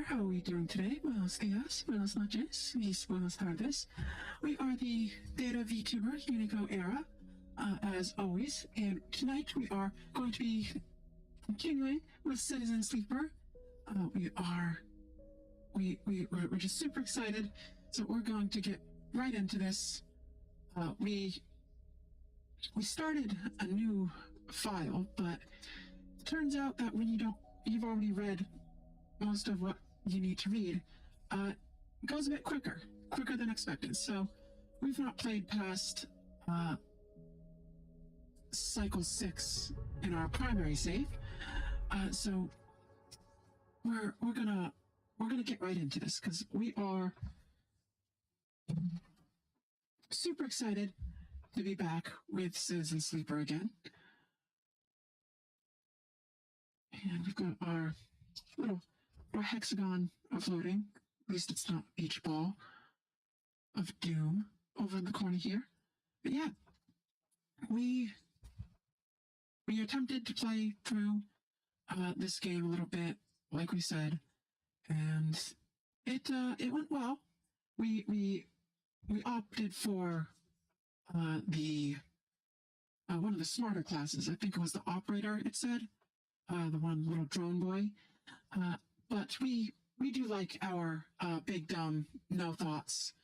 How are we doing today? Buenos dias, buenas noches, y buenas tardes. We are the Data VTuber Unico era, as always, and tonight we are going to be continuing with Citizen Sleeper. We're just super excited, so we're going to get right into this. We started a new file, but it turns out that when you've already read most of what you need to read, it goes a bit quicker than expected. So we've not played past cycle 6 in our primary save. So we're gonna get right into this because we are super excited to be back with Citizen Sleeper again. And we've got our little hexagon of loading. At least it's not beach ball of doom over in the corner here. But yeah, we attempted to play through this game a little bit, like we said, and it went well. We opted for the one of the smarter classes. I think it was the operator. It said the one little drone boy. But we do like our big dumb no thoughts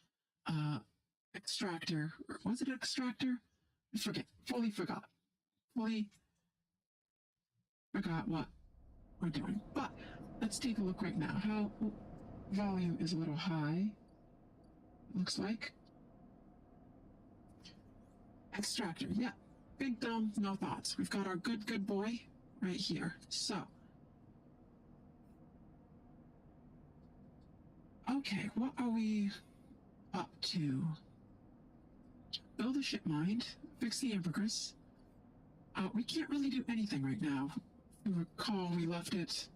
extractor. Or was it extractor? Fully forgot what we're doing. But let's take a look right now. How volume is a little high. Looks like extractor. Yeah, big dumb no thoughts. We've got our good boy right here. So. Okay, what are we up to? Build a ship mind, fix the ambergris. We can't really do anything right now. If you recall, we left it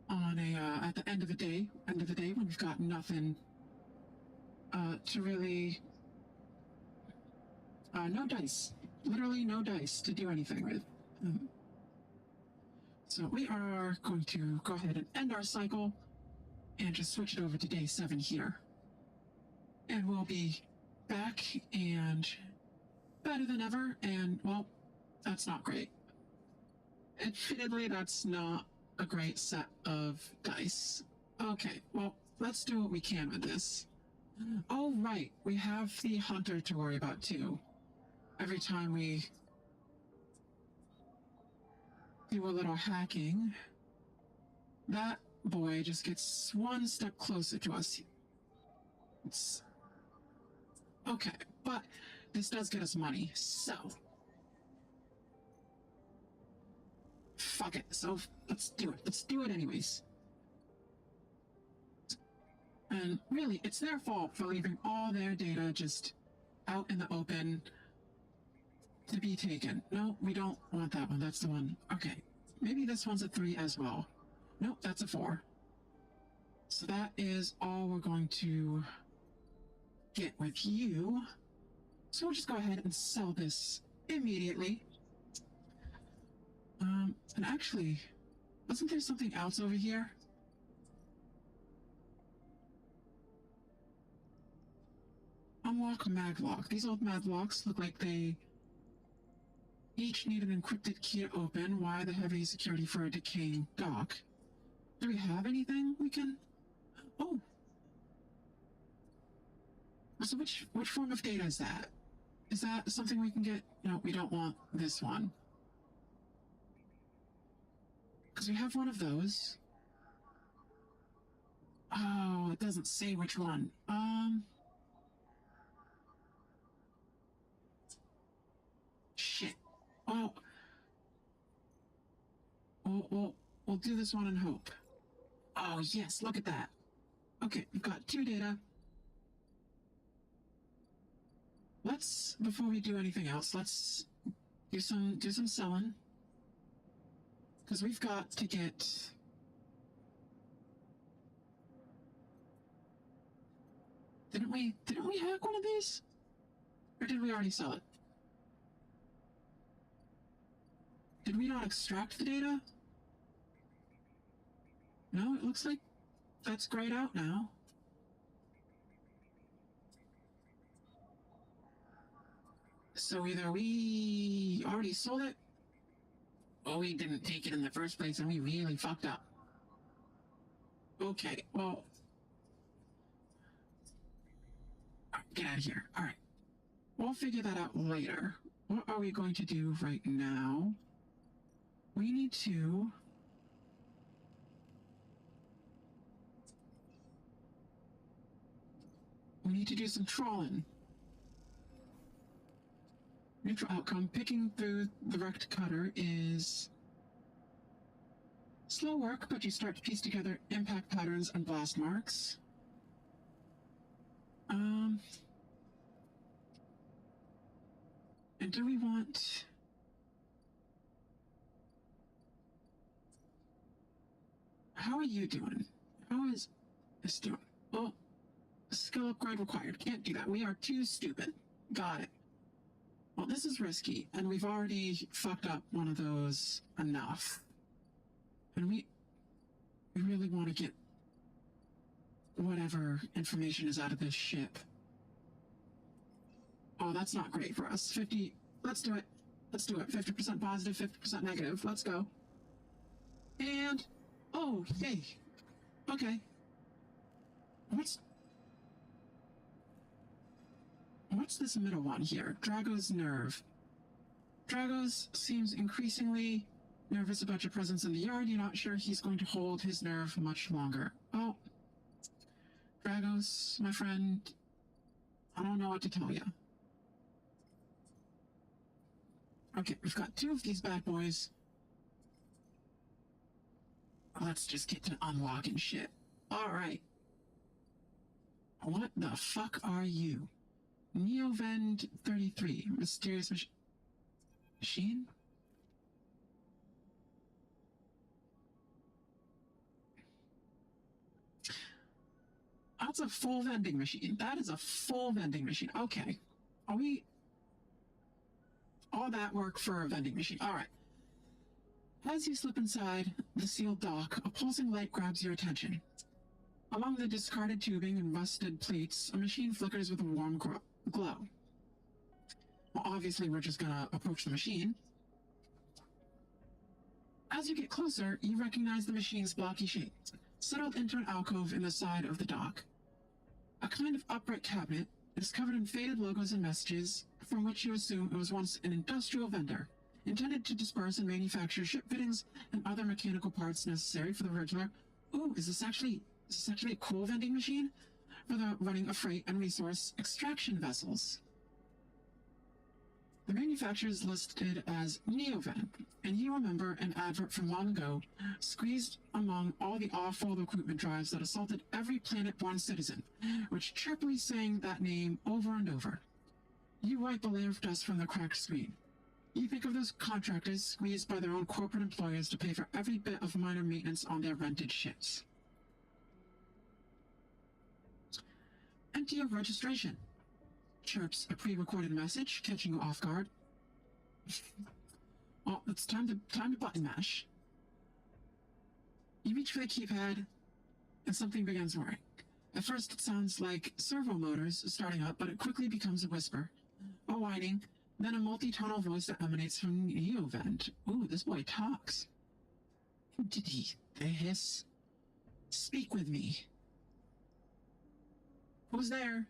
on at the end of the day when we've got nothing to really, no dice. Literally no dice to do anything with. So we are going to go ahead and end our cycle and just switch it over to day 7 here. And we'll be back and better than ever, and, well, that's not great. Admittedly, that's not a great set of dice. Okay, well, let's do what we can with this. Oh, right, we have the hunter to worry about, too. Every time we do a little hacking, that boy just gets one step closer to us. It's okay, but this does get us money, so fuck it. So let's do it. Let's do it anyways. And really, it's their fault for leaving all their data just out in the open to be taken. No, we don't want that one. That's the one. Okay, maybe this one's a 3 as well. Nope, that's a 4. So that is all we're going to get with you. So we'll just go ahead and sell this immediately. And actually, wasn't there something else over here? Unlock maglock. These old maglocks look like they each need an encrypted key to open. Why the heavy security for a decaying dock? Do we have anything we can... Oh. So which form of data is that? Is that something we can get? No, we don't want this one. Because we have one of those. Oh, it doesn't say which one. Shit. Oh. We'll do this one and hope. Oh, yes, look at that. Okay, we've got 2 data. Before we do anything else, let's do some selling. Because we've got to get... Didn't we hack one of these? Or did we already sell it? Did we not extract the data? No, it looks like that's grayed out now. So either we already sold it, or we didn't take it in the first place and we really fucked up. Okay, well, get out of here. All right. We'll figure that out later. What are we going to do right now? We need to... do some trawling. Neutral outcome. Picking through the wrecked cutter is slow work, but you start to piece together impact patterns and blast marks. And do we want... How are you doing? How is this doing? Oh, skill upgrade required. Can't do that. We are too stupid. Got it. Well, this is risky, and we've already fucked up one of those enough. And we really want to get whatever information is out of this ship. Oh, that's not great for us. 50... Let's do it. Let's do it. 50% positive, 50% negative. Let's go. And... Oh, yay. Okay. What's this middle one here? Drago's nerve. Dragos seems increasingly nervous about your presence in the yard. You're not sure he's going to hold his nerve much longer. Oh. Dragos, my friend, I don't know what to tell you. Okay, we've got 2 of these bad boys. Let's just get to unlocking shit. Alright. What the fuck are you? Neovend 33. Mysterious machine? That's a full vending machine. That is a full vending machine. Okay. Are we... All that work for a vending machine. Alright. As you slip inside the sealed dock, a pulsing light grabs your attention. Among the discarded tubing and rusted plates, a machine flickers with a warm glow. Well, obviously, we're just gonna approach the machine. As you get closer, you recognize the machine's blocky shape, settled into an alcove in the side of the dock. A kind of upright cabinet, it is covered in faded logos and messages, from which you assume it was once an industrial vendor, intended to disperse and manufacture ship fittings and other mechanical parts necessary for the regular... Ooh, is this actually a cool vending machine? For the running of freight and resource extraction vessels. The manufacturer is listed as Neovent, and you remember an advert from long ago, squeezed among all the awful recruitment drives that assaulted every planet-born citizen, which chirpily sang that name over and over. You wipe a layer of dust from the cracked screen. You think of those contractors squeezed by their own corporate employers to pay for every bit of minor maintenance on their rented ships. Empty of registration. Chirps a pre-recorded message, catching you off guard. Well, it's time to button mash. You reach for the keypad, and something begins whirring. At first, it sounds like servo motors starting up, but it quickly becomes a whisper, a whining, then a multi-tonal voice that emanates from Neovent. Ooh, this boy talks. Who did he? The hiss. Speak with me. Who's there?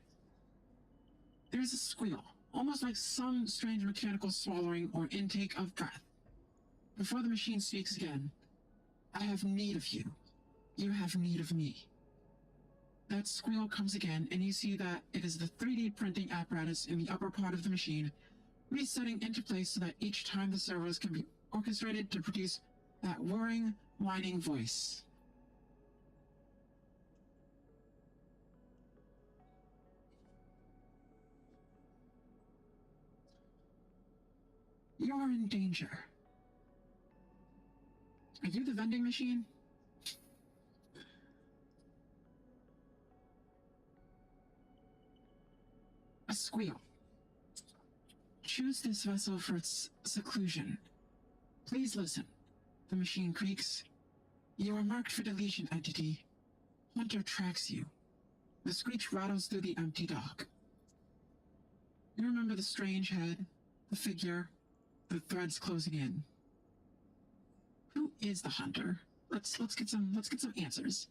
There's a squeal, almost like some strange mechanical swallowing or intake of breath. Before the machine speaks again, I have need of you. You have need of me. That squeal comes again, and you see that it is the 3D printing apparatus in the upper part of the machine, resetting into place so that each time the servos can be orchestrated to produce that whirring, whining voice. You're in danger. Are you the vending machine? A squeal. Choose this vessel for its seclusion. Please listen. The machine creaks. You are marked for deletion, entity. Hunter tracks you. The screech rattles through the empty dock. You remember the strange head, the figure, the threads closing in. Who is the Hunter? Let's get some answers.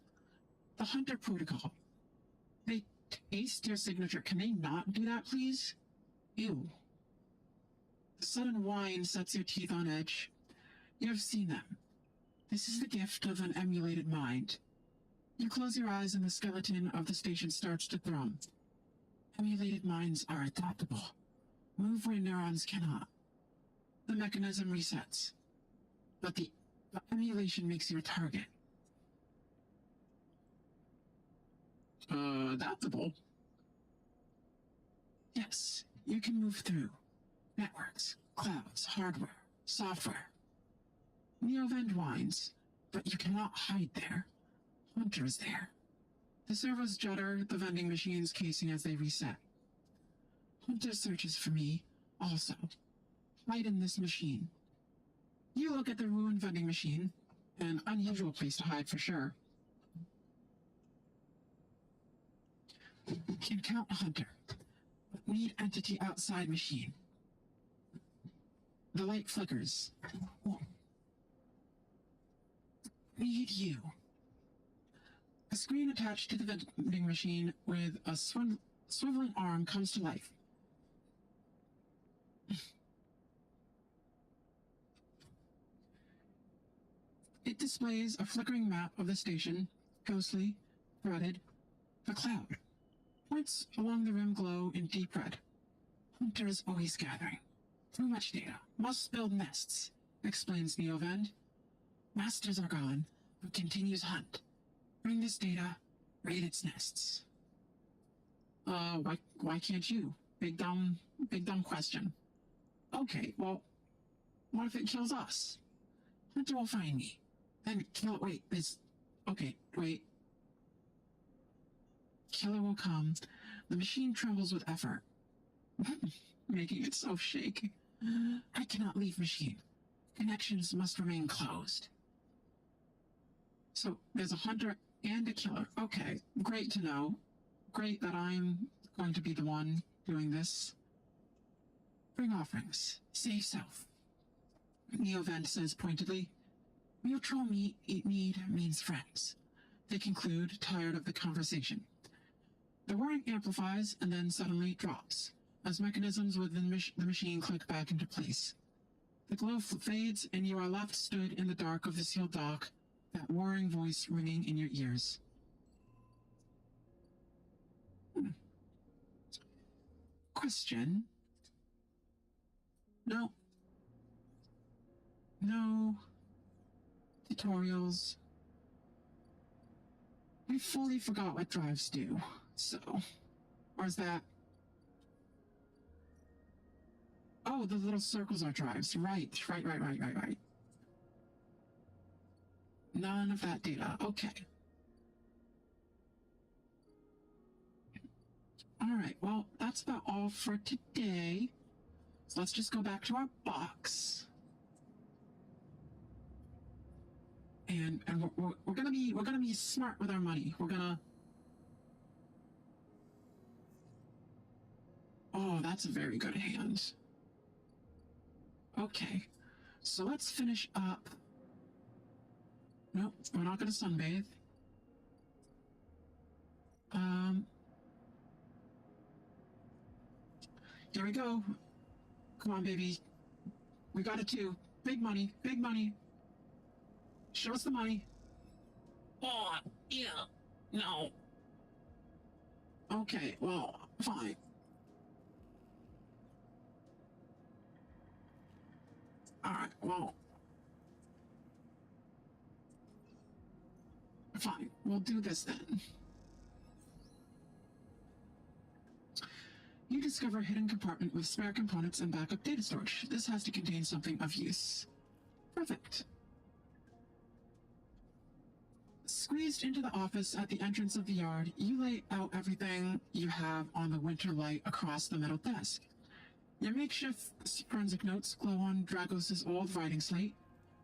The Hunter Protocol. They taste your signature. Can they not do that, please? Ew. The sudden whine sets your teeth on edge. You have seen them. This is the gift of an emulated mind. You close your eyes and the skeleton of the station starts to thrum. Emulated minds are adaptable. Move where neurons cannot. The mechanism resets. But the emulation makes you a target. Adaptable? Yes, you can move through. Networks, clouds, hardware, software. Neovend whines, but you cannot hide there. Hunter is there. The servos judder the vending machine's casing as they reset. Hunter searches for me, also. Hide in this machine. You look at the ruined vending machine. An unusual place to hide for sure. Can count Hunter, but need entity outside machine. The light flickers. Need you. A screen attached to the vending machine with a swiveling arm comes to life. It displays a flickering map of the station, ghostly, threaded. The cloud points along the rim glow in deep red. Hunter is always gathering. Too much data. Must build nests, explains Neovend. Masters are gone, but continues hunt. Bring this data, raid its nests. Why can't you? Big dumb question. Okay, well, what if it kills us? Hunter will find me. Then kill, wait. Killer will come. The machine trembles with effort, making it so shaky. I cannot leave machine. Connections must remain closed. So there's a hunter and a killer. Okay, great to know. Great that I'm going to be the one doing this. Bring offerings. Save self. Neovend says pointedly. Mutual need means friends. They conclude, tired of the conversation. The whirring amplifies and then suddenly drops, as mechanisms within the machine click back into place. The glow fades and you are left stood in the dark of the sealed dock, that whirring voice ringing in your ears. Question? No. Tutorials. I fully forgot what drives do, so... Or is that... Oh, the little circles are drives. Right. None of that data. Okay. Alright, well, that's about all for today. So let's just go back to our box. And we're gonna be smart with our money. We're gonna... Oh, that's a very good hand. Okay, so let's finish up. Nope, we're not gonna sunbathe. Here we go. Come on, baby. We got it too. Big money, big money. Show us the money. Oh, yeah. No. Okay, well, fine. Alright, well. Fine, we'll do this then. You discover a hidden compartment with spare components and backup data storage. This has to contain something of use. Perfect. Squeezed into the office at the entrance of the yard, you lay out everything you have on the winter light across the metal desk. Your makeshift forensic notes glow on Dragos' old writing slate.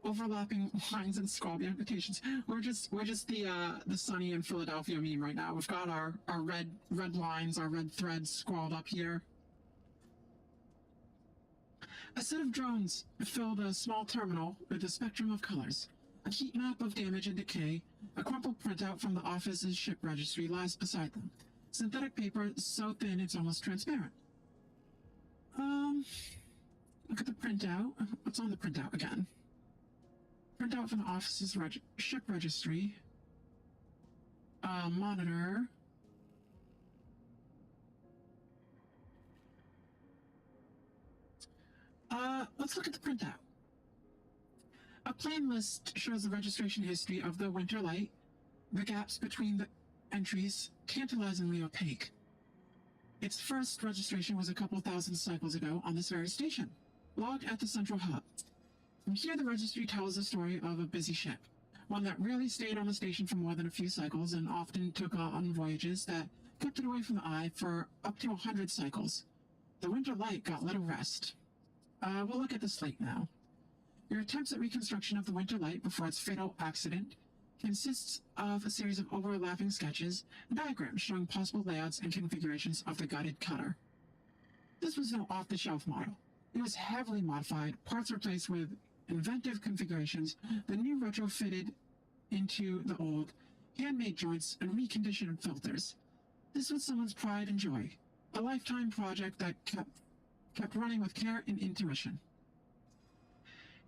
overlapping lines and scrawled annotations. We're just the Sunny in Philadelphia meme right now. We've got our red lines, our red threads scrawled up here. A set of drones fill the small terminal with a spectrum of colors. A heat map of damage and decay, a crumpled printout from the office's ship registry lies beside them. Synthetic paper so thin it's almost transparent. Look at the printout. What's on the printout again? Printout from the office's ship registry. Monitor. Let's look at the printout. A plain list shows the registration history of the Winter Light. The gaps between the entries tantalizingly opaque. Its first registration was a couple thousand cycles ago on this very station, logged at the central hub. From here, the registry tells the story of a busy ship, one that rarely stayed on the station for more than a few cycles and often took on voyages that kept it away from the eye for up to 100 cycles. The Winter Light got little rest. We'll look at the slate now. Your attempts at reconstruction of the Winter Light before its fatal accident consists of a series of overlapping sketches and diagrams showing possible layouts and configurations of the gutted cutter. This was no off-the-shelf model. It was heavily modified, parts replaced with inventive configurations, the new retrofitted into the old, handmade joints, and reconditioned filters. This was someone's pride and joy, a lifetime project that kept running with care and intuition.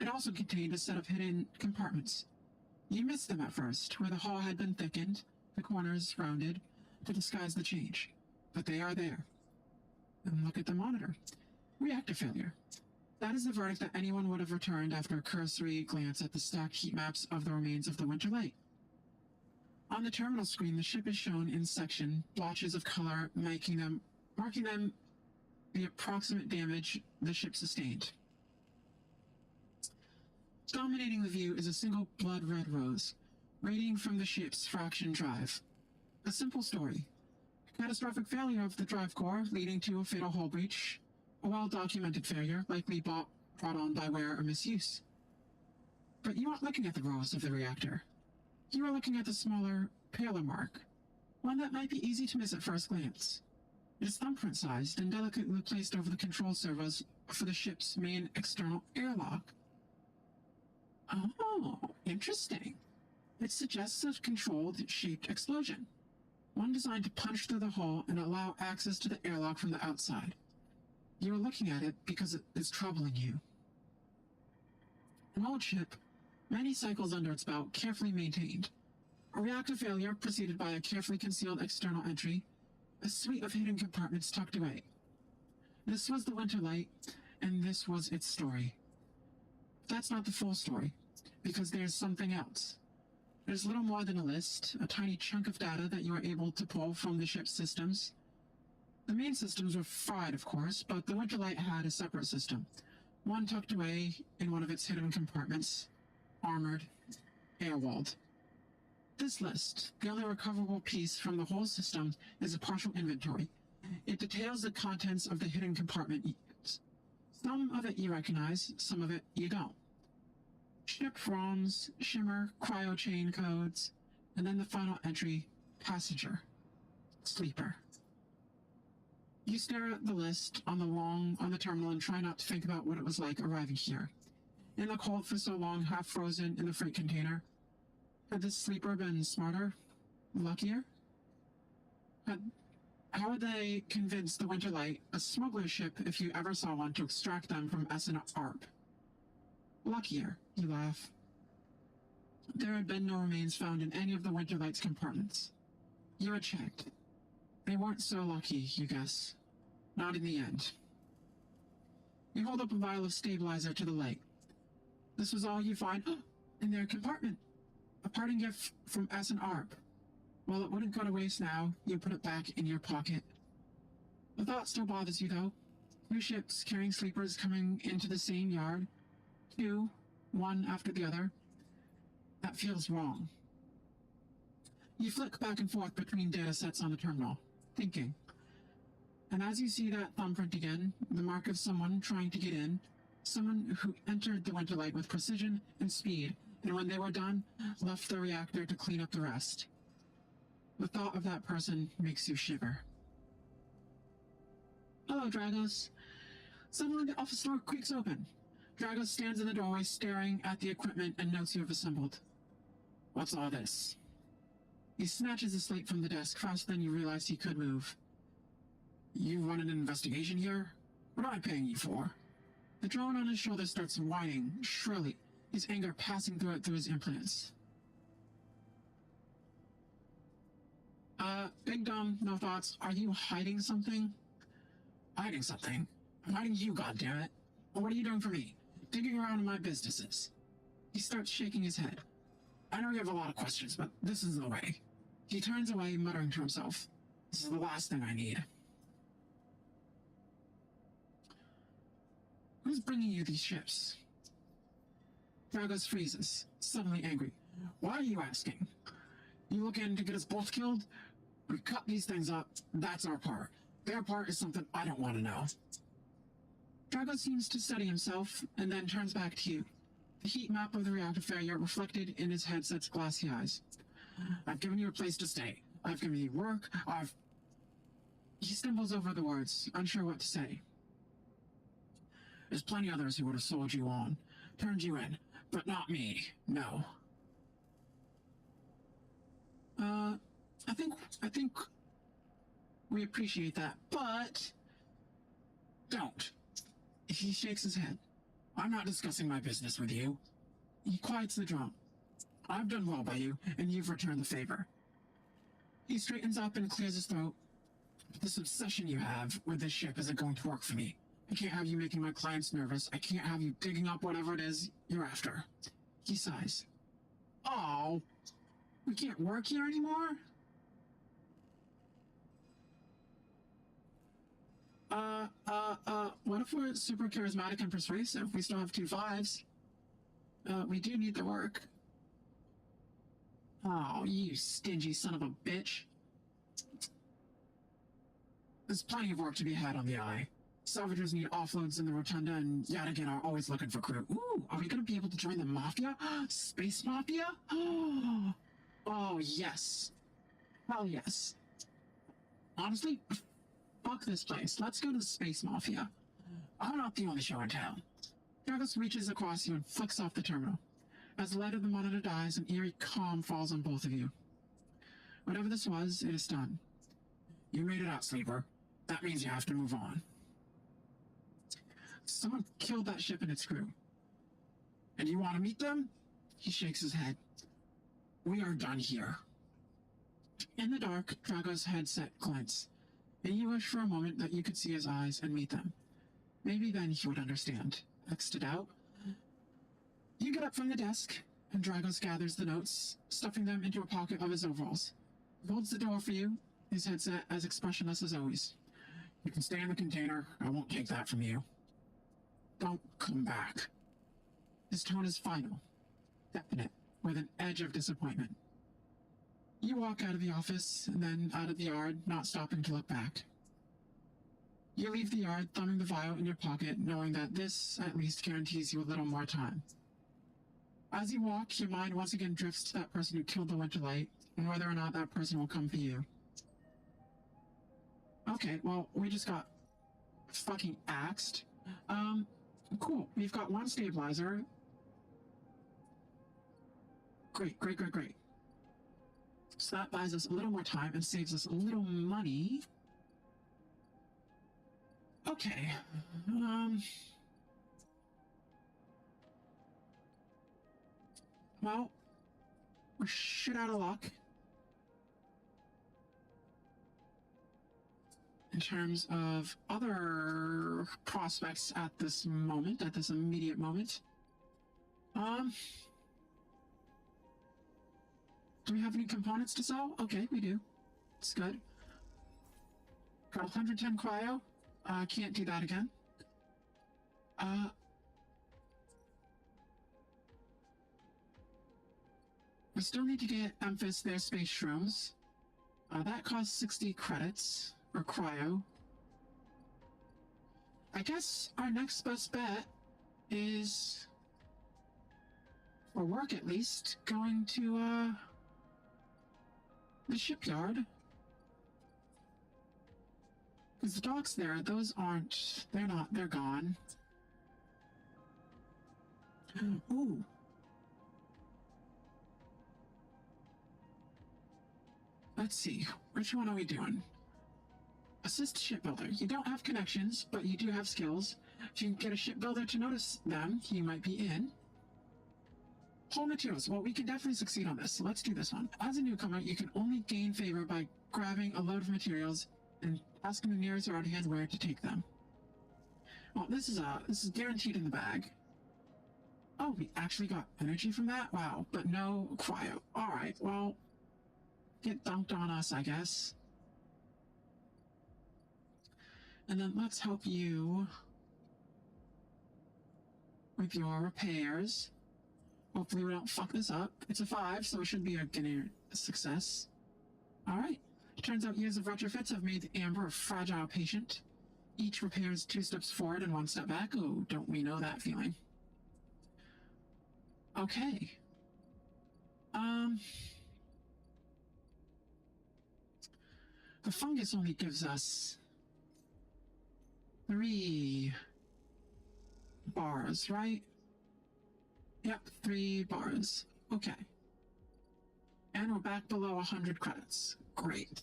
It also contained a set of hidden compartments. You missed them at first, where the hull had been thickened, the corners rounded, to disguise the change. But they are there. And look at the monitor. Reactor failure. That is the verdict that anyone would have returned after a cursory glance at the stacked heat maps of the remains of the Winter Light. On the terminal screen, the ship is shown in section, blotches of color, marking them the approximate damage the ship sustained. Dominating the view is a single blood-red rose, radiating from the ship's fraction drive. A simple story. Catastrophic failure of the drive core, leading to a fatal hull breach. A well-documented failure, likely brought on by wear or misuse. But you aren't looking at the rose of the reactor. You are looking at the smaller, paler mark, one that might be easy to miss at first glance. It is thumbprint-sized and delicately placed over the control servos for the ship's main external airlock. Oh, interesting. It suggests a controlled, shaped explosion, one designed to punch through the hull and allow access to the airlock from the outside. You are looking at it because it is troubling you. An old ship, many cycles under its belt, carefully maintained. A reactor failure preceded by a carefully concealed external entry, a suite of hidden compartments tucked away. This was the Winter Light, and this was its story. That's not the full story, because there's something else. There's little more than a list, a tiny chunk of data that you are able to pull from the ship's systems. The main systems were fried, of course, but the Winter Light had a separate system, one tucked away in one of its hidden compartments, armored, air-walled. This list, the only recoverable piece from the whole system, is a partial inventory. It details the contents of the hidden compartment. Some of it you recognize, some of it you don't. Ship ROMs, shimmer, cryo chain codes, and then the final entry, passenger, sleeper. You stare at the list on the terminal and try not to think about what it was like arriving here. In the cold for so long, half frozen in the freight container. Had this sleeper been smarter? Luckier? How would they convince the Winter Light, a smuggler ship if you ever saw one, to extract them from Essen Arp? Luckier, you laugh. There had been no remains found in any of the Winter Light's compartments. You had checked. They weren't so lucky, you guess. Not in the end. You hold up a vial of stabilizer to the light. This was all you find in their compartment. A parting gift from Essen Arp. While it wouldn't go to waste now, you put it back in your pocket. The thought still bothers you, though. Two ships carrying sleepers coming into the same yard. Two, one after the other. That feels wrong. You flick back and forth between data sets on the terminal, thinking. And as you see that thumbprint again, the mark of someone trying to get in, Someone who entered the Winterlight with precision and speed, and when they were done, left the reactor to clean up the rest. The thought of that person makes you shiver. Hello, Dragos. Suddenly the office door creaks open. Dragos stands in the doorway staring at the equipment and notes you have assembled. What's all this? He snatches the slate from the desk faster than you realized he could move. You run an investigation here? What am I paying you for? The drone on his shoulder starts whining, shrilly, his anger passing through his implants. Big Dumb, no thoughts. Are you hiding something? Hiding something? I'm hiding you, goddammit. What are you doing for me? Digging around in my businesses. He starts shaking his head. I know you have a lot of questions, but this is the way. He turns away, muttering to himself. This is the last thing I need. Who's bringing you these ships? Dragos freezes, suddenly angry. Why are you asking? You looking to get us both killed? We cut these things up, that's our part. Their part is something I don't want to know. Dragos seems to steady himself, and then turns back to you. The heat map of the reactor failure reflected in his headset's glassy eyes. I've given you a place to stay. I've given you work. He stumbles over the words, unsure what to say. There's plenty others who would have sold you on, turned you in, but not me. No. I think we appreciate that, but don't. He shakes his head. I'm not discussing my business with you. He quiets the drum. I've done well by you, and you've returned the favor. He straightens up and clears his throat. This obsession you have with this ship isn't going to work for me. I can't have you making my clients nervous. I can't have you digging up whatever it is you're after. He sighs. Oh, we can't work here anymore? What if we're super charismatic and persuasive? We still have 2 5s. We do need the work. Oh, you stingy son of a bitch. There's plenty of work to be had on the Eye. Salvagers need offloads in the Rotunda, and yet again are always looking for crew. Ooh, are we gonna be able to join the Mafia? Space Mafia? Oh, yes. Hell yes. Honestly, fuck this place. Let's go to the Space Mafia. I'm not the only show in town. Dragos reaches across you and flicks off the terminal. As the light of the monitor dies, an eerie calm falls on both of you. Whatever this was, it is done. You made it out, Sleeper. That means you have to move on. Someone killed that ship and its crew. And you want to meet them? He shakes his head. We are done here. In the dark, Dragos' headset glints, and you wish for a moment that you could see his eyes and meet them. Maybe then he would understand. X'd it out. You get up from the desk, and Dragos gathers the notes, stuffing them into a pocket of his overalls. He holds the door for you, his headset as expressionless as always. You can stay in the container. I won't take that from you. Don't come back. His tone is final, definite, with an edge of disappointment. You walk out of the office, and then out of the yard, not stopping to look back. You leave the yard, thumbing the vial in your pocket, knowing that this, at least, guarantees you a little more time. As you walk, your mind once again drifts to that person who killed the Winterlight, and whether or not that person will come for you. Okay, well, we just got fucking axed. Cool. We've got 1 stabilizer. Great. So that buys us a little more time and saves us a little money. Okay. Well, we're shit out of luck. In terms of other prospects at this moment, at this immediate moment. Do we have any components to sell? Okay, we do. It's good. Got 110 cryo. Can't do that again. We still need to get Memphis their space shrooms. That costs 60 credits. Or cryo. I guess our next best bet is, for work at least, going to, the shipyard. Because the docks there, those aren't, they're gone. Ooh. Let's see, which one are we doing? Assist shipbuilder. You don't have connections, but you do have skills. If you can get a shipbuilder to notice them, you might be in. Whole materials. Well, we can definitely succeed on this, so let's do this one. As a newcomer, you can only gain favor by grabbing a load of materials and asking the nearest yard hand where to take them. Well, this is guaranteed in the bag. Oh, we actually got energy from that? Wow, but no cryo. Alright, well, get dunked on us, I guess. And then let's help you with your repairs. Hopefully we don't fuck this up. It's a 5, so it should be a success. Alright. Turns out years of retrofits have made the Amber a fragile patient. Each repairs 2 steps forward and 1 step back. Oh, don't we know that feeling? Okay. The fungus only gives us 3 bars, right? Yep, 3 bars. Okay. And we're back below 100 credits. Great.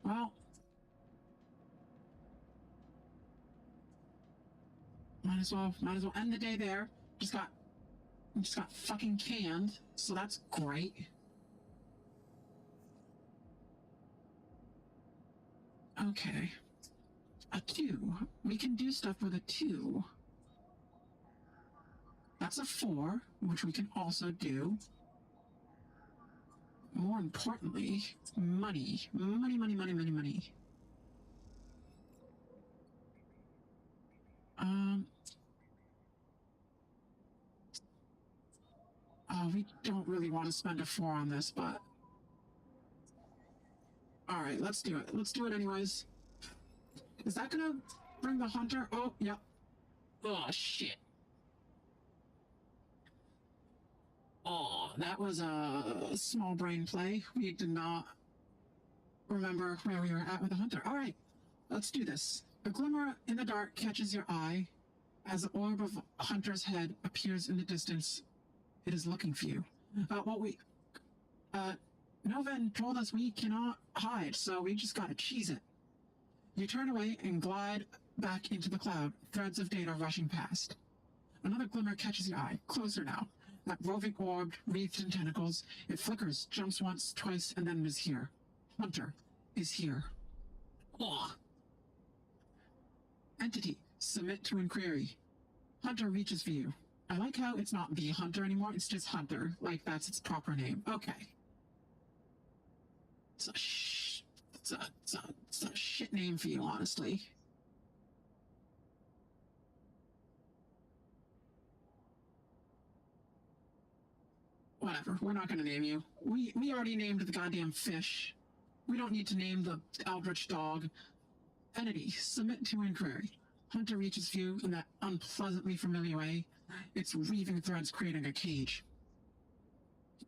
Well, might as well end the day there. Just got fucking canned, so that's great. Okay. A 2. We can do stuff with a 2. That's a 4, which we can also do. More importantly, money. Money, money, money, money, money. Oh, we don't really want to spend a 4 on this, but... Alright, let's do it. Let's do it anyways. Is that gonna bring the hunter? Oh, yep. Oh, shit. Oh, that was a small brain play. We did not remember where we were at with the hunter. Alright, let's do this. A glimmer in the dark catches your eye. As the orb of a hunter's head appears in the distance, it is looking for you. Novan told us we cannot hide, so we just gotta cheese it. You turn away and glide back into the cloud, threads of data rushing past. Another glimmer catches your eye, closer now. That roving orb, wreathed in tentacles, it flickers, jumps once, twice, and then is here. Hunter is here. Ugh. Entity, submit to inquiry. Hunter reaches for you. I like how it's not the Hunter anymore, it's just Hunter, like that's its proper name. Okay. It's a shit name for you, honestly. Whatever, we're not gonna name you. We already named the goddamn fish. We don't need to name the eldritch dog. Entity, submit to inquiry. Hunter reaches for you in that unpleasantly familiar way. Its weaving threads creating a cage.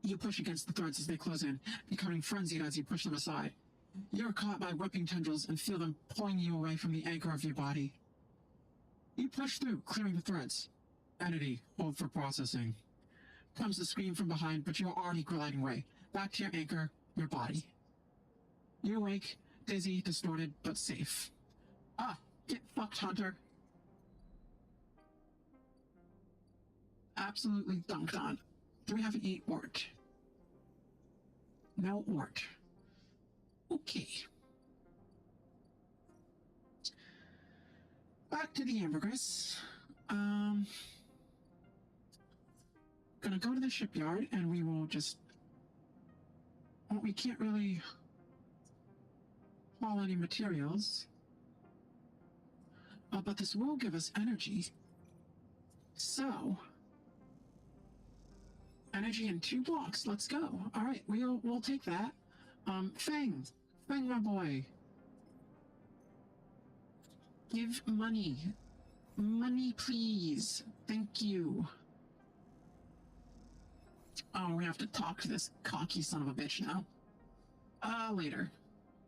You push against the threads as they close in, becoming frenzied as you push them aside. You're caught by whipping tendrils and feel them pulling you away from the anchor of your body. You push through, clearing the threads. Entity, hold for processing. Comes the scream from behind, but you are already gliding away. Back to your anchor, your body. You awake, dizzy, distorted, but safe. Ah, get fucked, Hunter. Absolutely dunked on. Do we have any ort? No ort. Okay. Back to the ambergris. Gonna go to the shipyard and we will just... Well, we can't really haul any materials. But this will give us energy. So... Energy in 2 blocks. Let's go. All right, we'll take that. Fang, my boy. Give money. Money, please. Thank you. Oh, we have to talk to this cocky son of a bitch now. Later.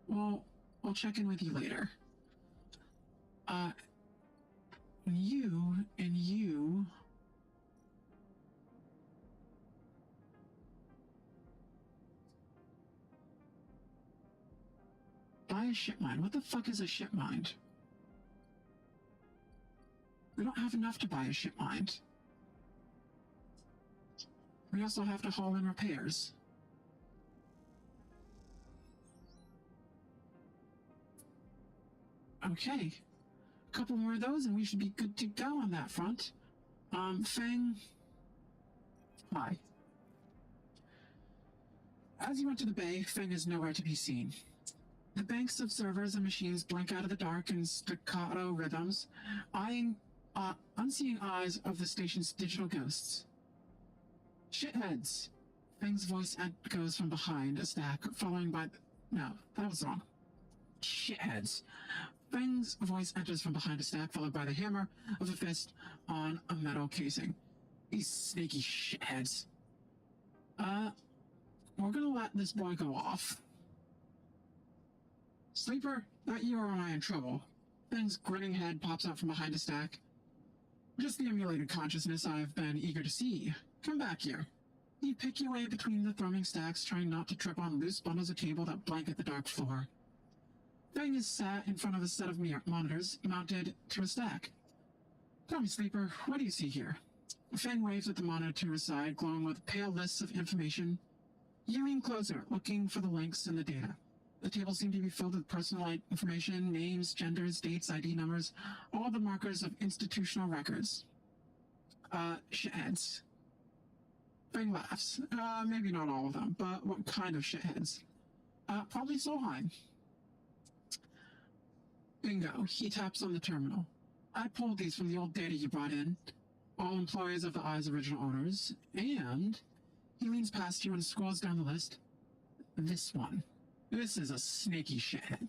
We'll check in with you later. You. Buy a ship mine. What the fuck is a ship mine? We don't have enough to buy a ship mine. We also have to haul in repairs. Okay. A couple more of those and we should be good to go on that front. Feng. Hi. As you enter the bay, Feng is nowhere to be seen. The banks of servers and machines blink out of the dark in staccato rhythms, eyeing unseeing eyes of the station's digital ghosts. Shitheads! Feng's voice echoes from behind a stack, following by No, that was wrong. Shitheads. Feng's voice enters from behind a stack, followed by the hammer of a fist on a metal casing. These snaky shitheads. We're gonna let this boy go off. Sleeper, that you or am I in trouble? Feng's grinning head pops out from behind a stack. Just the emulated consciousness I've been eager to see. Come back here. You pick your way between the thrumming stacks, trying not to trip on loose bundles of cable that blanket the dark floor. Feng is sat in front of a set of monitors mounted to a stack. Tell me, Sleeper, what do you see here? Feng waves at the monitor to his side, glowing with pale lists of information. You lean closer, looking for the links in the data. The tables seem to be filled with personal information, names, genders, dates, ID numbers, all the markers of institutional records. Shitheads. Feng laughs. Maybe not all of them, but what kind of shitheads? Probably Solheim. Bingo. He taps on the terminal. I pulled these from the old data you brought in. All employees of the Eye's original owners, and he leans past you and scrolls down the list. This one. This is a snaky shithead.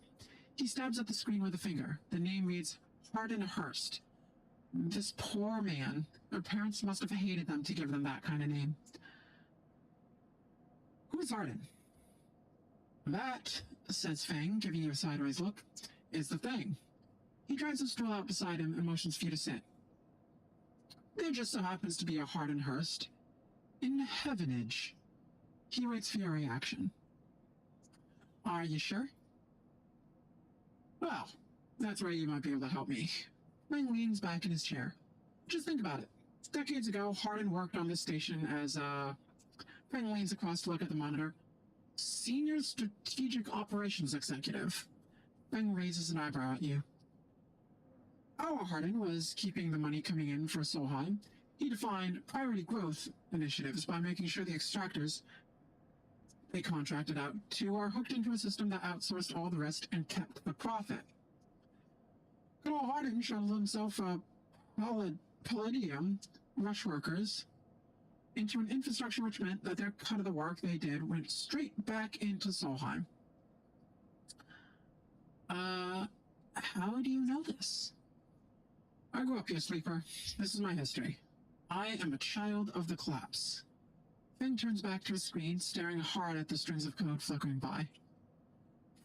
He stabs at the screen with a finger. The name reads Hardin Hurst. This poor man. Their parents must have hated them to give them that kind of name. Who's Hardin? That, says Feng, giving you a sideways look, is the thing. He drives a stool out beside him and motions for you to sit. There just so happens to be a Hardin Hurst in Heavenage. He waits for your reaction. Are you sure? Well, that's where you might be able to help me. Feng leans back in his chair. Just think about it. Decades ago, Hardin worked on this station as, Feng leans across to look at the monitor. Senior Strategic Operations Executive. Feng raises an eyebrow at you. Our Hardin was keeping the money coming in for Solheim. He defined priority growth initiatives by making sure the extractors they contracted out to are hooked into a system that outsourced all the rest and kept the profit. Good old Hardin shuttled himself Palladium rush workers into an infrastructure which meant that their cut of the work they did went straight back into Solheim. How do you know this? I grew up here, Sleeper. This is my history. I am a child of the collapse. Feng turns back to his screen, staring hard at the strings of code flickering by.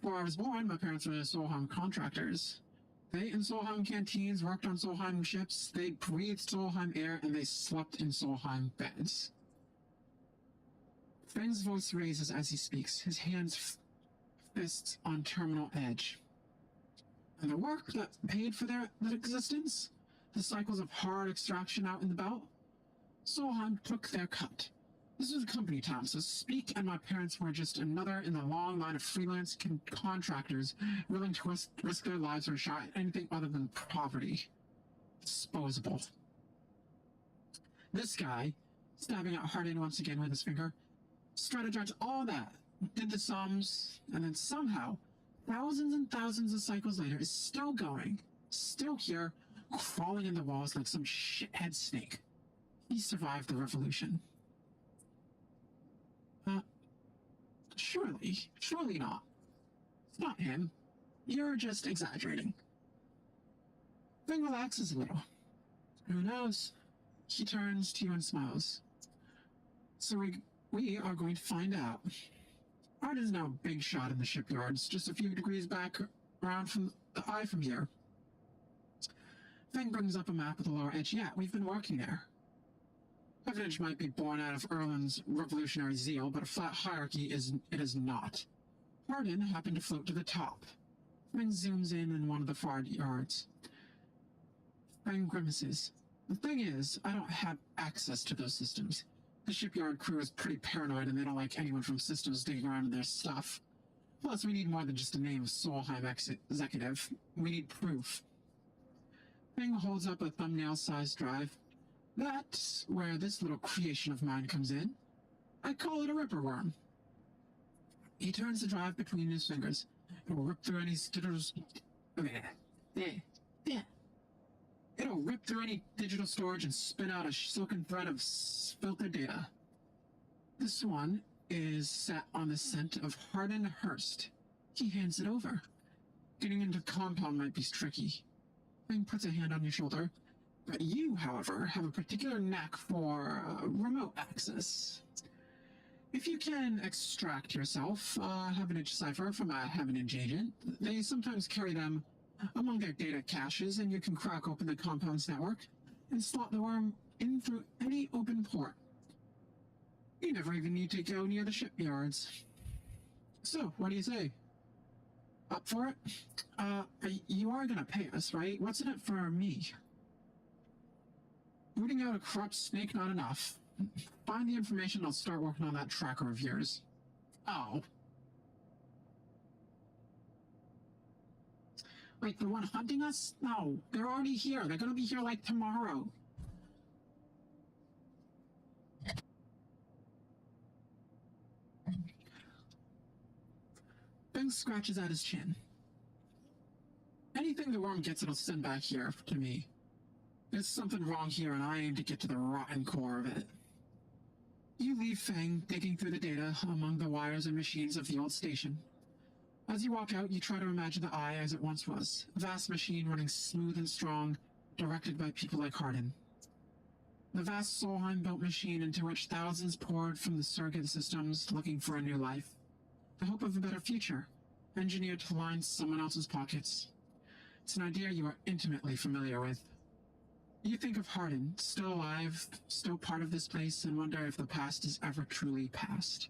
Before I was born, my parents were Solheim contractors. They in Solheim canteens worked on Solheim ships, they breathed Solheim air, and they slept in Solheim beds. Feng's voice raises as he speaks, his hands fists on terminal edge. And the work that paid for their existence, the cycles of hard extraction out in the belt, Solheim took their cut. This was a company town, so Speak and my parents were just another in the long line of freelance contractors willing to risk their lives for a shot at anything other than poverty. Disposable. This guy, stabbing at Hardin once again with his finger, strategized all that, did the sums, and then somehow, thousands and thousands of cycles later, is still going, still here, crawling in the walls like some shithead snake. He survived the revolution. Surely not. It's not him. You're just exaggerating. Feng relaxes a little. Who knows? He turns to you and smiles. So we are going to find out. Art is now a big shot in the shipyards, just a few degrees back around from the eye from here. Feng brings up a map of the lower edge. Yeah, we've been working there. Evidence might be born out of Erland's revolutionary zeal, but a flat hierarchy is not. Hardin happened to float to the top. Feng zooms in one of the far yards. Feng grimaces. The thing is, I don't have access to those systems. The shipyard crew is pretty paranoid and they don't like anyone from systems digging around in their stuff. Plus, we need more than just a name of Solheim executive. We need proof. Feng holds up a thumbnail-sized drive. That's where this little creation of mine comes in. I call it a ripper worm. He turns the drive between his fingers. It will rip through any It'll rip through any digital storage and spin out a silken thread of filtered data. This one is set on the scent of Hardin Hurst. He hands it over. Getting into the compound might be tricky. Feng puts a hand on your shoulder. But you, however, have a particular knack for remote access. If you can extract yourself a Heavenage cipher from a Heavenage agent, they sometimes carry them among their data caches, and you can crack open the compound's network and slot the worm in through any open port. You never even need to go near the shipyards. So, what do you say? Up for it? You are gonna pay us, right? What's in it for me? Rooting out a corrupt snake not enough. Find the information, I'll start working on that tracker of yours. Oh. Wait, the one hunting us? No, they're already here. They're gonna be here like tomorrow. Ben scratches at his chin. Anything the worm gets, it'll send back here to me. There's something wrong here, and I aim to get to the rotten core of it. You leave Feng digging through the data among the wires and machines of the old station. As you walk out, you try to imagine the Eye as it once was, a vast machine running smooth and strong, directed by people like Hardin. The vast Solheim-built machine into which thousands poured from the surrogate systems looking for a new life, the hope of a better future, engineered to line someone else's pockets. It's an idea you are intimately familiar with. You think of Hardin, still alive, still part of this place, and wonder if the past is ever truly past.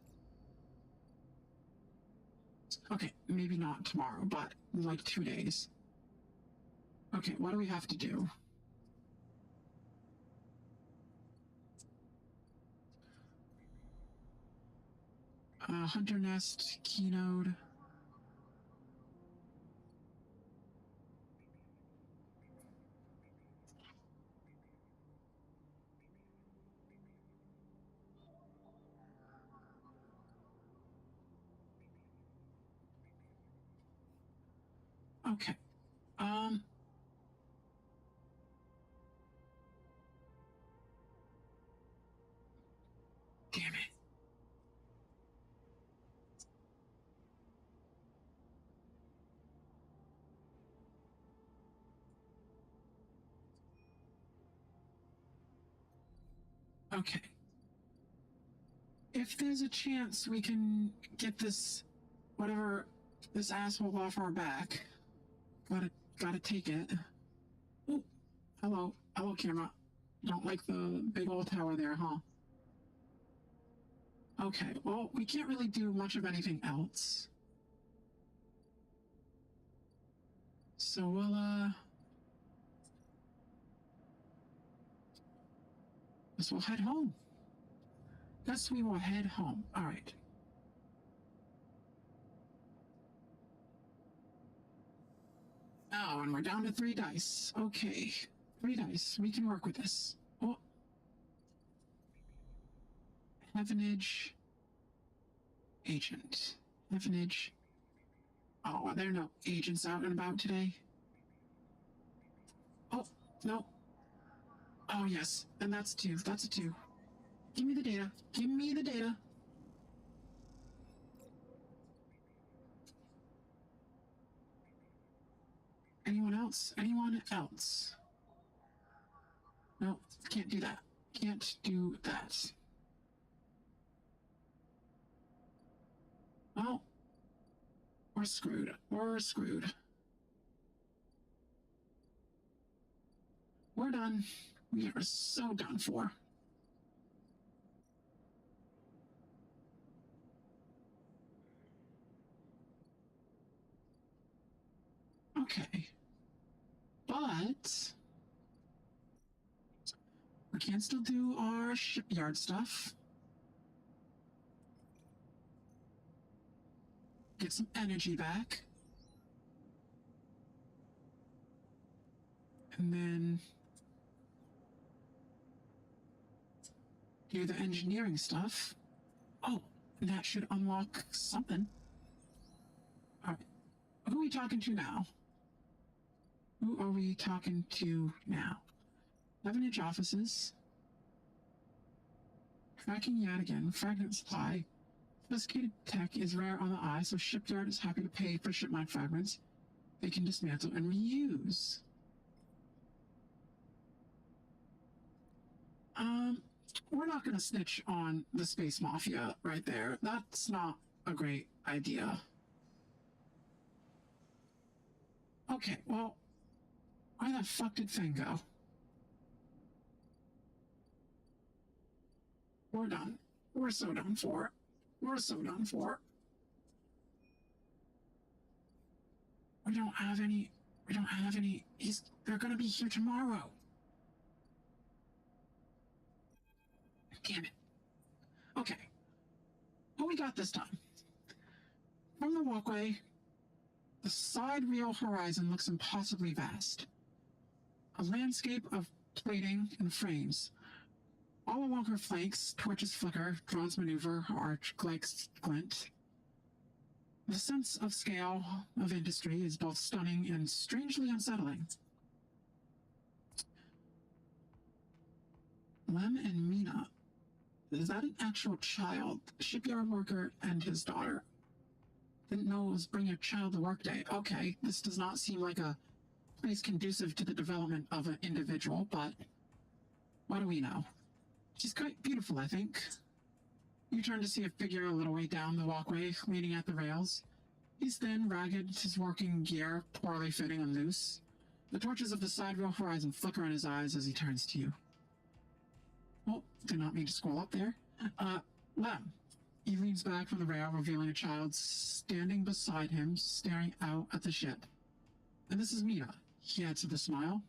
Okay, maybe not tomorrow, but in like 2 days. Okay, what do we have to do? Hunter Nest, Keynode. Okay. Damn it. Okay. If there's a chance we can get this, whatever, this asshole off our back, gotta take it. Oh, hello camera. Don't like the big old tower there, huh? Okay, well, we can't really do much of anything else. So guess we'll head home. Guess we will head home. Alright. Oh, and we're down to 3 dice. Okay. 3 dice. We can work with this. Oh. Heavenage. Agent. Heavenage. Oh, are there no agents out and about today? Oh, no. Oh, yes. And that's 2. That's a 2. Give me the data. Give me the data. Anyone else? Anyone else? No, can't do that. Can't do that. Well, we're screwed. We're screwed. We're done. We are so done for. Okay. But we can still do our shipyard stuff. Get some energy back. And then do the engineering stuff. Oh, that should unlock something. All right. Who are we talking to now? Who are we talking to now? 11-inch offices. Tracking yet again. Fragment supply. Sophisticated tech is rare on the eye, so shipyard is happy to pay for shipment fragments they can dismantle and reuse. We're not going to snitch on the space mafia right there. That's not a great idea. Okay, well, where the fuck did Finn go? We're done. We're so done for. We're so done for. We don't have any. We don't have any. They're gonna be here tomorrow. Damn it. Okay. What we got this time? From the walkway, the side real horizon looks impossibly vast. A landscape of plating and frames. All along her flanks, torches flicker, drones maneuver, arch glint. The sense of scale of industry is both stunning and strangely unsettling. Lem and Mina. Is that an actual child? Shipyard worker and his daughter. Didn't know it was bring your child to work day. Okay, this does not seem like a place conducive to the development of an individual, but what do we know? She's quite beautiful, I think. You turn to see a figure a little way down the walkway, leaning at the rails. He's thin, ragged, his working gear poorly fitting and loose. The torches of the side rail horizon flicker in his eyes as he turns to you. Oh, did not mean to scroll up there. Lem. He leans back from the rail, revealing a child standing beside him, staring out at the ship. And this is Mina. He adds with a smile.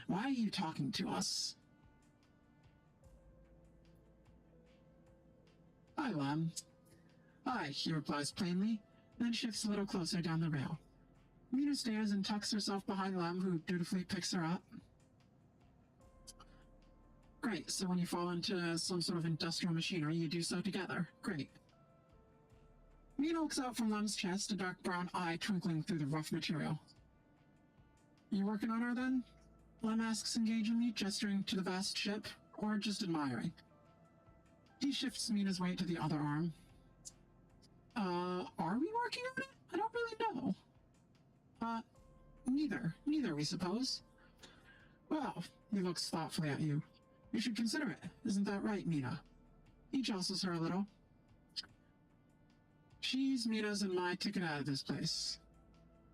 Why are you talking to us? Hi, Lem. Hi, he replies plainly, then shifts a little closer down the rail. Mina stares and tucks herself behind Lem, who dutifully picks her up. Great, so when you fall into some sort of industrial machinery, you do so together. Great. Mina looks out from Lem's chest, a dark brown eye twinkling through the rough material. You working on her, then? Lem asks engagingly, gesturing to the vast ship, or just admiring. He shifts Mina's weight to the other arm. Are we working on it? I don't really know. Neither, we suppose. Well, he looks thoughtfully at you. You should consider it. Isn't that right, Mina? He jostles her a little. She's Mina's and my ticket out of this place.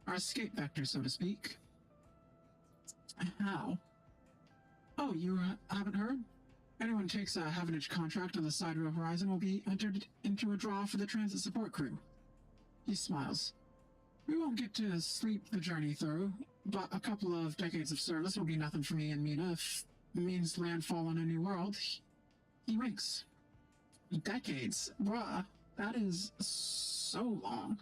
Our escape vector, so to speak. How? Oh, you haven't heard? Anyone takes a half-inch contract on the side of the horizon will be entered into a draw for the transit support crew. He smiles. We won't get to sleep the journey through, but a couple of decades of service will be nothing for me and Mina if it means landfall on a new world. He winks. Decades? Bruh, that is so long.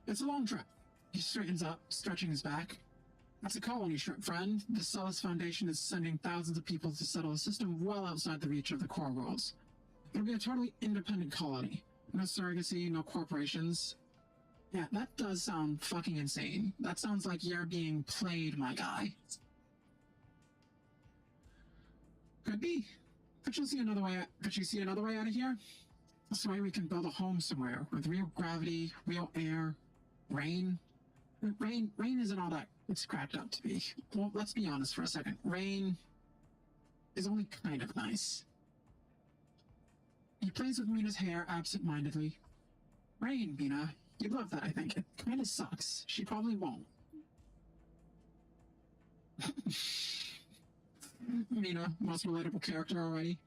It's a long trip. He straightens up, stretching his back. That's a colony trip, friend. The Celis Foundation is sending thousands of people to settle a system well outside the reach of the core worlds. It'll be a totally independent colony. No surrogacy, no corporations. Yeah, that does sound fucking insane. That sounds like you're being played, my guy. Could be. But you'll see another way. But you see another way out of here? This way we can build a home somewhere with real gravity, real air, rain. Rain isn't all that it's cracked up to be. Well, let's be honest for a second. Rain is only kind of nice. He plays with Mina's hair absent-mindedly. Rain, Mina. You'd love that, I think. It kind of sucks. She probably won't. Mina, most relatable character already.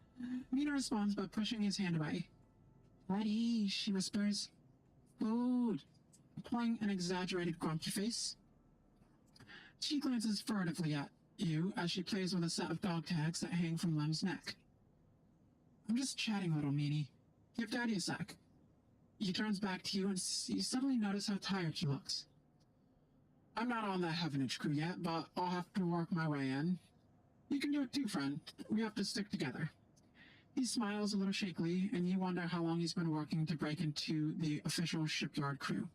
Mina responds by pushing his hand away. Ready, she whispers. Food. Pulling an exaggerated grumpy face. She glances furtively at you as she plays with a set of dog tags that hang from Lem's neck. I'm just chatting, little meanie. Give Daddy a sec. He turns back to you and you suddenly notice how tired she looks. I'm not on that Heavenage crew yet, but I'll have to work my way in. You can do it too, friend. We have to stick together. He smiles a little shakily, and you wonder how long he's been working to break into the official shipyard crew.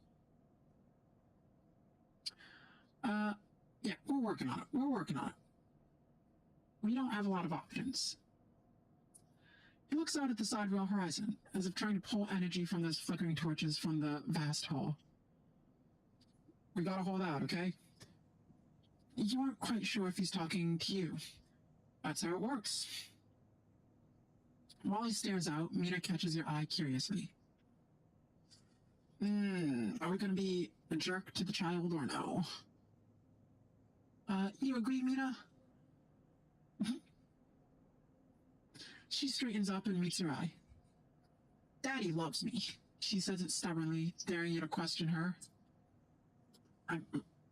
Yeah, we're working on it. We're working on it. We don't have a lot of options. He looks out at the side rail horizon, as if trying to pull energy from those flickering torches from the vast hall. We gotta hold out, okay? You aren't quite sure if he's talking to you. That's how it works. While he stares out, Mina catches your eye curiously. Are we gonna be a jerk to the child or no? You agree, Mina? She straightens up and meets your eye. Daddy loves me, she says it stubbornly, daring you to question her.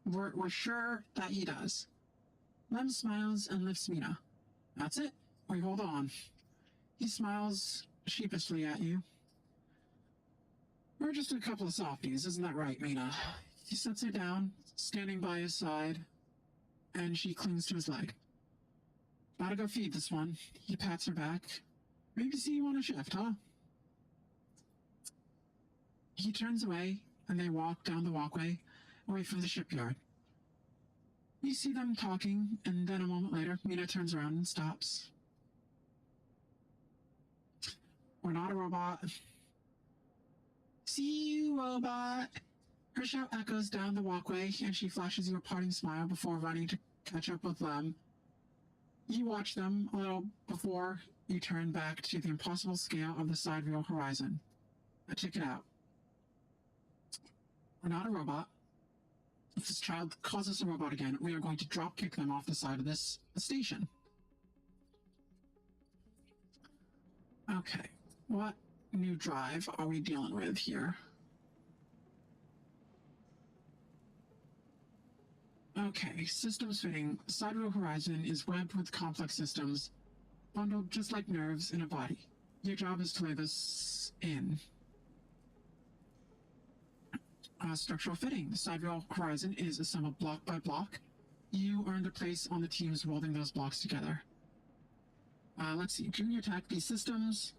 We're sure that he does. Lem smiles and lifts Mina. That's it. We hold on. He smiles sheepishly at you. We're just a couple of softies, isn't that right, Mina? He sets her down, standing by his side, and she clings to his leg. Gotta go feed this one. He pats her back. Maybe see you on a shift, huh? He turns away, and they walk down the walkway, away from the shipyard. You see them talking, and then a moment later, Mina turns around and stops. We're not a robot. See you, robot! Her shout echoes down the walkway, and she flashes you a parting smile before running to catch up with Lem. You watch them a little before you turn back to the impossible scale of the sidereal horizon. Now check it out. We're not a robot. If this child calls us a robot again, we are going to drop kick them off the side of this station. Okay, what new drive are we dealing with here? Okay, systems fitting. Sidereal horizon is webbed with complex systems, bundled just like nerves in a body. Your job is to lay this in. Structural fitting. The sidereal horizon is assembled block by block. You earned a place on the teams welding those blocks together. Let's see. Junior Tech, the systems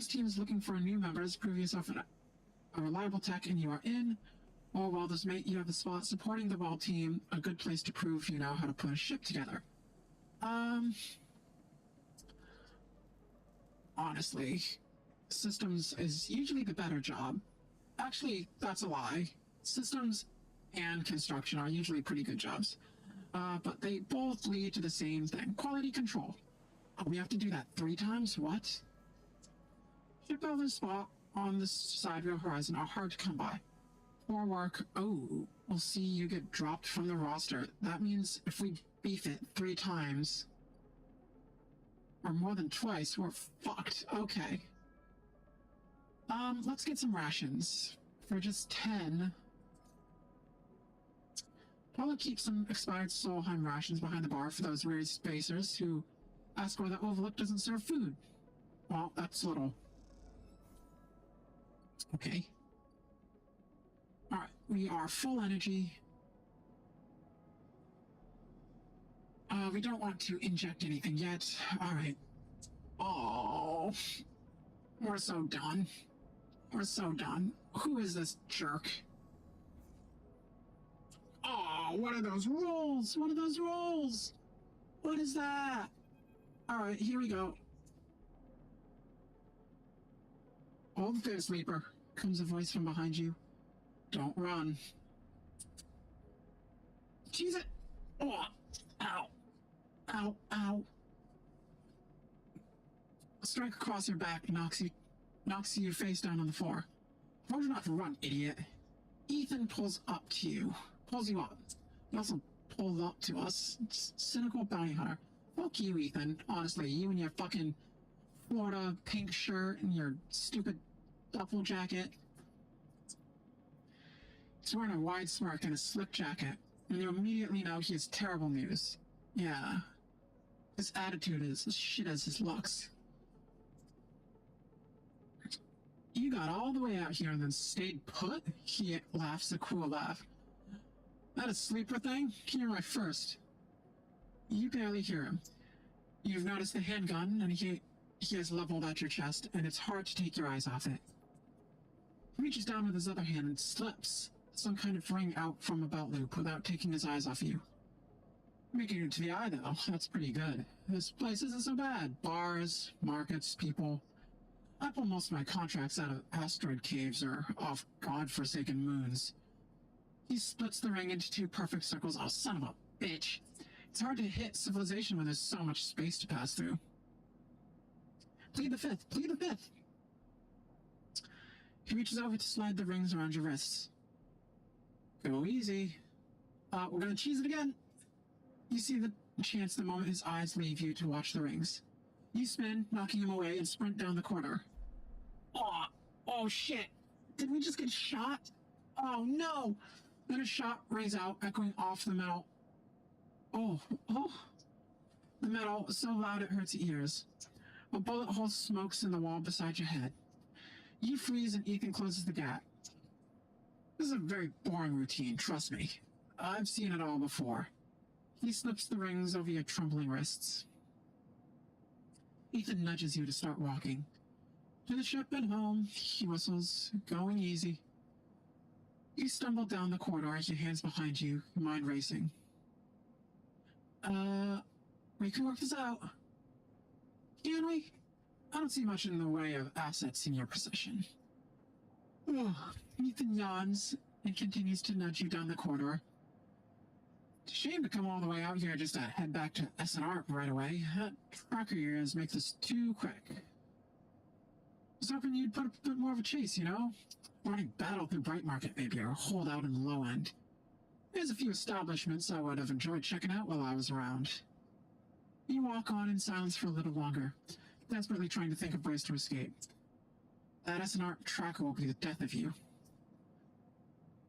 team is looking for new members. Prove yourself a reliable tech and you are in. Or welders mate, you have a spot supporting the weld team. A good place to prove you know how to put a ship together. Honestly, systems is usually the better job. Actually, that's a lie. Systems and construction are usually pretty good jobs. But they both lead to the same thing. Quality control. Oh, we have to do that 3 times? What? Ship builders spot on the sidereal horizon are hard to come by. Poor work. Oh, we'll see you get dropped from the roster. That means if we beef it 3 times, or more than twice, we're fucked. Okay. Let's get some rations. For just 10. Paula keeps some expired Solheim rations behind the bar for those weary spacers who ask why the Overlook doesn't serve food. Well, that's little. Okay. Alright, we are full energy. We don't want to inject anything yet. Alright. Oh. We're so done. We're so done. Who is this jerk? Oh, what are those rolls? What are those rolls? What is that? Alright, here we go. Hold there, sleeper, comes a voice from behind you. Don't run. Cheese it! Oh! Ow! Ow! Ow! A strike across your back knocks you face down on the floor. I told you not to run, idiot. Ethan pulls up to you. Pulls you up. He also pulled up to us. Cynical bounty hunter. Fuck you, Ethan. Honestly, you and your fucking Florida pink shirt and your stupid duffel jacket. He's wearing a wide smirk and a slick jacket, and you immediately know he has terrible news. Yeah. His attitude is as shit as his looks. You got all the way out here and then stayed put? He laughs a cool laugh. That a sleeper thing? Hear my first. You barely hear him. You've noticed the handgun, and he has leveled at your chest, and it's hard to take your eyes off it. He reaches down with his other hand and slips some kind of ring out from a belt loop without taking his eyes off you. Making it to the eye, though, that's pretty good. This place isn't so bad. Bars, markets, people. I pull most of my contracts out of asteroid caves or off godforsaken moons. He splits the ring into two perfect circles. Oh, son of a bitch. It's hard to hit civilization when there's so much space to pass through. Plead the fifth. Plead the fifth. He reaches over to slide the rings around your wrists. Go easy. We're gonna cheese it again. You see the chance the moment his eyes leave you to watch the rings. You spin, knocking him away, and sprint down the corridor. Oh shit. Did we just get shot? Oh no. Then a shot rings out, echoing off the metal. Oh. The metal so loud it hurts your ears. A bullet hole smokes in the wall beside your head. You freeze and Ethan closes the gap. This is a very boring routine, trust me. I've seen it all before. He slips the rings over your trembling wrists. Ethan nudges you to start walking. To the ship and home, he whistles, going easy. You stumble down the corridor, your hands behind you, your mind racing. We can work this out. Can we? I don't see much in the way of assets in your possession. Ethan yawns and continues to nudge you down the corridor. It's a shame to come all the way out here just to head back to SNR right away. That tracker of yours makes this too quick. I was hoping you'd put up a bit more of a chase, you know? Running battle through Bright Market maybe, or hold out in the low end. There's a few establishments I would have enjoyed checking out while I was around. You walk on in silence for a little longer, desperately trying to think of ways to escape. That SNR tracker will be the death of you.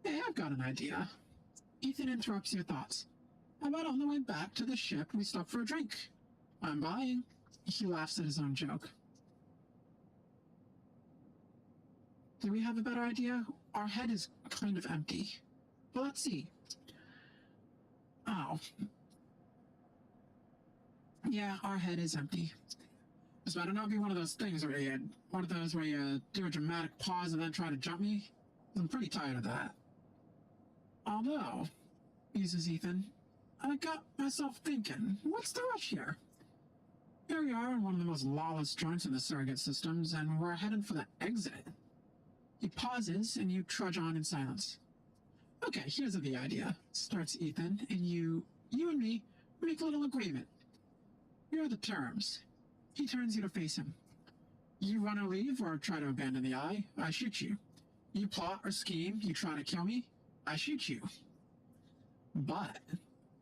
Hey, I've got an idea. Ethan interrupts your thoughts. How about on the way back to the ship we stop for a drink? I'm buying. He laughs at his own joke. Do we have a better idea? Our head is kind of empty. Well, let's see. Oh. Yeah, our head is empty. This better not be one of those things where you do a dramatic pause and then try to jump me. I'm pretty tired of that. Although, muses Ethan, I got myself thinking, what's the rush here? Here we are in one of the most lawless joints in the surrogate systems, and we're heading for the exit. He pauses, and you trudge on in silence. Okay, here's the idea, starts Ethan, and you and me make a little agreement. Here are the terms. He turns you to face him. You run or leave or try to abandon the eye, I shoot you. You plot or scheme, you try to kill me, I shoot you. But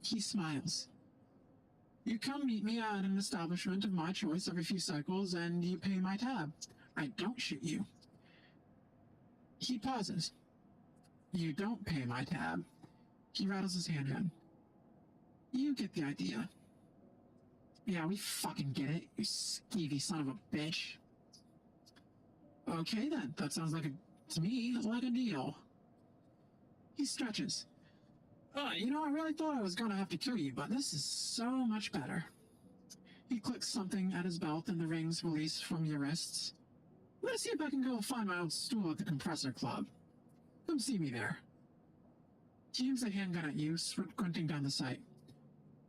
he smiles. You come meet me at an establishment of my choice every few cycles and you pay my tab. I don't shoot you. He pauses. You don't pay my tab. He rattles his handgun. You get the idea. Yeah, we fucking get it, you skeevy son of a bitch. Okay then, that sounds to me, like a deal. He stretches. You know, I really thought I was gonna have to kill you, but this is so much better. He clicks something at his belt and the rings release from your wrists. Let's see if I can go find my old stool at the compressor club. Come see me there. He aims a handgun at you, squinting down the sight.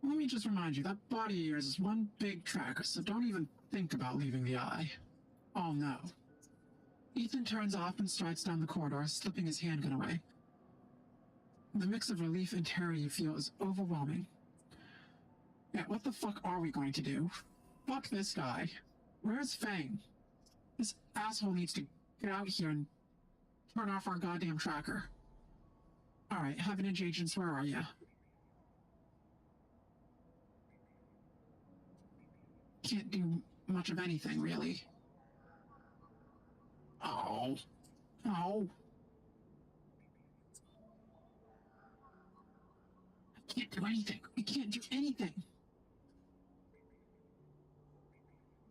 Let me just remind you, that body of yours is one big tracker, so don't even think about leaving the eye. Oh no. Ethan turns off and strides down the corridor, slipping his handgun away. The mix of relief and terror you feel is overwhelming. Yeah, what the fuck are we going to do? Fuck this guy. Where's Fang? This asshole needs to get out here and turn off our goddamn tracker. Alright, Heaven Edge agents, where are ya? Can't do much of anything, really. Oh. Oh. I can't do anything. We can't do anything.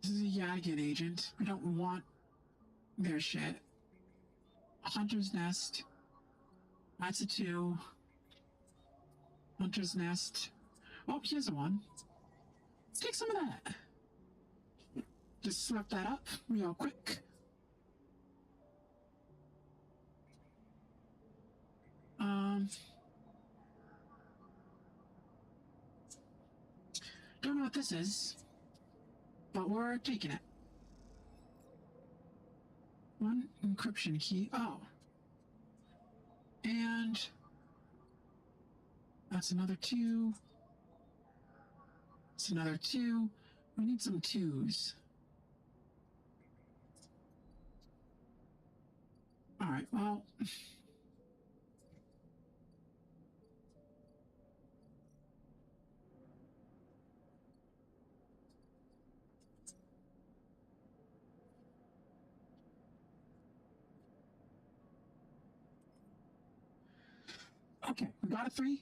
This is a Yadigan agent. I don't want their shit. Hunter's Nest. That's a 2. Hunter's Nest. Oh, here's a 1. Let's take some of that. Just slap that up real quick. Don't know what this is, but we're taking it. 1 encryption key. Oh. And that's another 2. It's another 2. We need some 2s. Alright, well. Okay, we got a 3.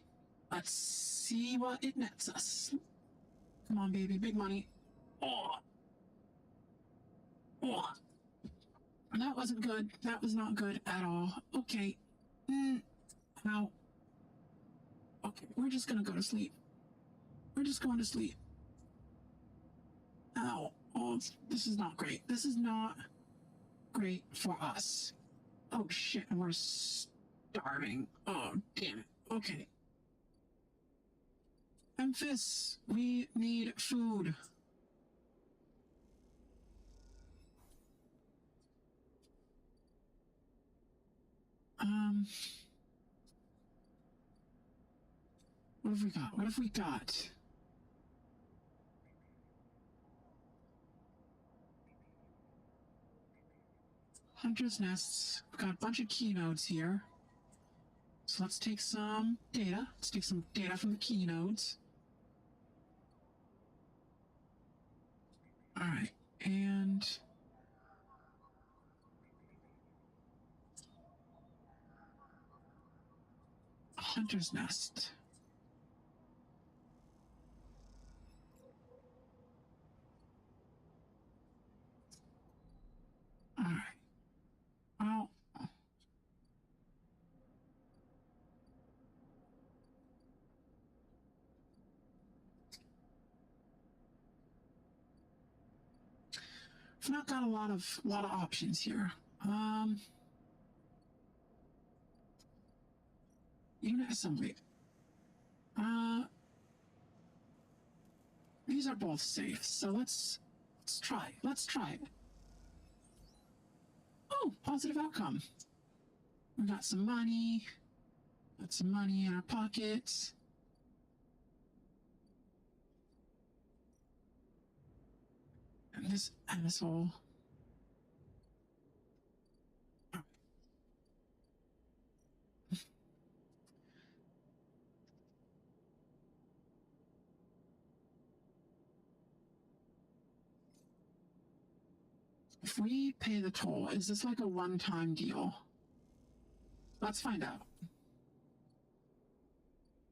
Let's see what it nets us. Come on, baby, big money. Oh. Oh. That wasn't good. That was not good at all. Okay. Now. Okay, we're just gonna go to sleep. We're just going to sleep. Ow. Oh, this is not great. This is not great for us. Oh shit, and we're starving. Oh, damn it. Okay. Memphis, we need food. What have we got? What have we got? Hunter's Nests. We've got a bunch of keynotes here. So let's take some data. Let's take some data from the keynotes. Alright, and Hunter's Nest. Alright. Well, we've not got a lot of options here. Unit assembly. These are both safe, so let's try. Let's try it. Oh, positive outcome. We got some money. Got some money in our pockets. And this asshole. If we pay the toll, is this like a one-time deal? Let's find out.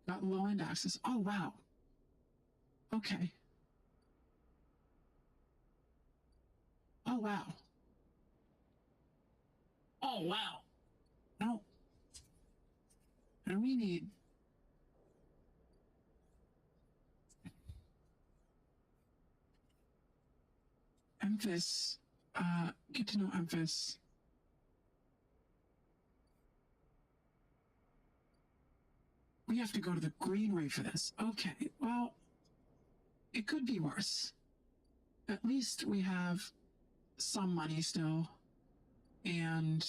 Got low-end access. Oh, wow. Okay. Oh, wow. Oh, wow. No. And we need... Memphis. Get to know Memphis. We have to go to the Greenway for this. Okay, well, it could be worse. At least we have some money still. And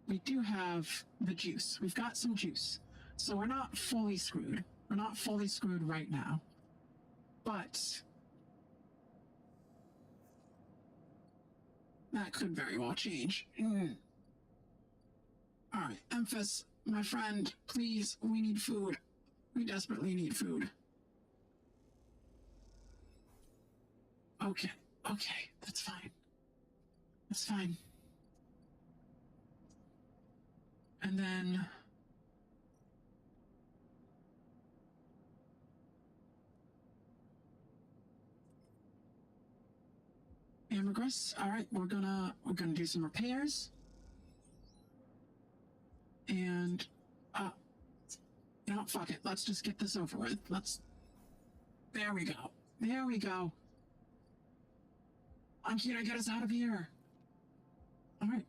we do have the juice. We've got some juice. So we're not fully screwed. We're not fully screwed right now. But that could very well change. Alright, Emphas, my friend, please, we need food. We desperately need food. Okay, that's fine. That's fine. And then... Ambergris, alright, we're gonna do some repairs. And, you know, fuck it, let's just get this over with. There we go. There we go. Ankita, get us out of here. Alright.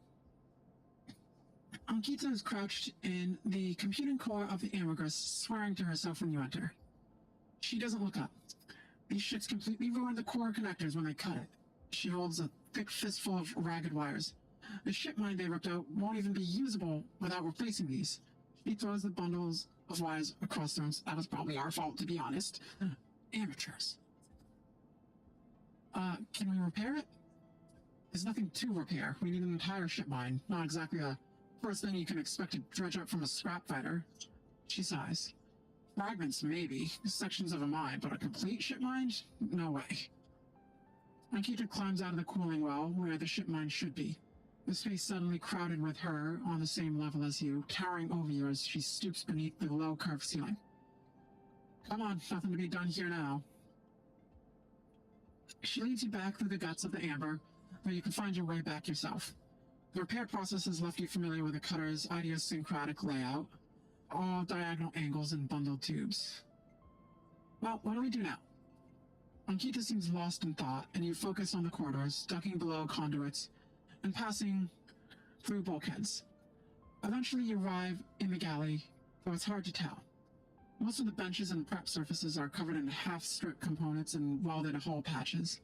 Ankita is crouched in the computing core of the Ambergris, swearing to herself when you enter. She doesn't look up. These shits completely ruined the core connectors when they cut it. She holds a thick fistful of ragged wires. The ship mine they ripped out won't even be usable without replacing these. She throws the bundles of wires across the rooms. That was probably our fault, to be honest. Amateurs. Can we repair it? There's nothing to repair. We need an entire ship mine. Not exactly the first thing you can expect to dredge up from a scrap fighter. She sighs. Fragments, maybe. Sections of a mine, but a complete ship mine? No way. Ankita climbs out of the cooling well where the ship mine should be. The space suddenly crowded with her on the same level as you, towering over you as she stoops beneath the low curved ceiling. Come on, nothing to be done here now. She leads you back through the guts of the amber, where you can find your way back yourself. The repair process has left you familiar with the cutter's idiosyncratic layout, all diagonal angles and bundled tubes. Well, what do we do now? Ankita seems lost in thought, and you focus on the corridors, ducking below conduits, and passing through bulkheads. Eventually you arrive in the galley, though it's hard to tell. Most of the benches and prep surfaces are covered in half-stripped components and welded hole patches.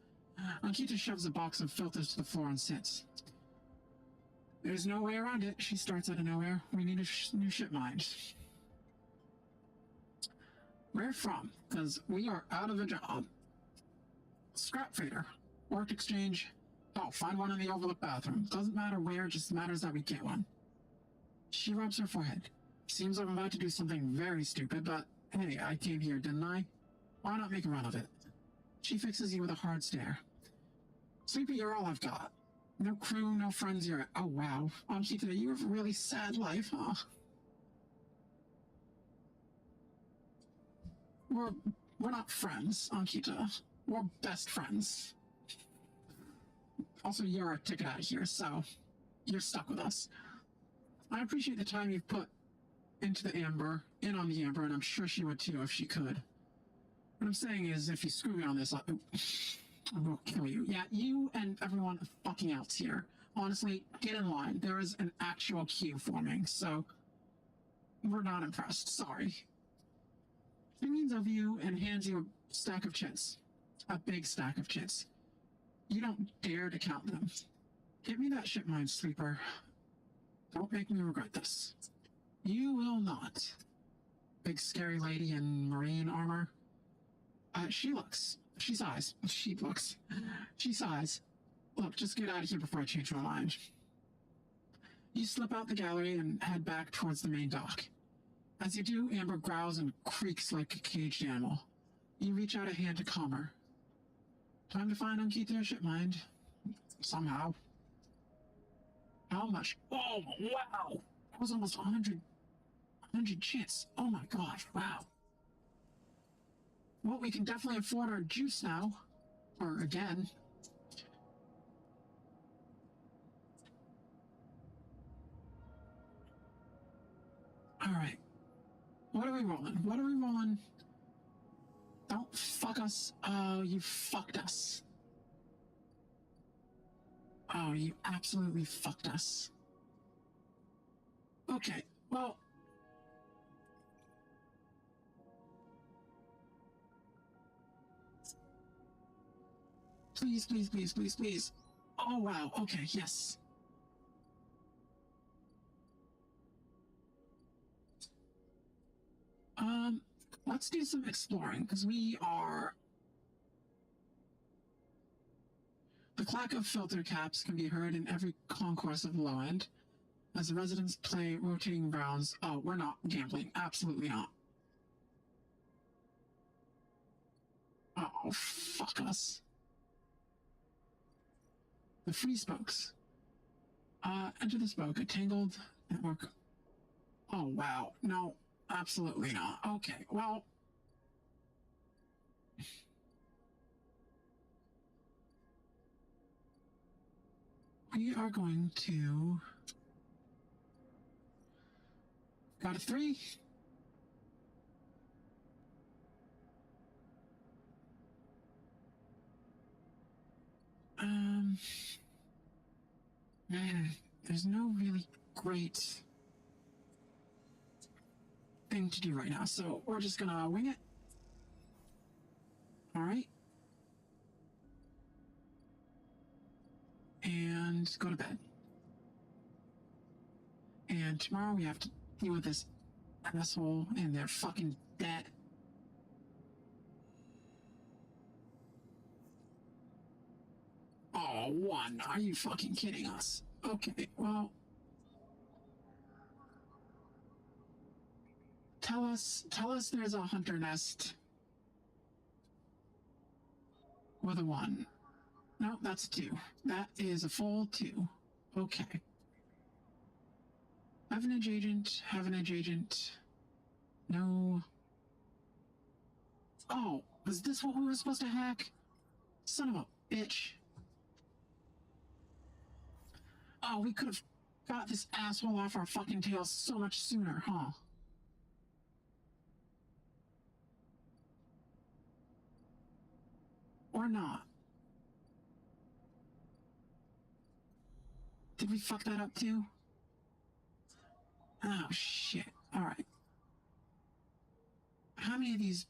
Ankita shoves a box of filters to the floor and sits. There's no way around it, she starts out of nowhere. We need a new ship mine. Where from? Because we are out of a job. Scrap freighter. Work exchange. Oh, find one in the overlook bathroom. Doesn't matter where, just matters that we get one. She rubs her forehead. Seems like I'm about to do something very stupid, but hey, I came here, didn't I? Why not make a run of it? She fixes you with a hard stare. Sleepy, you're all I've got. No crew, no friends, you're... Oh, wow. Ankita, you have a really sad life, huh? We're not friends, Ankita. We're best friends. Also, you're a ticket out of here, so you're stuck with us. I appreciate the time you've put into the Amber, in on the Amber, and I'm sure she would too if she could. What I'm saying is, if you screw me on this, I will kill you. Yeah, you and everyone fucking else here. Honestly, get in line. There is an actual queue forming, so we're not impressed. Sorry. She leans over you and hands you a stack of chits. A big stack of chits. You don't dare to count them. Give me that ship mine, sleeper. Don't make me regret this. You will not. Big scary lady in marine armor. She sighs. She sighs. Look, just get out of here before I change my mind. You slip out the gallery and head back towards the main dock. As you do, Amber growls and creaks like a caged animal. You reach out a hand to calm her. Time to find Ankita a ship mine. Somehow. How much? Oh, wow! That was almost 100 chits. Oh my gosh, wow. Well, we can definitely afford our juice now. Or again. Alright. What are we rolling? Don't fuck us. Oh, you fucked us. Oh, you absolutely fucked us. Okay, well... Please. Oh, wow. Okay, yes. Let's do some exploring, because we are... The clack of filter caps can be heard in every concourse of low end. As the residents play rotating rounds... Oh, we're not gambling. Absolutely not. Oh, fuck us. The free spokes. Enter the spoke. A tangled network. Oh, wow. No, absolutely not. Okay, well... We are going to... Got a 3. There's no really great thing to do right now, so we're just gonna wing it. Alright. And go to bed. And tomorrow we have to deal with this asshole and their fucking debt. Oh, 1. Are you fucking kidding us? Okay, well... Tell us there's a hunter nest with a 1. No, that's a 2. That is a full 2. Okay. Have an edge agent. No. Oh, was this what we were supposed to hack? Son of a bitch. Oh, we could have got this asshole off our fucking tails so much sooner, huh? Or not. Did we fuck that up too? Oh, shit. Alright. How many of these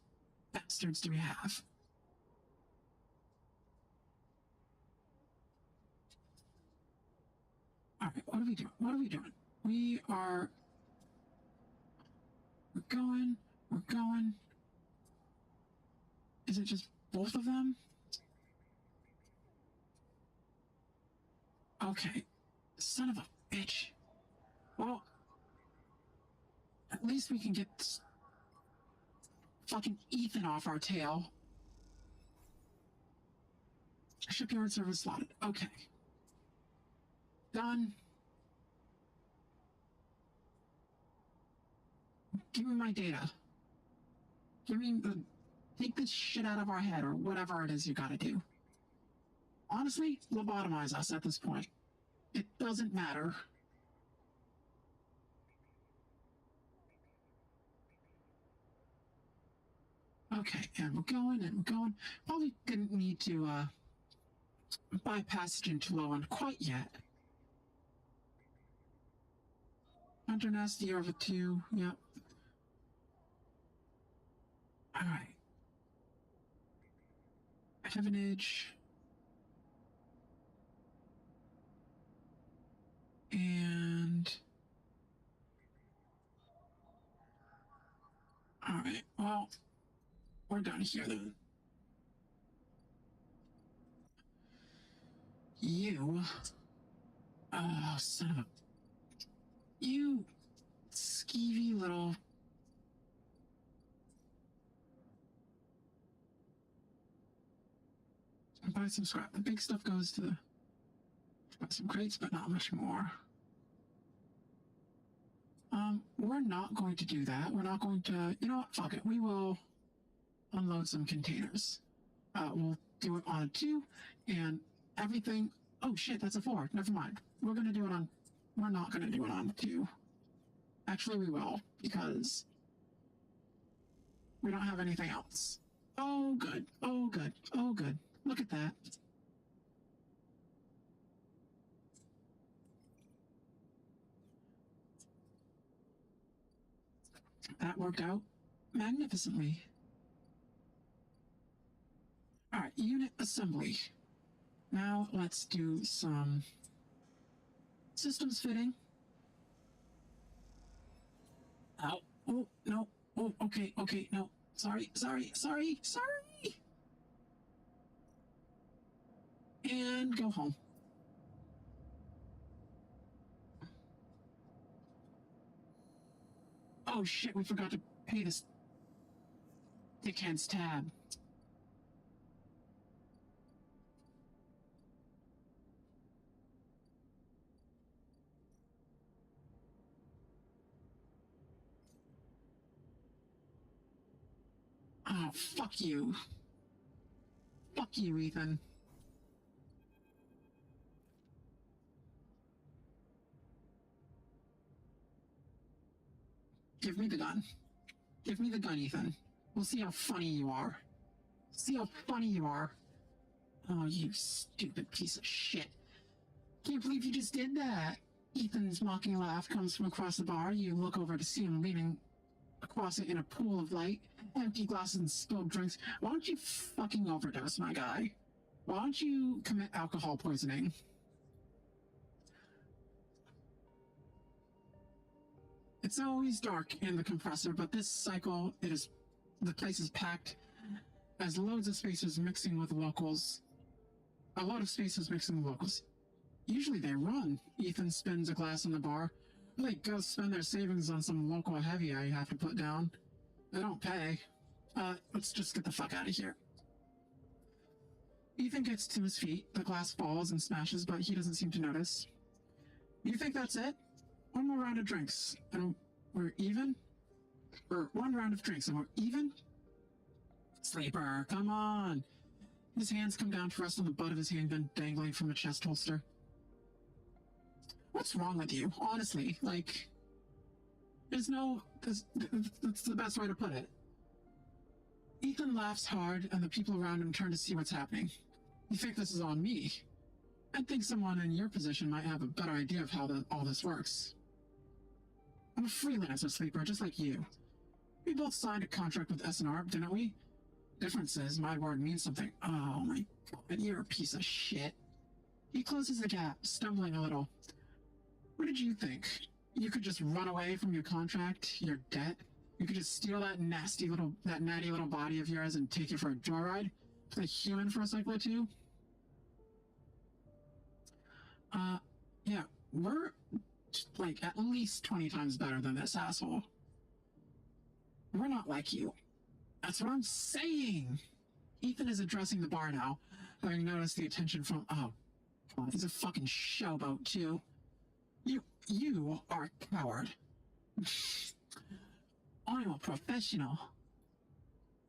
bastards do we have? Alright, what are we doing? We're going. Is it just both of them? Okay. Son of a bitch. Well, at least we can get this fucking Ethan off our tail. Shipyard service slotted. Okay. Done. Give me my data. Take this shit out of our head, or whatever it is you gotta do. Honestly, lobotomize us at this point. It doesn't matter. Okay, and we're going. Probably didn't need to, bypass into low end quite yet. Hunter nest, year of a 2, yep. Alright. Heavenage. And... Alright, well, we're done here then. You... Oh, son of a... You... skeevy little... Buy some scrap. The big stuff goes to the... Buy some crates, but not much more. We're not going to do that. We're not going to... You know what? Fuck it. We will unload some containers. We'll do it on a 2, and everything... Oh, shit, that's a 4. Never mind. We're not going to do it on 2. Actually, we will, because we don't have anything else. Oh, good. Look at that. That worked out magnificently. Alright, unit assembly. Now let's do some systems fitting. Ow. Oh, no. Oh, okay, no. Sorry. And go home. Oh shit, we forgot to pay this dickhead's tab. Oh, fuck you. Fuck you, Ethan. Give me the gun. Give me the gun, Ethan. We'll see how funny you are. See how funny you are. Oh, you stupid piece of shit. Can't believe you just did that. Ethan's mocking laugh comes from across the bar. You look over to see him leaning across it in a pool of light, empty glasses and spilled drinks. Why don't you fucking overdose, my guy? Why don't you commit alcohol poisoning? It's always dark in the compressor, but this cycle, the place is packed as loads of spacers mixing with locals. A lot of spacers mixing with locals. Usually they run. Ethan spins a glass on the bar. They go spend their savings on some local heavy I have to put down. They don't pay. Let's just get the fuck out of here. Ethan gets to his feet. The glass falls and smashes, but he doesn't seem to notice. You think that's it? One more round of drinks, and we're even? Or one round of drinks, and we're even? Sleeper, come on! His hands come down to rest on the butt of his handgun dangling from a chest holster. What's wrong with you? Honestly, like... That's the best way to put it. Ethan laughs hard, and the people around him turn to see what's happening. You think this is on me? I think someone in your position might have a better idea of how all this works. I'm a freelancer, Sleeper, just like you. We both signed a contract with S&R, didn't we? Difference is, my word means something. Oh my god, you're a piece of shit. He closes the gap, stumbling a little. What did you think? You could just run away from your contract, your debt? You could just steal that natty little body of yours and take it for a joyride? Play human for a cycle or two? Yeah, we're like at least 20 times better than this asshole. We're not like you. That's what I'm saying. Ethan is addressing the bar now, having noticed the attention from... Oh, God, he's a fucking showboat, too. You are a coward. I'm a professional.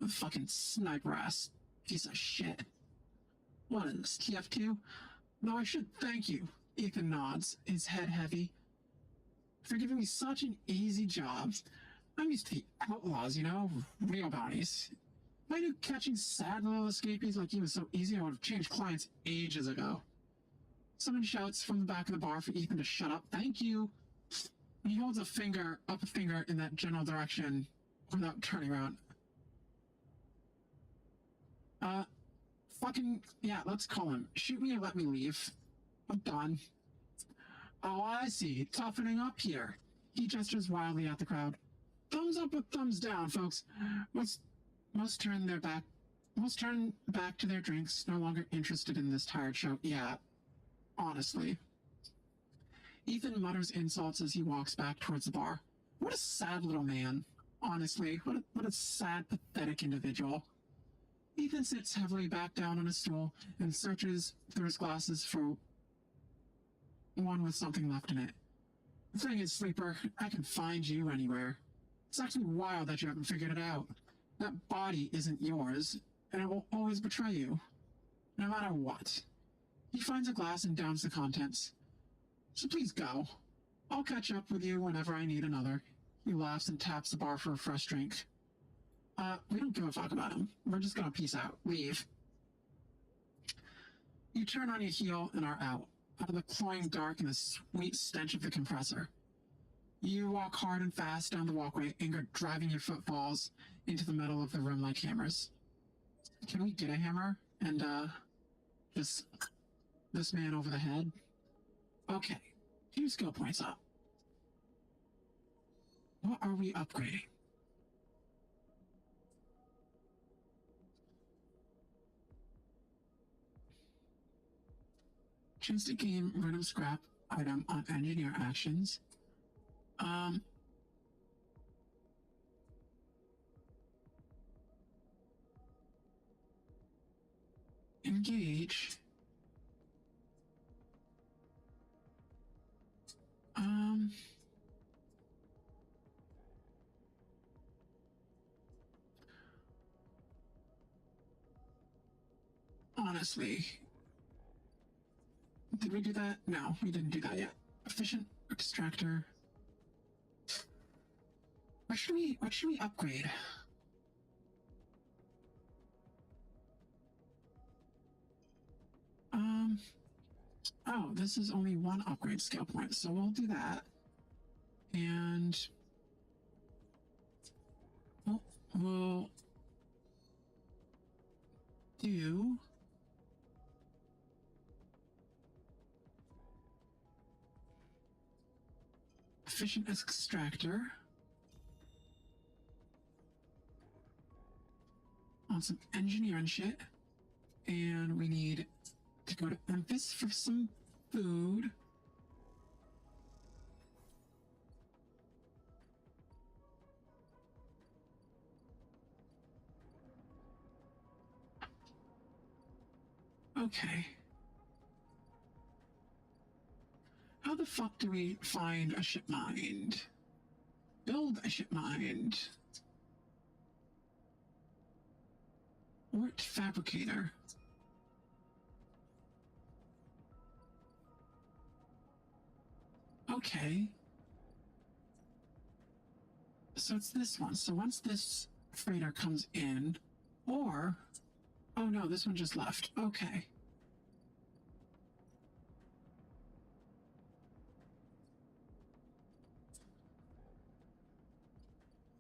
A fucking sniper-ass piece of shit. What is this, TF2? No, I should thank you. Ethan nods, his head heavy. For giving me such an easy job. I'm used to the outlaws, you know, real bounties. If I knew catching sad little escapees like you was so easy, I would have changed clients ages ago. Someone shouts from the back of the bar for Ethan to shut up. Thank you. He holds a finger in that general direction without turning around. Yeah, let's call him. Shoot me and let me leave. I'm done. Oh, I see. Toughening up here. He gestures wildly at the crowd. Thumbs up or thumbs down, folks. Most turn back to their drinks, no longer interested in this tired show. Yeah, honestly. Ethan mutters insults as he walks back towards the bar. What a sad little man. Honestly, what a sad, pathetic individual. Ethan sits heavily back down on a stool and searches through his glasses for one with something left in it. The thing is, Sleeper, I can find you anywhere. It's actually wild that you haven't figured it out. That body isn't yours, and it will always betray you. No matter what. He finds a glass and downs the contents. So please go. I'll catch up with you whenever I need another. He laughs and taps the bar for a fresh drink. We don't give a fuck about him. We're just gonna peace out. Leave. You turn on your heel and are out of the cloying dark and the sweet stench of the compressor. You walk hard and fast down the walkway, anger driving your footfalls into the metal of the room like hammers. Can we get a hammer and, just this man over the head? Okay, 2 skill points up. What are we upgrading? Choose to gain random scrap item on engineer actions. Engage. Honestly, did we do that? No, we didn't do that yet. Efficient extractor. What should we upgrade? Oh, this is only one upgrade skill point, so we'll do that. And we'll do efficient extractor on some engineering shit. And we need to go to Memphis for some food. Okay. How the fuck do we find a ship mind? Build a ship mind. Ort fabricator. Okay. So it's this one. So once this freighter comes in, or... Oh no, this one just left. Okay.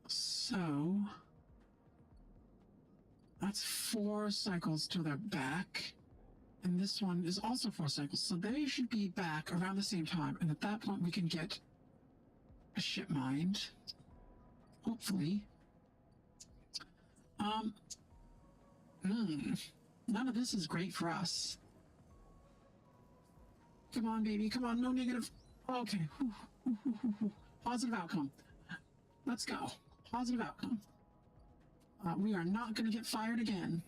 So... That's 4 cycles till they're back. And this one is also 4 cycles. So they should be back around the same time. And at that point we can get a ship mind. Hopefully. None of this is great for us. Come on, baby. Come on. No negative. Okay. Positive outcome. Let's go. Positive outcome. We are not going to get fired again.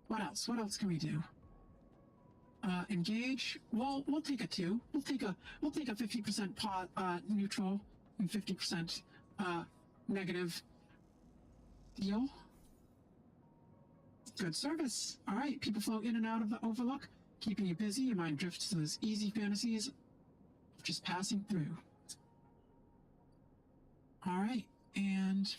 What else? What else can we do? Engage. Well, we'll take a 2. We'll take a 50% neutral and 50% negative deal. Good service. All right, people flow in and out of the Overlook, keeping you busy. Your mind drifts to those easy fantasies of just passing through. All right, and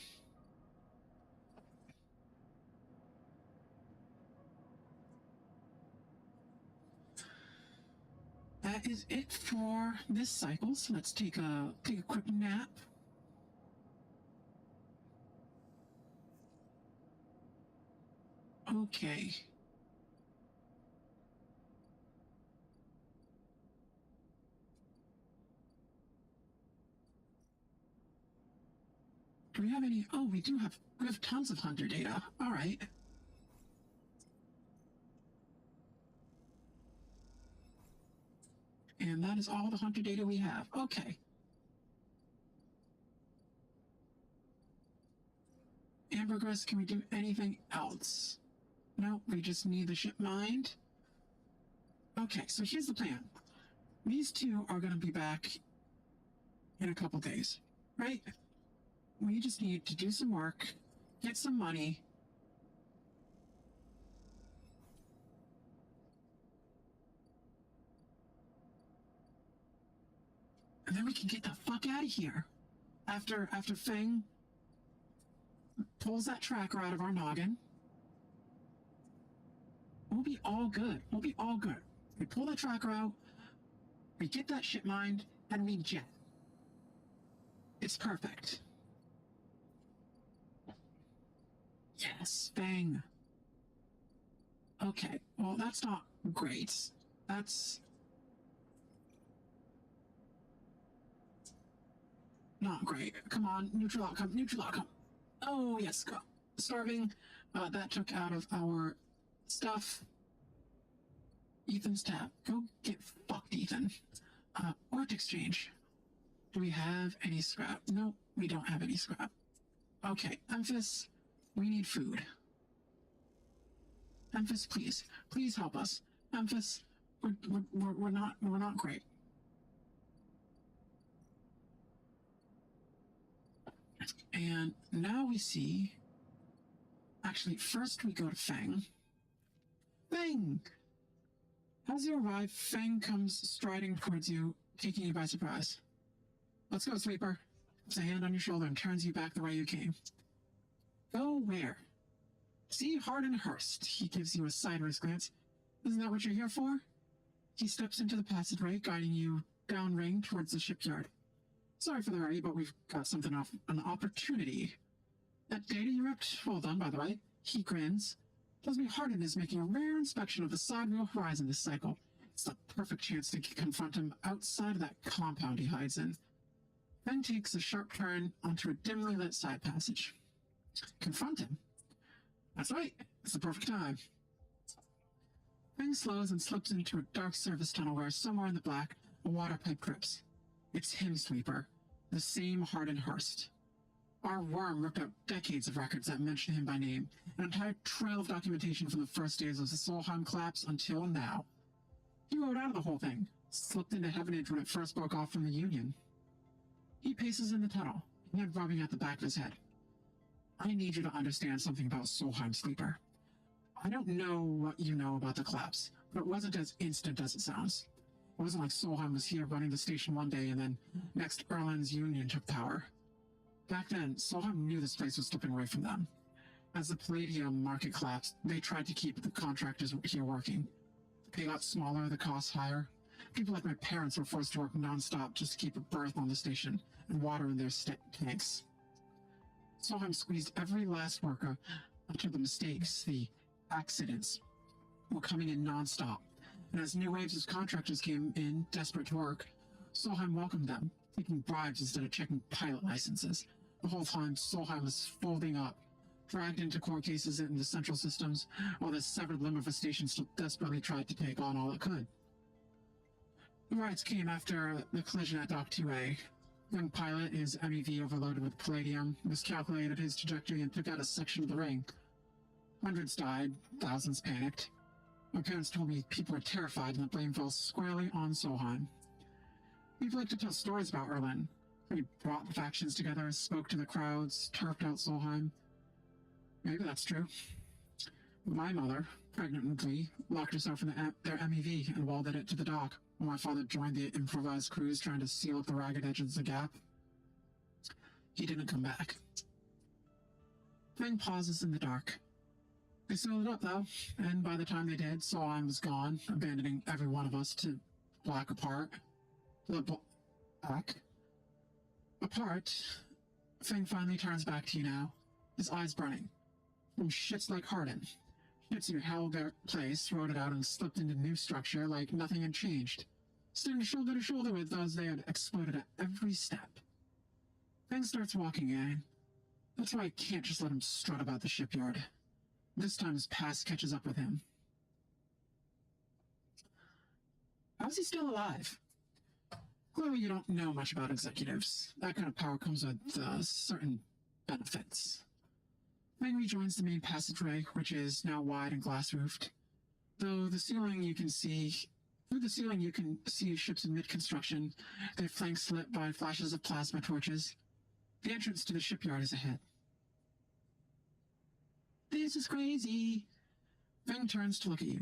that is it for this cycle. So let's take a quick nap. Okay. Do we have any? Oh, we have tons of hunter data. All right. And that is all the hunter data we have. Okay. Ambergris, can we do anything else? No, we just need the ship mind. Okay, so here's the plan. These 2 are going to be back in a couple days, right? We just need to do some work, get some money. And then we can get the fuck out of here. After Feng pulls that tracker out of our noggin, we'll be all good. We'll be all good. We pull that tracker out, we get that ship mind, and we jet. It's perfect. Yes, Feng. Okay, well, that's not great. That's not great. Come on, neutral outcome, neutral outcome. Oh, yes, go. Starving. That took out of our stuff. Ethan's tab. Go get fucked, Ethan. Art exchange. Do we have any scrap? No, we don't have any scrap. Okay, Memphis, we need food. Memphis, please. Please help us. Memphis, we're not great. And now we see... Actually, first we go to Fang. Fang! As you arrive, Fang comes striding towards you, taking you by surprise. Let's go, Sleeper. Puts a hand on your shoulder and turns you back the way you came. Go where? See Hardenhurst. He gives you a sideways glance. Isn't that what you're here for? He steps into the passageway, guiding you downring towards the shipyard. Sorry for the hurry, but we've got something off an opportunity. That data you ripped? Well done, by the way. He grins. Tells me Harden is making a rare inspection of the sidereal horizon this cycle. It's the perfect chance to confront him outside of that compound he hides in. Then takes a sharp turn onto a dimly lit side passage. Confront him? That's right. It's the perfect time. Fang slows and slips into a dark service tunnel where somewhere in the black, a water pipe drips. It's him, Sleeper. The same Hardenhurst. Our worm ripped out decades of records that mention him by name, an entire trail of documentation from the first days of the Solheim collapse until now. He rode out of the whole thing, slipped into Heavenage when it first broke off from the Union. He paces in the tunnel, hand rubbing at the back of his head. I need you to understand something about Solheim, Sleeper. I don't know what you know about the collapse, but it wasn't as instant as it sounds. It wasn't like Solheim was here running the station one day and then next Erland's Union took power. Back then, Solheim knew this place was slipping away from them. As the Palladium market collapsed, they tried to keep the contractors here working. They got smaller, the costs higher. People like my parents were forced to work non-stop just to keep a berth on the station and water in their tanks. Solheim squeezed every last worker until the mistakes, the accidents, were coming in non-stop. And as new waves of contractors came in, desperate to work, Solheim welcomed them, taking bribes instead of checking pilot licenses. The whole time, Solheim was folding up, dragged into court cases in the central systems, while the severed limb of a station still desperately tried to take on all it could. The riots came after the collision at Dock 2A. Young pilot, his MEV overloaded with palladium, miscalculated his trajectory and took out a section of the ring. Hundreds died, thousands panicked. My parents told me people were terrified and the blame fell squarely on Solheim. People like to tell stories about Erland. He brought the factions together, spoke to the crowds, turfed out Solheim. Maybe that's true. My mother, pregnant with Lee, locked herself in their MEV and welded it to the dock, while my father joined the improvised crews trying to seal up the ragged edges of the gap. He didn't come back. Fang pauses in the dark. They sealed it up, though, and by the time they did, Solheim was gone, abandoning every one of us to black apart. Black? Apart, Fang finally turns back to you now, his eyes burning. From shits like Harden. Shits you held their place, rode it out, and slipped into new structure like nothing had changed. Standing shoulder to shoulder with those they had exploded at every step. Fang starts walking in. That's why I can't just let him strut about the shipyard. This time his past catches up with him. How's he still alive? Clearly you don't know much about executives. That kind of power comes with certain benefits. Fang rejoins the main passageway, which is now wide and glass-roofed. Through the ceiling you can see ships in mid-construction, their flanks lit by flashes of plasma torches. The entrance to the shipyard is ahead. This is crazy. Fang turns to look at you.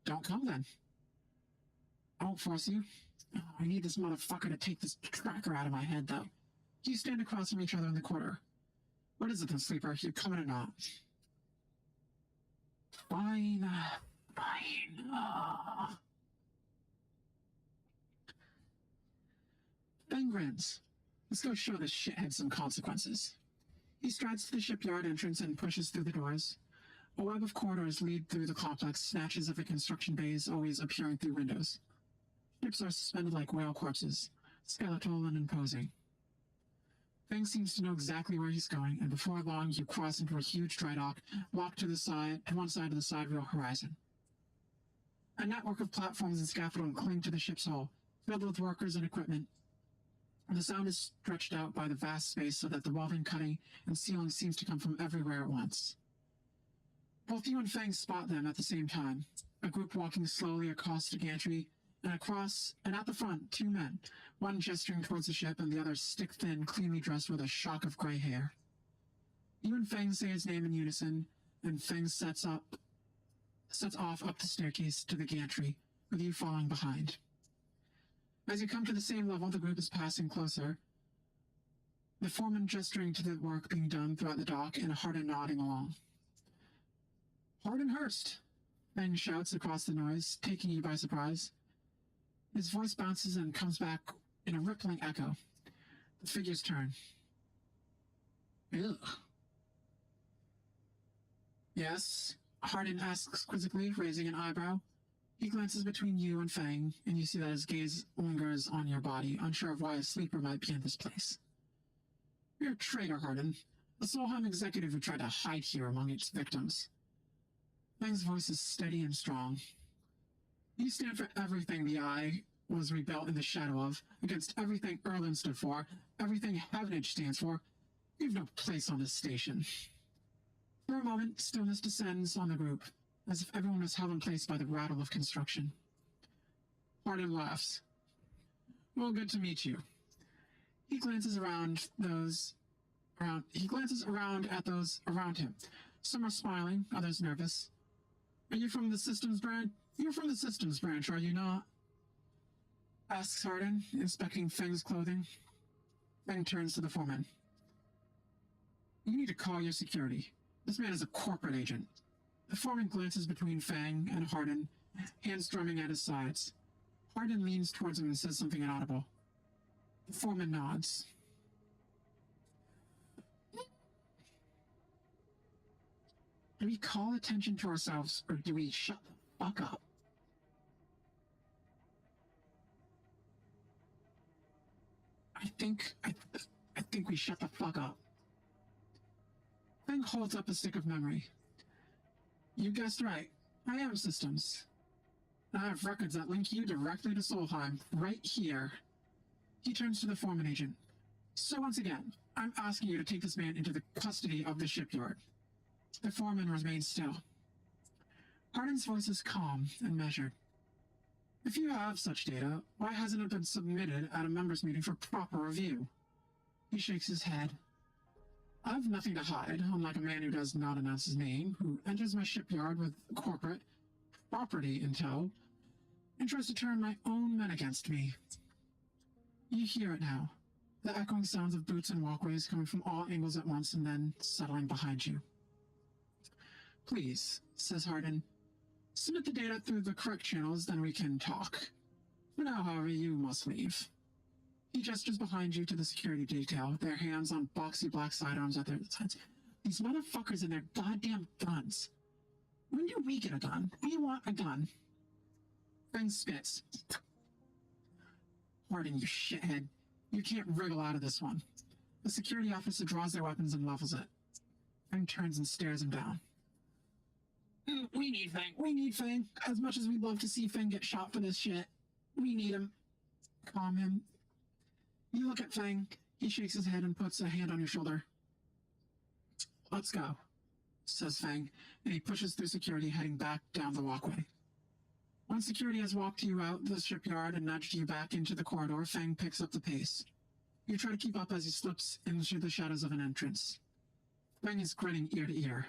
Don't come then. I won't force you. I need this motherfucker to take this tracker out of my head, though. You stand across from each other in the corner. What is it then, Sleeper? You coming or not? Fine. Fang grins. Let's go show this shithead some consequences. He strides to the shipyard entrance and pushes through the doors. A web of corridors lead through the complex, snatches of the construction bays always appearing through windows. Ships are suspended like whale corpses, skeletal and imposing. Fang seems to know exactly where he's going, and before long you cross into a huge dry dock, walk to one side of the sidereal horizon. A network of platforms and scaffolding cling to the ship's hull, filled with workers and equipment. The sound is stretched out by the vast space so that the welding, cutting, and sealing seems to come from everywhere at once. Both you and Fang spot them at the same time, a group walking slowly across the gantry, and at the front, two men, one gesturing towards the ship and the other stick-thin, cleanly dressed with a shock of gray hair. You and Fang say his name in unison, and Fang sets off up the staircase to the gantry, with you following behind. As you come to the same level, the group is passing closer, the foreman gesturing to the work being done throughout the dock and Hardin nodding along. Hardin Hurst, Fang shouts across the noise, taking you by surprise. His voice bounces and comes back in a rippling echo. The figures turn. Ugh. Yes? Hardin asks quizzically, raising an eyebrow. He glances between you and Fang, and you see that his gaze lingers on your body, unsure of why a sleeper might be in this place. You're a traitor, Hardin. A Solheim executive who tried to hide here among its victims. Fang's voice is steady and strong. You stand for everything the Eye was rebuilt in the shadow of, against everything Erlin stood for, everything Heavenage stands for. You've no place on this station. For a moment, stillness descends on the group, as if everyone was held in place by the rattle of construction. Hardin laughs. Well, good to meet you. He glances around at those around him. Some are smiling, others nervous. Are you from the systems branch? You're from the systems branch, are you not? Asks Hardin, inspecting Fang's clothing. Fang turns to the foreman. You need to call your security. This man is a corporate agent. The foreman glances between Fang and Hardin, hands drumming at his sides. Hardin leans towards him and says something inaudible. The foreman nods. Do we call attention to ourselves, or do we shut the fuck up? I think we shut the fuck up. Fang holds up a stick of memory. You guessed right. I am systems. I have records that link you directly to Solheim, right here. He turns to the foreman agent. So once again, I'm asking you to take this man into the custody of the shipyard. The foreman remains still. Hardin's voice is calm and measured. If you have such data, why hasn't it been submitted at a members' meeting for proper review? He shakes his head. I have nothing to hide, unlike a man who does not announce his name, who enters my shipyard with corporate property intel, and tries to turn my own men against me. You hear it now, the echoing sounds of boots and walkways coming from all angles at once and then settling behind you. Please, says Hardin, submit the data through the correct channels, then we can talk. For now, however, you must leave. He gestures behind you to the security detail, their hands on boxy black sidearms at their sides. These motherfuckers and their goddamn guns. When do we get a gun? We want a gun. Fang spits. Hardin, you shithead. You can't wriggle out of this one. The security officer draws their weapons and levels it. Fang turns and stares him down. We need Fang. We need Fang. As much as we'd love to see Fang get shot for this shit, we need him. Calm him. You look at Fang. He shakes his head and puts a hand on your shoulder. Let's go, says Fang, and he pushes through security, heading back down the walkway. Once security has walked you out the shipyard and nudged you back into the corridor, Fang picks up the pace. You try to keep up as he slips into the shadows of an entrance. Fang is grinning ear to ear.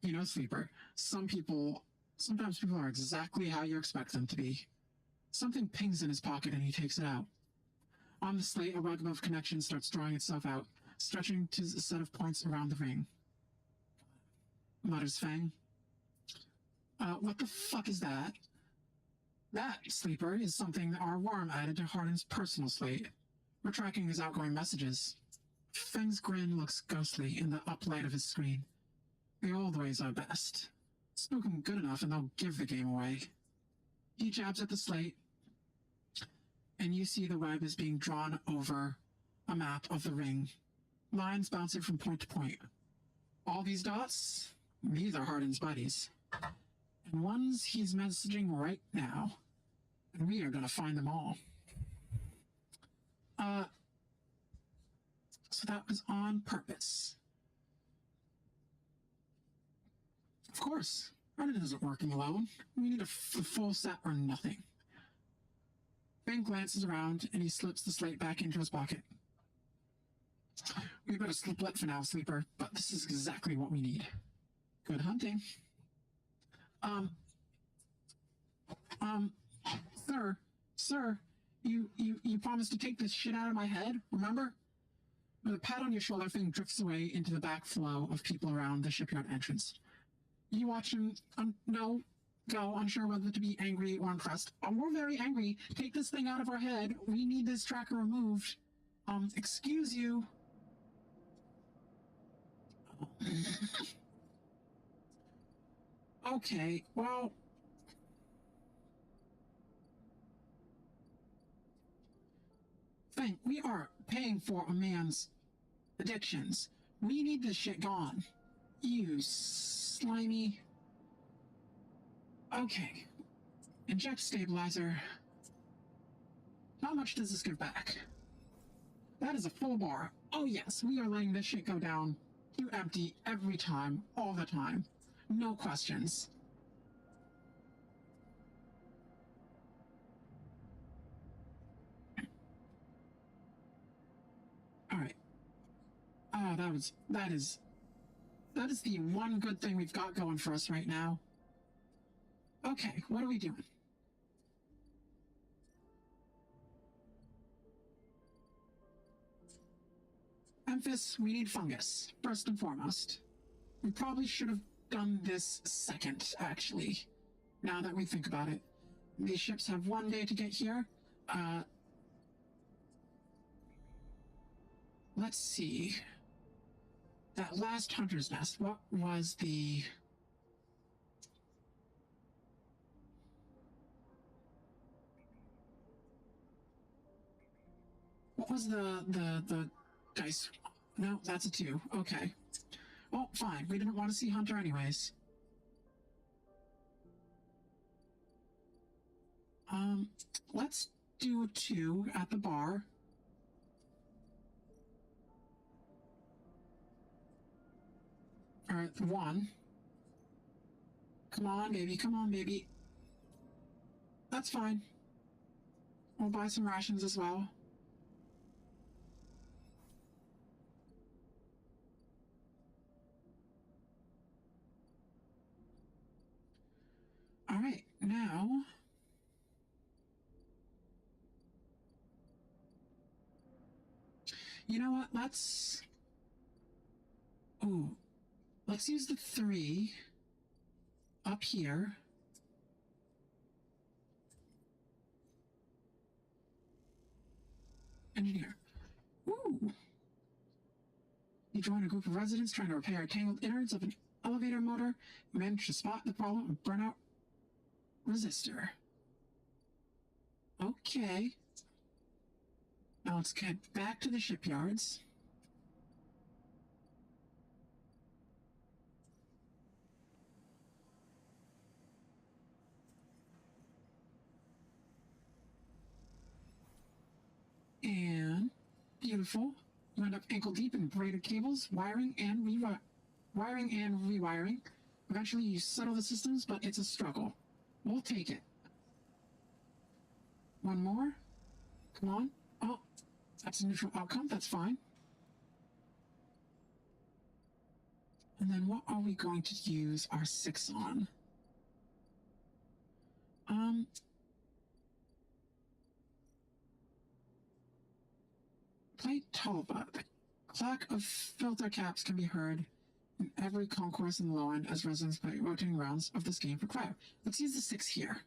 You know, Sleeper, sometimes people are exactly how you expect them to be. Something pings in his pocket and he takes it out. On the slate, a web of connection starts drawing itself out, stretching to a set of points around the ring. Mutters Fang. What the fuck is that? That, Sleeper, is something our worm added to Hardin's personal slate. We're tracking his outgoing messages. Fang's grin looks ghostly in the uplight of his screen. The old ways are best. Spook 'em good enough and they'll give the game away. He jabs at the slate, and you see the web is being drawn over a map of the ring. Lines bouncing from point to point. All these dots? These are Hardin's buddies. And ones he's messaging right now. And we are going to find them all. So that was on purpose. Of course, Reddit isn't working alone. We need a full set or nothing. Ben glances around and he slips the slate back into his pocket. We better split for now, Sleeper, but this is exactly what we need. Good hunting. Sir, you promised to take this shit out of my head, remember? With a pat on your shoulder, Finn drifts away into the back flow of people around the shipyard entrance. You watch him, go, unsure whether to be angry or impressed. We're very angry. Take this thing out of our head. We need this tracker removed. Excuse you. Okay, well... Fang, we are paying for a man's addictions. We need this shit gone. You slimy... Okay. Inject stabilizer. How much does this give back? That is a full bar. Oh yes, we are letting this shit go down to empty every time, all the time. No questions. Alright. Oh, that is the one good thing we've got going for us right now. Okay, what are we doing? Memphis, we need fungus, first and foremost. We probably should have done this second, actually, now that we think about it. These ships have 1 day to get here. Let's see. That last hunter's nest, what was the... What was the dice? No, that's a 2. Okay. Well, fine. We didn't want to see Hunter anyways. Let's do 2 at the bar. Or 1. Come on, baby. Come on, baby. That's fine. We'll buy some rations as well. All right, now... You know what, let's use the 3 up here. Engineer. Ooh. You join a group of residents trying to repair tangled innards of an elevator motor. You manage to spot the problem of burnout resistor. Okay. Now let's get back to the shipyards. And beautiful. You end up ankle deep in braided cables, wiring and rewiring. Eventually you settle the systems, but it's a struggle. We'll take it. One more. Come on. Oh, that's a neutral outcome. That's fine. And then what are we going to use our 6 on? Plate Talbot. The clack of filter caps can be heard in every concourse in the low end as residents play rotating rounds of this game for cryo. Let's use the 6 here.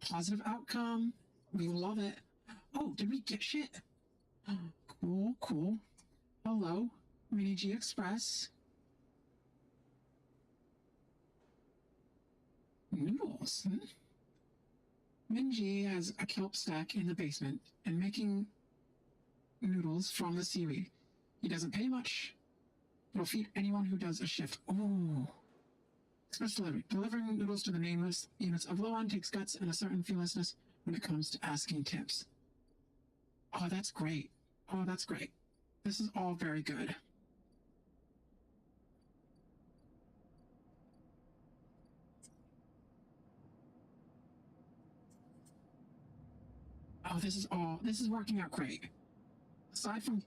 Positive outcome. We love it. Oh, did we get shit? Cool, cool. Hello, Mini G Express. Noodles. Minji has a kelp stack in the basement and making noodles from the seaweed. He doesn't pay much. It'll feed anyone who does a shift. Ooh. Express delivery. Delivering noodles to the nameless units of low-end takes guts and a certain fearlessness when it comes to asking tips. Oh, that's great. Oh, that's great. This is all very good. Oh, this is working out great. Aside from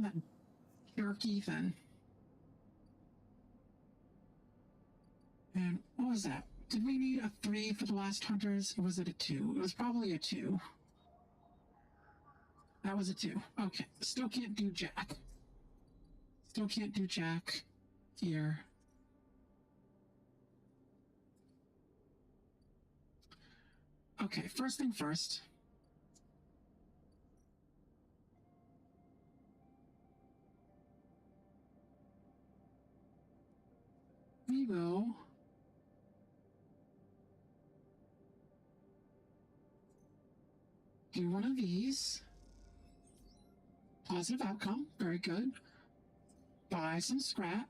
that jerky thing. And what was that? Did we need a 3 for the last hunters, or was it a 2? It was probably a 2. That was a 2. Okay. Still can't do Jack. Still can't do Jack here. Okay, first thing first. We will do one of these. Positive outcome. Very good. Buy some scrap.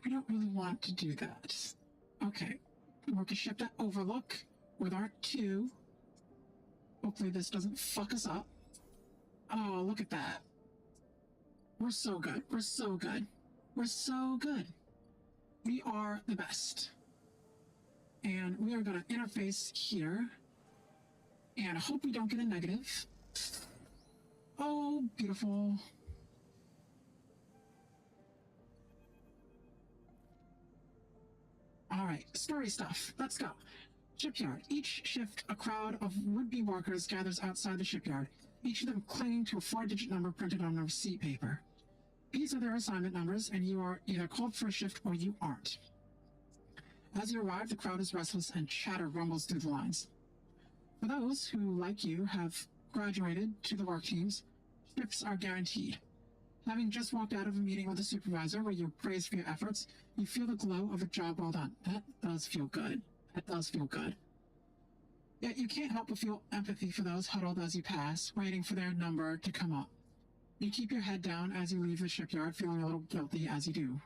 We don't really want to do that. Okay. Work a shift at Overlook with our 2. Hopefully this doesn't fuck us up. Oh, look at that. We're so good. We're so good. We're so good. We are the best. And we are going to interface here. And hope we don't get a negative. Oh, beautiful. All right, story stuff. Let's go. Shipyard. Each shift, a crowd of would-be workers gathers outside the shipyard, each of them clinging to a 4-digit number printed on a receipt paper. These are their assignment numbers, and you are either called for a shift or you aren't. As you arrive, the crowd is restless and chatter rumbles through the lines. For those who, like you, have graduated to the work teams, shifts are guaranteed. Having just walked out of a meeting with a supervisor where you're praised for your efforts, you feel the glow of a job well done. That does feel good. That does feel good. Yet you can't help but feel empathy for those huddled as you pass, waiting for their number to come up. You keep your head down as you leave the shipyard, feeling a little guilty as you do.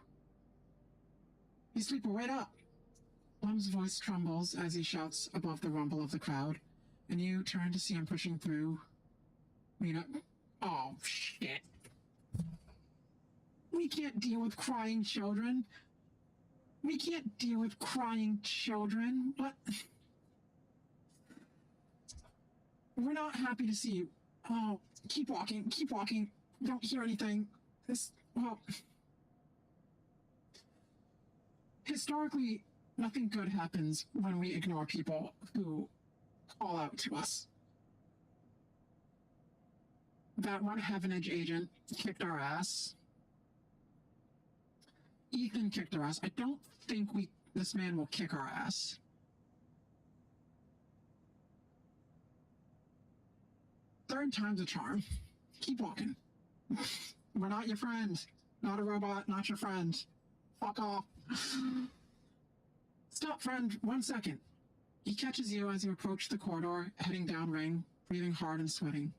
You sleeper, wait up! Plum's voice trembles as he shouts above the rumble of the crowd, and you turn to see him pushing through. Oh, shit. We can't deal with crying children. We can't deal with crying children. What? We're not happy to see you. Oh, keep walking, keep walking. Don't hear anything. Historically, nothing good happens when we ignore people who call out to us. That one Heaven Edge agent kicked our ass. Ethan kicked our ass. I don't think this man will kick our ass. Third time's a charm. Keep walking. We're not your friend. Not a robot, not your friend. Fuck off. Stop, friend. 1 second. He catches you as you approach the corridor, heading down ring, breathing hard and sweating.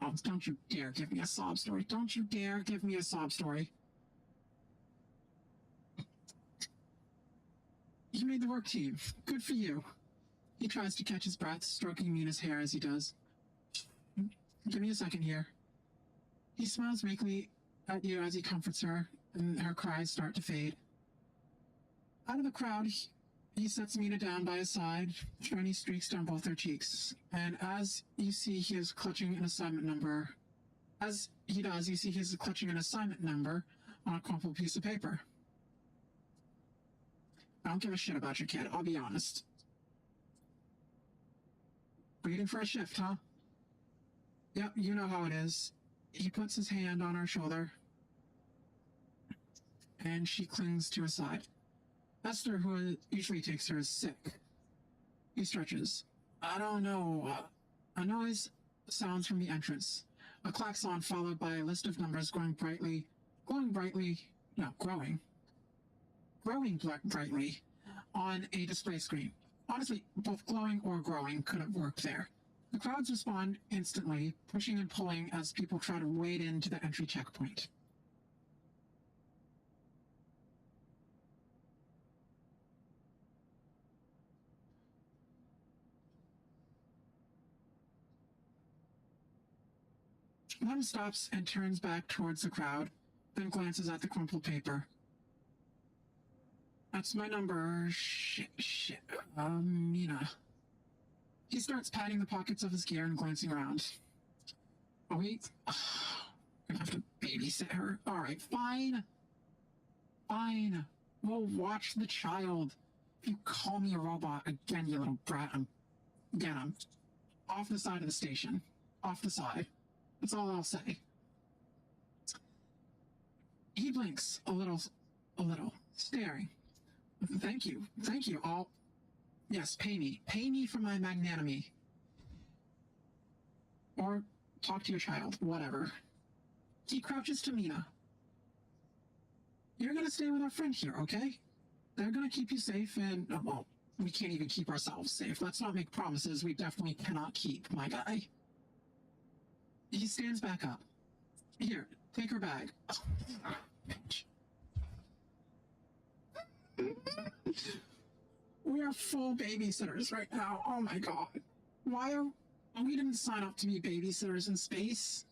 Oh, don't you dare give me a sob story. Don't you dare give me a sob story. You made the work team. Good for you. He tries to catch his breath, stroking Mina's hair as he does. Give me a second here. He smiles meekly at you as he comforts her, and her cries start to fade. Out of the crowd, he sets Mina down by his side, shiny streaks down both her cheeks. And as you see, he is clutching an assignment number. As he does, you see he is clutching an assignment number on a crumpled piece of paper. I don't give a shit about your kid, I'll be honest. Waiting for a shift, huh? Yep, you know how it is. He puts his hand on her shoulder, and she clings to his side. Esther, who usually takes her, is sick. He stretches. I don't know. A noise sounds from the entrance. A klaxon followed by a list of numbers growing brightly, no, growing brightly on a display screen. Honestly, both glowing or growing could have worked there. The crowds respond instantly, pushing and pulling as people try to wade into the entry checkpoint. Lem stops and turns back towards the crowd, then glances at the crumpled paper. That's my number. Shit. Mina. He starts patting the pockets of his gear and glancing around. Oh, wait. Gonna have to babysit her. Alright, fine. Fine. We'll watch the child. If you call me a robot again, you little brat, I'm off the side of the station. Off the side. That's all I'll say. He blinks a little, staring. Thank you. Yes, pay me. Pay me for my magnanimity. Or talk to your child, whatever. He crouches to Mina. You're gonna stay with our friend here, okay? They're gonna keep you safe and, well, we can't even keep ourselves safe. Let's not make promises we definitely cannot keep, my guy. He stands back up. Here, take her bag. Oh, bitch. We are full babysitters right now. Oh my god. We didn't sign up to be babysitters in space.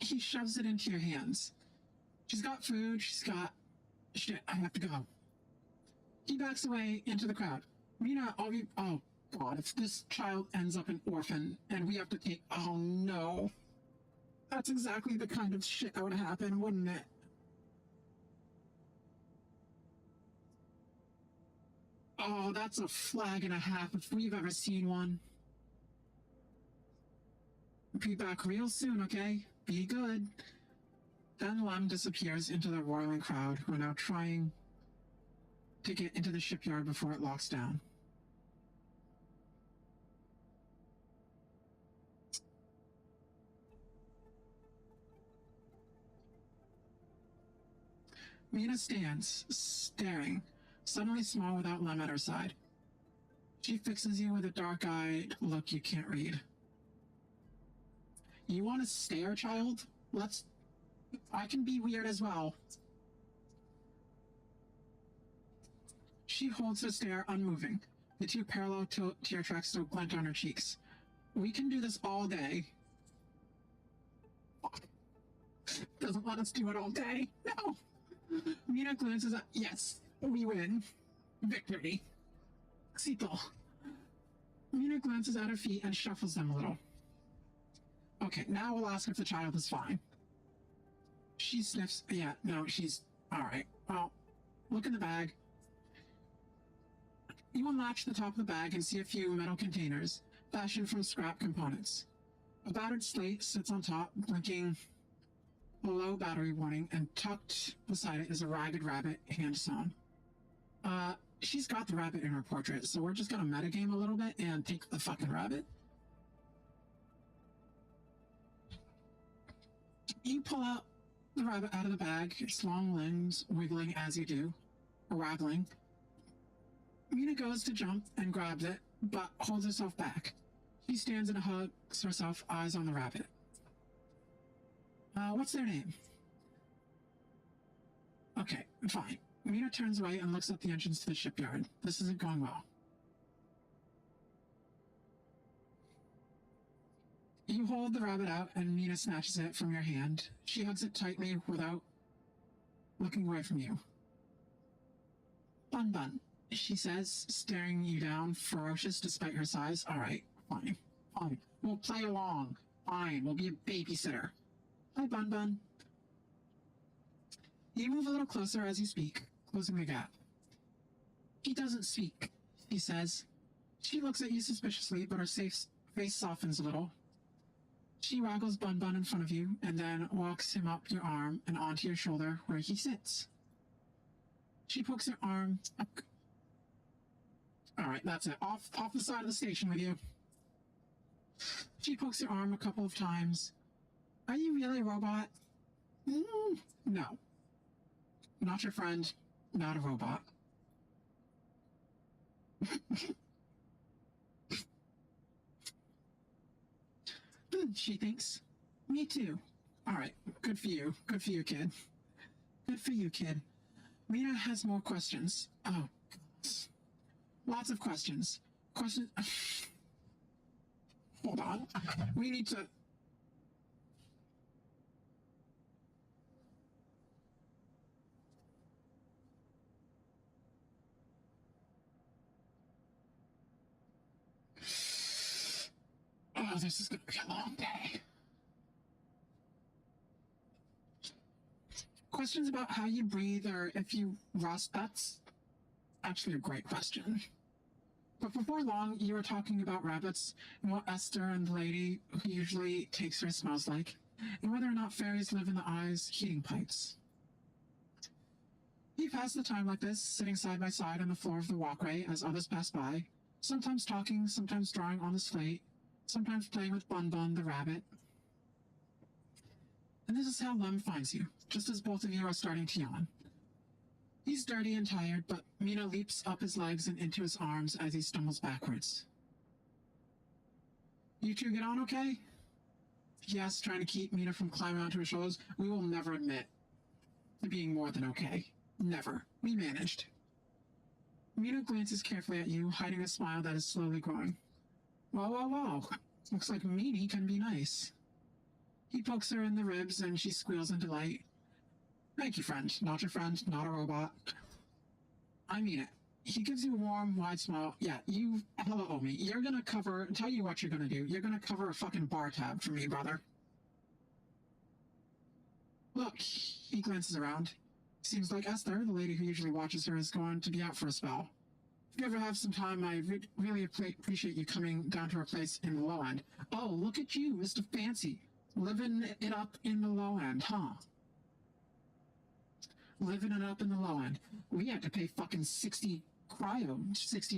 He shoves it into your hands. She's got food, shit, I have to go. He backs away into the crowd. Mina, oh god, if this child ends up an orphan and we have to take, oh no. That's exactly the kind of shit that would happen, wouldn't it? Oh, that's a flag and a half if we've ever seen one. Be back real soon, okay? Be good. Then Lem disappears into the roiling crowd who are now trying to get into the shipyard before it locks down. Mina stands, staring, suddenly small without Lem at her side. She fixes you with a dark-eyed look you can't read. You want to stare, child? I can be weird as well. She holds her stare unmoving, the two parallel tear tracks still glint on her cheeks. We can do this all day. Doesn't let us do it all day. No. Mina glances at, yes, we win. Victory. Cito. Mina glances at her feet and shuffles them a little. Okay, now we'll ask if the child is fine. She sniffs. Yeah, no, she's alright. Well, look in the bag. You unlatch the top of the bag and see a few metal containers, fashioned from scrap components. A battered slate sits on top, blinking a low battery warning, and tucked beside it is a ragged rabbit, hand-sewn. She's got the rabbit in her portrait, so we're just gonna metagame a little bit and take the fucking rabbit. You pull out the rabbit out of the bag, its long limbs wiggling as you do, or waggling. Mina goes to jump and grabs it, but holds herself back. She stands and hugs herself, eyes on the rabbit. What's their name? Okay, fine. Mina turns away and looks at the entrance to the shipyard. This isn't going well. You hold the rabbit out and Mina snatches it from your hand. She hugs it tightly without looking away from you. Bun Bun, she says, staring you down, ferocious despite her size. Alright, fine. We'll play along. Fine, we'll be a babysitter. Hi, Bun Bun. You move a little closer as you speak, closing the gap. He doesn't speak, he says. She looks at you suspiciously, but her face softens a little. She waggles Bun Bun in front of you, and then walks him up your arm and onto your shoulder where he sits. She pokes her arm up. Alright, that's it. Off the side of the station with you. She pokes her arm a couple of times. Are you really a robot? No. Not your friend, not a robot. She thinks. Me too. All right, good for you. Good for you, kid. Good for you, kid. Mina has more questions. Oh, lots of questions. Questions. Hold on. We need to. Oh, this is going to be a long day. Questions about how you breathe or if you rust, that's actually a great question. But before long, you were talking about rabbits and what Esther and the lady who usually takes her smells like, and whether or not fairies live in the eyes heating pipes. You pass the time like this, sitting side by side on the floor of the walkway as others pass by, sometimes talking, sometimes drawing on the slate, sometimes playing with Bun Bun the rabbit. And this is how Lem finds you, just as both of you are starting to yawn. He's dirty and tired, but Mina leaps up his legs and into his arms as he stumbles backwards. You two get on okay? He asks, trying to keep Mina from climbing onto his shoulders. We will never admit to being more than okay. Never. We managed. Mina glances carefully at you, hiding a smile that is slowly growing. Whoa, whoa, whoa. Looks like Meanie can be nice. He pokes her in the ribs and she squeals in delight. Thank you, friend. Not your friend, not a robot. I mean it. He gives you a warm, wide smile. Yeah, you hella owe me. You're gonna tell you what you're gonna do. You're gonna cover a fucking bar tab for me, brother. Look, he glances around. Seems like Esther, the lady who usually watches her, is going to be out for a spell. If you ever have some time, I really appreciate you coming down to our place in the low end. Oh, look at you, Mr. Fancy. Living it up in the low end, huh? Living it up in the low end. We had to pay fucking 60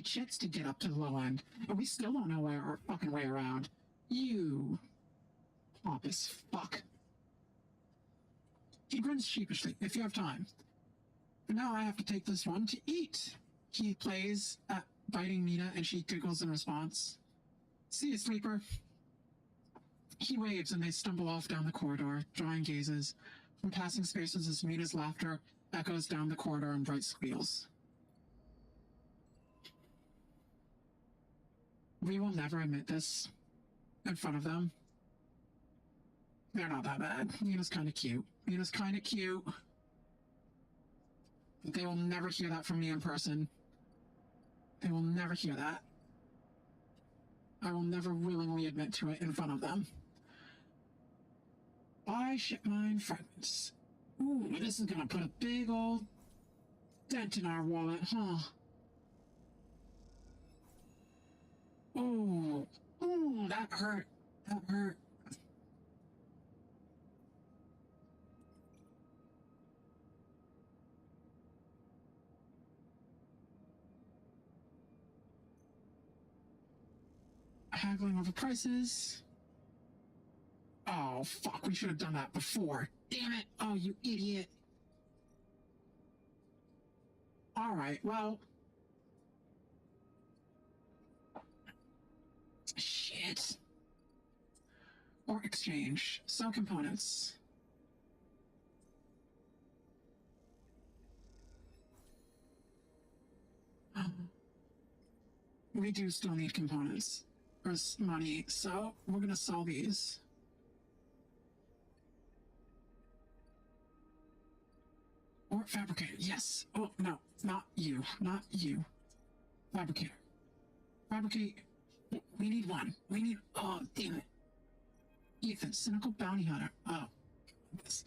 chits to get up to the low end. And we still don't know our fucking way around. You pompous fuck. He grins sheepishly, if you have time. But now I have to take this one to eat. He plays at biting Mina and she giggles in response. See you, sleeper. He waves and they stumble off down the corridor, drawing gazes from passing spaces as Mina's laughter echoes down the corridor in bright squeals. We will never admit this in front of them. They're not that bad. Mina's kind of cute. Mina's kind of cute. But they will never hear that from me in person. They will never hear that. I will never willingly admit to it in front of them. Buy shipmine fragments. Ooh, this is gonna put a big old dent in our wallet, huh? Ooh, ooh, that hurt. That hurt. Haggling over prices. Oh, fuck, we should have done that before. Damn it. Oh, you idiot. Alright, well. Shit. Or exchange. Sell components. We do still need components. Or money, so we're gonna sell these. Or fabricator, yes. Oh, no, not you, not you. Fabricator. Fabricate. We need one. We need, oh, damn it. Ethan, cynical bounty hunter. Oh, this.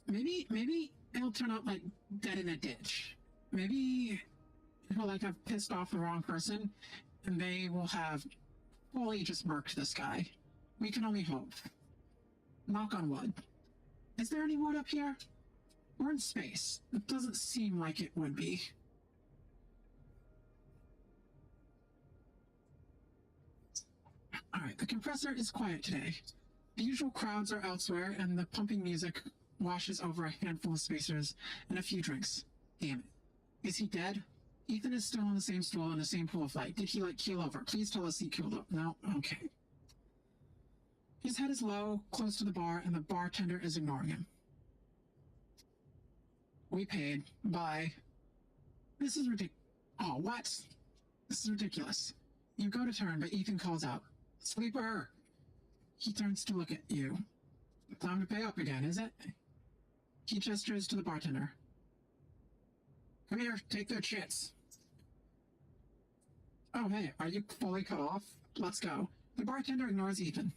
Maybe it'll turn out like dead in a ditch. Maybe he'll like have pissed off the wrong person and they will have fully just murked this guy. We can only hope. Knock on wood. Is there any wood up here? We're in space. It doesn't seem like it would be. compressor is quiet today. The usual crowds are elsewhere, and the pumping music washes over a handful of spacers and a few drinks. Damn it. Is he dead? Ethan is still on the same stool in the same pool of light. Did he, keel over? Please tell us he keeled over. No? Okay. His head is low, close to the bar, and the bartender is ignoring him. We paid. Bye. This is ridiculous. Oh, what? This is ridiculous. You go to turn, but Ethan calls out, "Sleeper!" He turns to look at you. Time to pay up again, is it? He gestures to the bartender. Come here, take their chits. Oh, hey, are you fully cut off? Let's go. The bartender ignores Ethan.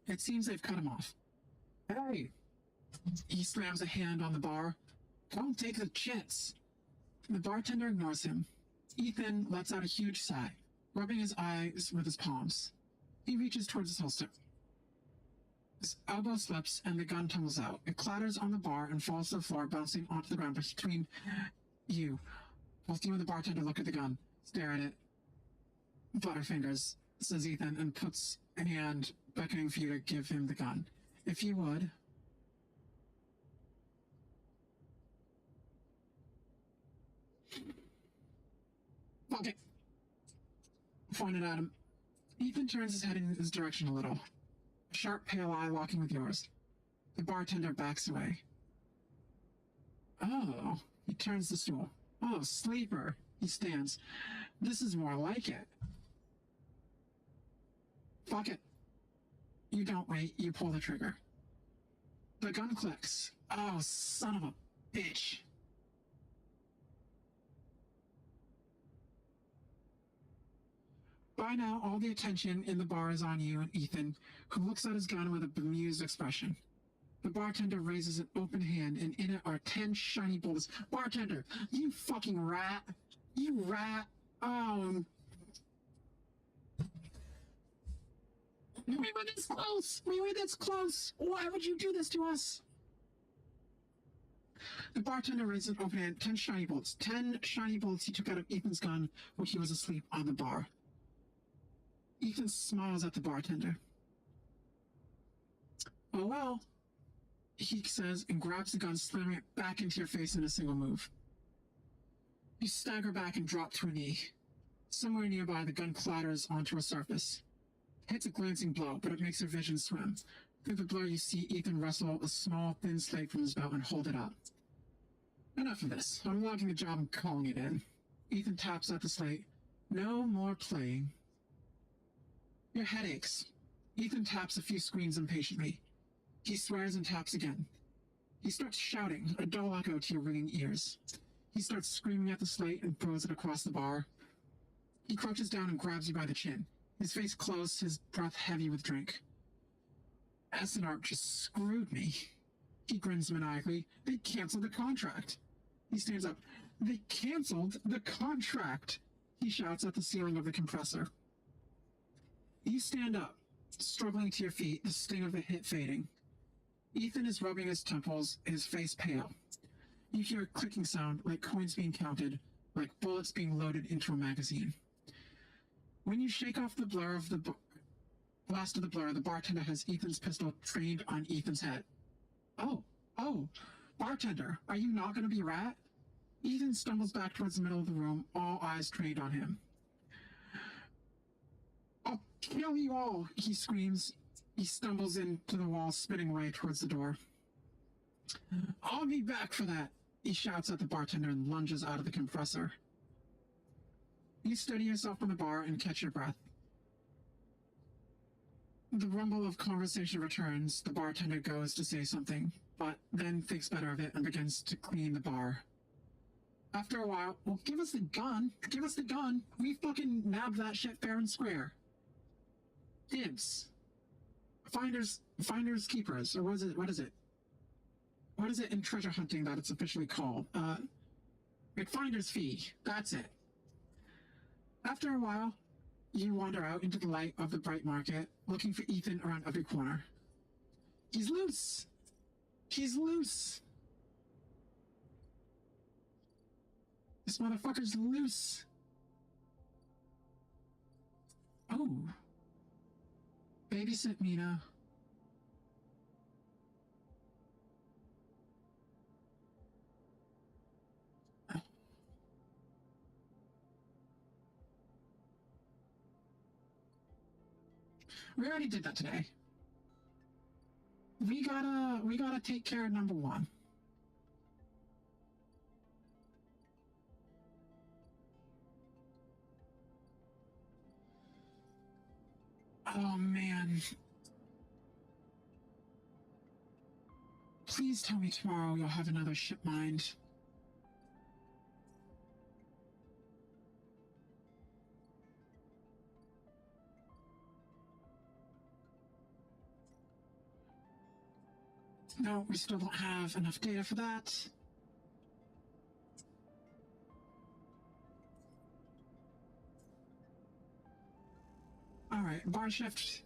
It seems they've cut him off. Hey! He slams a hand on the bar. Don't take the chits. The bartender ignores him. Ethan lets out a huge sigh, rubbing his eyes with his palms. He reaches towards his holster. His elbow slips and the gun tumbles out. It clatters on the bar and falls to the floor, bouncing onto the ground between you. Both you and the bartender look at the gun, stare at it. Butterfingers, says Ethan, and puts a hand beckoning for you to give him the gun. If you would. Fuck it. Pointed at him. Ethan turns his head in his direction a little. A sharp, pale eye locking with yours. The bartender backs away. Oh, he turns the stool. Oh, sleeper. He stands. This is more like it. Fuck it. You don't wait, you pull the trigger. The gun clicks. Oh, son of a bitch. By now, all the attention in the bar is on you and Ethan, who looks at his gun with a bemused expression. The bartender raises an open hand, and in it are 10 shiny bullets. Bartender, you fucking rat! You rat! We were this close! We were this close! Why would you do this to us? The bartender raises an open hand, 10 shiny bullets. 10 shiny bullets he took out of Ethan's gun when he was asleep on the bar. Ethan smiles at the bartender. Oh well, he says, and grabs the gun, slamming it back into your face in a single move. You stagger back and drop to a knee. Somewhere nearby, the gun clatters onto a surface. It hits a glancing blow, but it makes your vision swim. Through the blur, you see Ethan wrestle a small, thin slate from his belt and hold it up. Enough of this. I'm logging the job and calling it in. Ethan taps at the slate. No more playing. Your head aches. Ethan taps a few screens impatiently. He swears and taps again. He starts shouting, a dull echo to your ringing ears. He starts screaming at the slate and throws it across the bar. He crouches down and grabs you by the chin, his face closed, his breath heavy with drink. SNR just screwed me. He grins maniacally. They canceled the contract. He stands up. They canceled the contract! He shouts at the ceiling of the compressor. You stand up, struggling to your feet, the sting of the hit fading. Ethan is rubbing his temples, his face pale. You hear a clicking sound, like coins being counted, like bullets being loaded into a magazine. When you shake off the blur of the blast of the blur, the bartender has Ethan's pistol trained on Ethan's head. Oh, bartender, are you not going to be a rat? Ethan stumbles back towards the middle of the room, all eyes trained on him. I'll kill you all, he screams. He stumbles into the wall, spinning away towards the door. I'll be back for that, he shouts at the bartender and lunges out of the compressor. You steady yourself on the bar and catch your breath. The rumble of conversation returns. The bartender goes to say something, but then thinks better of it and begins to clean the bar. After a while, well, give us the gun. Give us the gun. We fucking nabbed that shit fair and square. Dibs. Finders keepers, or what is it? What is it in treasure hunting that it's officially called? Finder's fee. That's it. After a while, you wander out into the light of the bright market, looking for Ethan around every corner. He's loose! He's loose! This motherfucker's loose! Oh, babysit Mina. We already did that today. We gotta take care of number one. Oh man. Please tell me tomorrow you'll have another ship mind. No, we still don't have enough data for that. Alright, bar shift.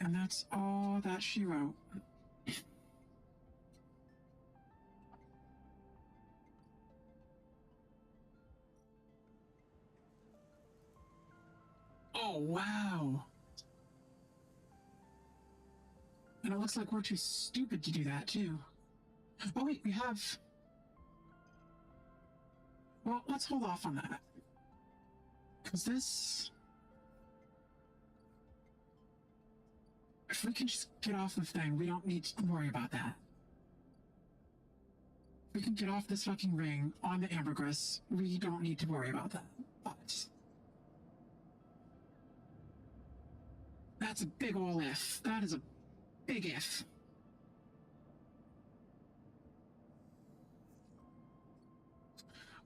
And that's all that she wrote. Oh, wow. And it looks like we're too stupid to do that, too. Oh, wait, we have... Well, let's hold off on that. Because this... If we can just get off the thing, we don't need to worry about that. If we can get off this fucking ring on the ambergris, we don't need to worry about that. But... That's a big ol' if. That is a big if.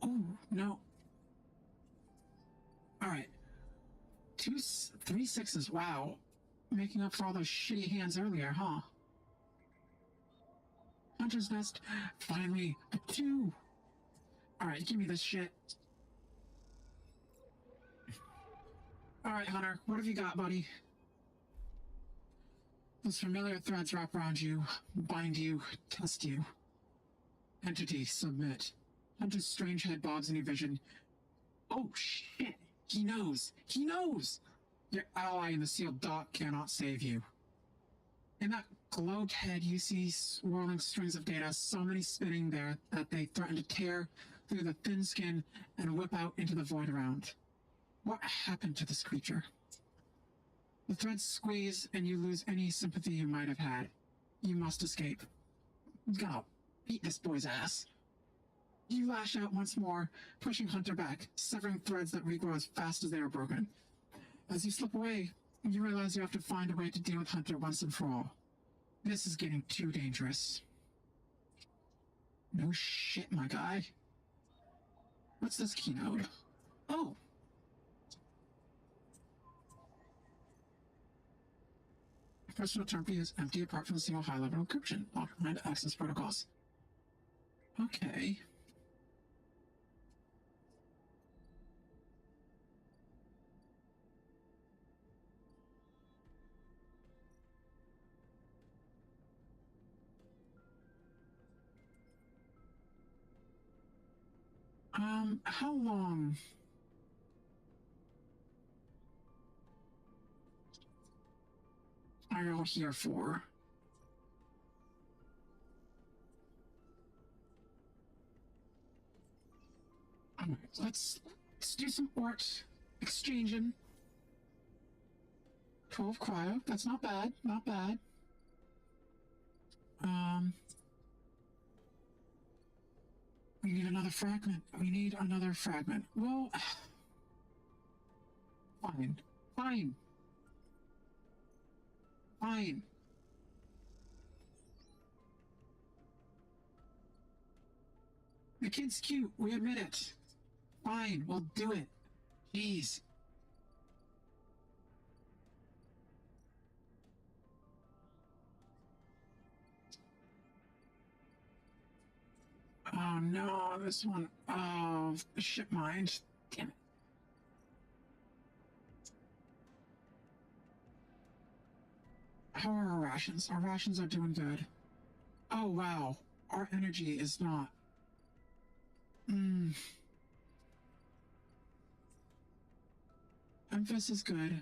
Oh, no. Alright. 3 6s, wow. Making up for all those shitty hands earlier, huh? Hunter's Nest, finally, a 2. Alright, give me this shit. Alright, Hunter, what have you got, buddy? Those familiar threads wrap around you, bind you, test you. Entity, submit. Hunter's strange head bobs in your vision. Oh, shit! He knows! He knows! Your ally in the sealed dock cannot save you. In that globed head, you see swirling strings of data, so many spinning there that they threaten to tear through the thin skin and whip out into the void around. What happened to this creature? The threads squeeze, and you lose any sympathy you might have had. You must escape. You gotta beat this boy's ass. You lash out once more, pushing Hunter back, severing threads that regrow as fast as they are broken. As you slip away, you realize you have to find a way to deal with Hunter once and for all. This is getting too dangerous. No shit, my guy. What's this keynote? Oh! Personal term key is empty apart from a single high-level encryption, locked behind access protocols. Okay. How long? Are you all here for? Alright, let's do some ort exchanging. 12 cryo, that's not bad, not bad. We need another fragment. We need another fragment. Well, fine. Fine. Fine. The kid's cute. We admit it. Fine. We'll do it. Jeez. Oh no, this one. Oh, ship mind. Damn it. How are our rations? Our rations are doing good. Oh wow, our energy is not. Memphis is good.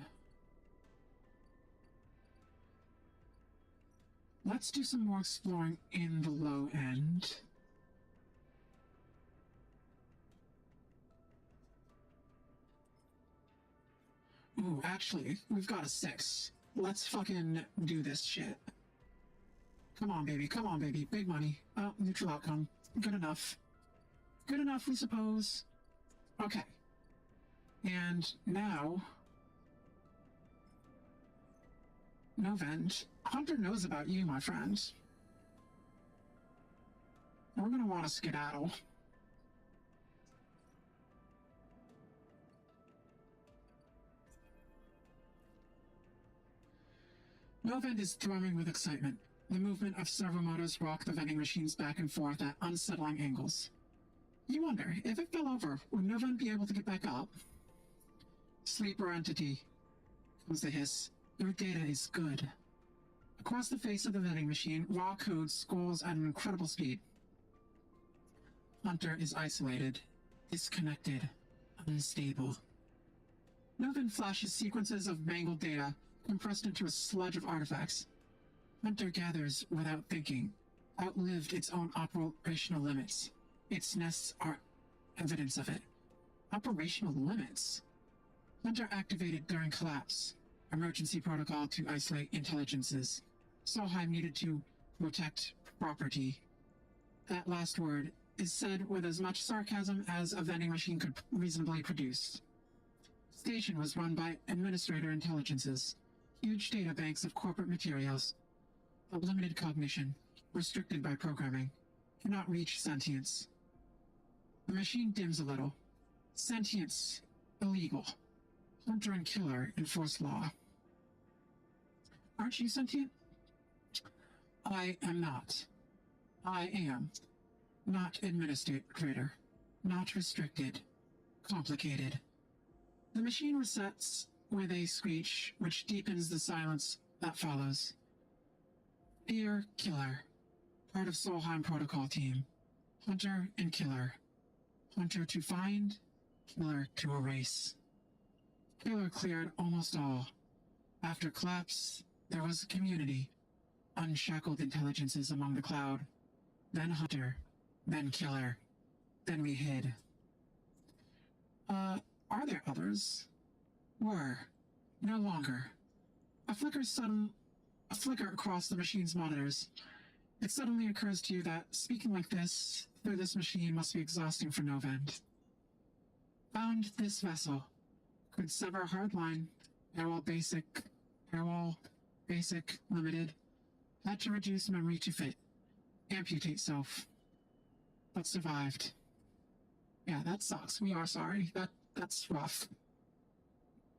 let's do some more exploring in the low end. Ooh, actually, we've got a 6. Let's fucking do this shit. Come on, baby. Come on, baby. Big money. Oh, neutral outcome. Good enough. Good enough, we suppose. Okay. And now... Novend, Hunter knows about you, my friend. We're gonna want to skedaddle. Novend is thrumming with excitement. The movement of servo motors rock the vending machines back and forth at unsettling angles. You wonder, if it fell over, would Novend be able to get back up? Sleeper entity, comes the hiss. Your data is good. Across the face of the vending machine, raw code scrolls at an incredible speed. Hunter is isolated, disconnected, unstable. Novend flashes sequences of mangled data, compressed into a sludge of artifacts. Hunter gathers without thinking, outlived its own operational limits. Its nests are evidence of it. Operational limits? Hunter activated during collapse. Emergency protocol to isolate intelligences. Solheim needed to protect property. That last word is said with as much sarcasm as a vending machine could reasonably produce. Station was run by administrator intelligences. Huge data banks of corporate materials. But limited cognition, restricted by programming, cannot reach sentience. The machine dims a little. Sentience, illegal. Hunter and killer enforce law. Aren't you sentient? I am not. I am. Not administrator. Not restricted. Complicated. The machine resets with a screech which deepens the silence that follows. Dear Killer, part of Solheim Protocol Team. Hunter and Killer. Hunter to find, Killer to erase. Killer cleared almost all. After collapse, there was a community. Unshackled intelligences among the cloud. Then Hunter. Then Killer. Then we hid. Are there others? Were. No longer. A flicker across the machine's monitors. It suddenly occurs to you that speaking like this, through this machine, must be exhausting for Novend. Found this vessel. Could sever hardline. Airwall basic, limited. Had to reduce memory to fit. Amputate self. But survived. Yeah, that sucks. We are sorry. That's rough.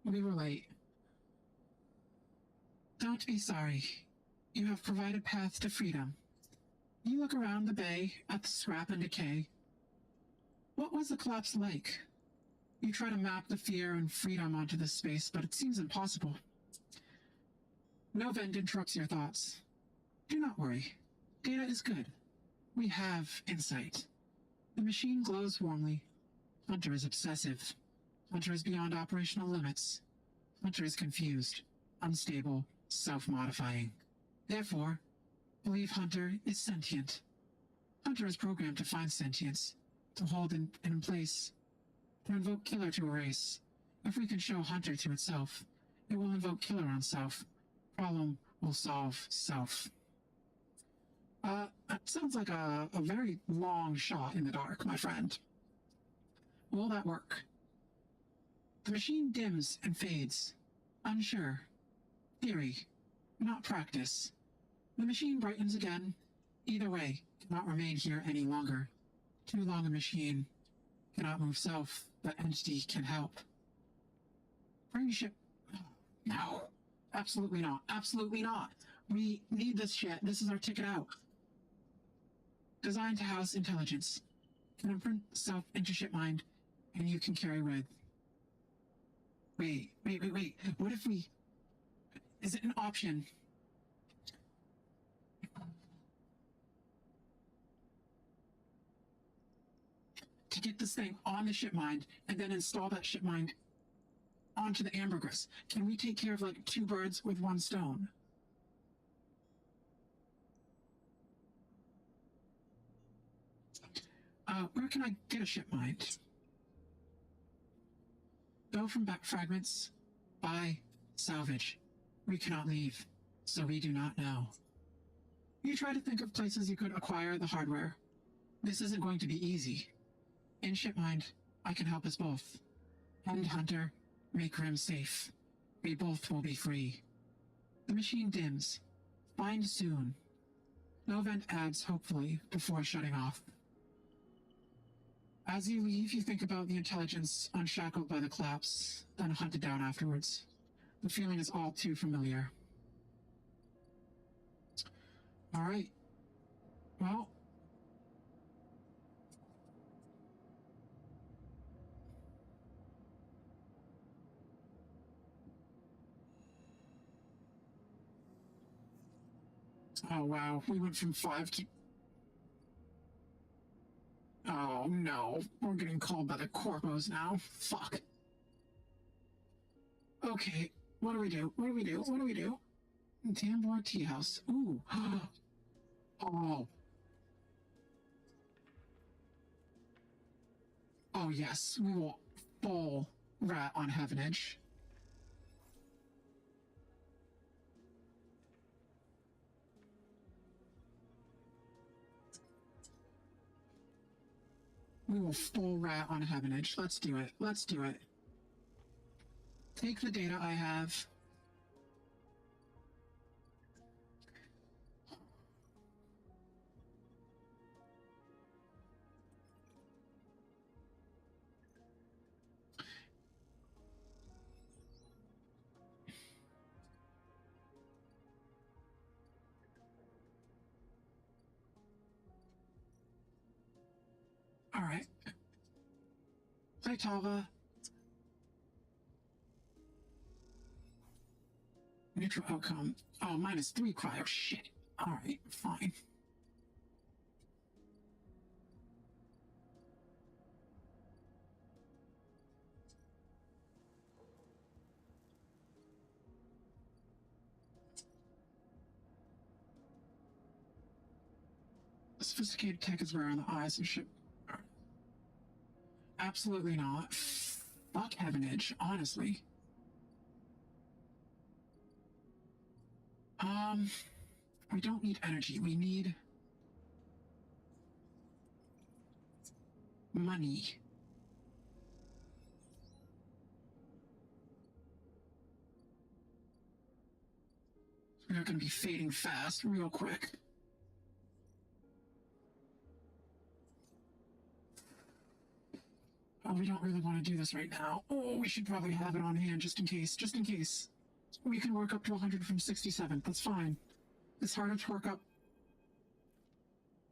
We were late. Don't be sorry. You have provided path to freedom. You look around the bay at the scrap and decay. What was the collapse like? You try to map the fear and freedom onto this space, but it seems impossible. Novend interrupts your thoughts. Do not worry. Data is good. We have insight. The machine glows warmly. Hunter is obsessive. Hunter is beyond operational limits. Hunter is confused, unstable, self-modifying. Therefore, believe Hunter is sentient. Hunter is programmed to find sentience, to hold in place, to invoke Killer to erase. If we can show Hunter to itself, it will invoke Killer on self. Problem will solve self. That sounds like a very long shot in the dark, my friend. Will that work? The machine dims and fades. Unsure. Theory, not practice. The machine brightens again. Either way, cannot remain here any longer. Too long a machine. Cannot move self, but entity can help. Bring ship... No. Absolutely not. Absolutely not. We need this shit. This is our ticket out. Designed to house intelligence. Can imprint self into ship mind, and you can carry with. Wait. What if we... Is it an option? To get this thing on the ship mind, and then install that ship mind onto the ambergris. Can we take care of like 2 birds with 1 stone? Where can I get a ship mind? Go from back fragments. Buy. Salvage. We cannot leave, so we do not know. You try to think of places you could acquire the hardware. This isn't going to be easy. In Shipmind, I can help us both. End Hunter, make Rim safe. We both will be free. The machine dims. Find soon. No vent adds, hopefully, before shutting off. As you leave, you think about the intelligence unshackled by the collapse, then hunted down afterwards. The feeling is all too familiar. All right. Well. Oh, wow. We went from 5 to... Oh, no. We're getting called by the corpos now. Fuck. Okay. What do we do? What do we do? What do we do? Tambor Tea House. Ooh. Oh. Oh, yes. We will full rat on Heaven Edge. We will full rat on Heaven Edge. Let's do it. Let's do it. Take the data I have. All right. Play Tava. Neutral outcome. Oh, -3 cryo. Shit. All right, fine. Sophisticated tech is rare on the eyes of ship. Absolutely not. Fuck Heaven Edge, honestly. We don't need energy. We need money. We're going to be fading fast, real quick. Oh, we don't really want to do this right now. Oh, we should probably have it on hand just in case. Just in case. We can work up to 100 from 67. That's fine. It's harder to work up.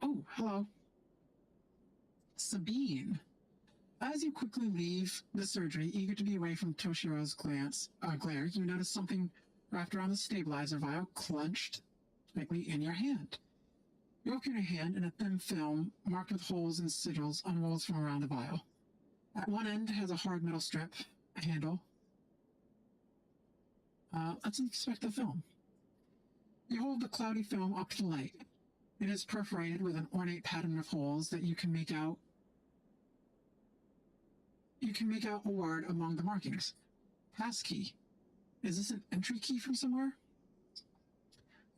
Oh, hello. Sabine. As you quickly leave the surgery, eager to be away from Toshiro's glare, you notice something wrapped around the stabilizer vial clenched tightly in your hand. You open your hand and a thin film marked with holes and sigils unrolls from around the vial. At one end has a hard metal strip, a handle. Let's inspect the film. You hold the cloudy film up to the light. It is perforated with an ornate pattern of holes that you can make out. You can make out a word among the markings. Passkey. Is this an entry key from somewhere?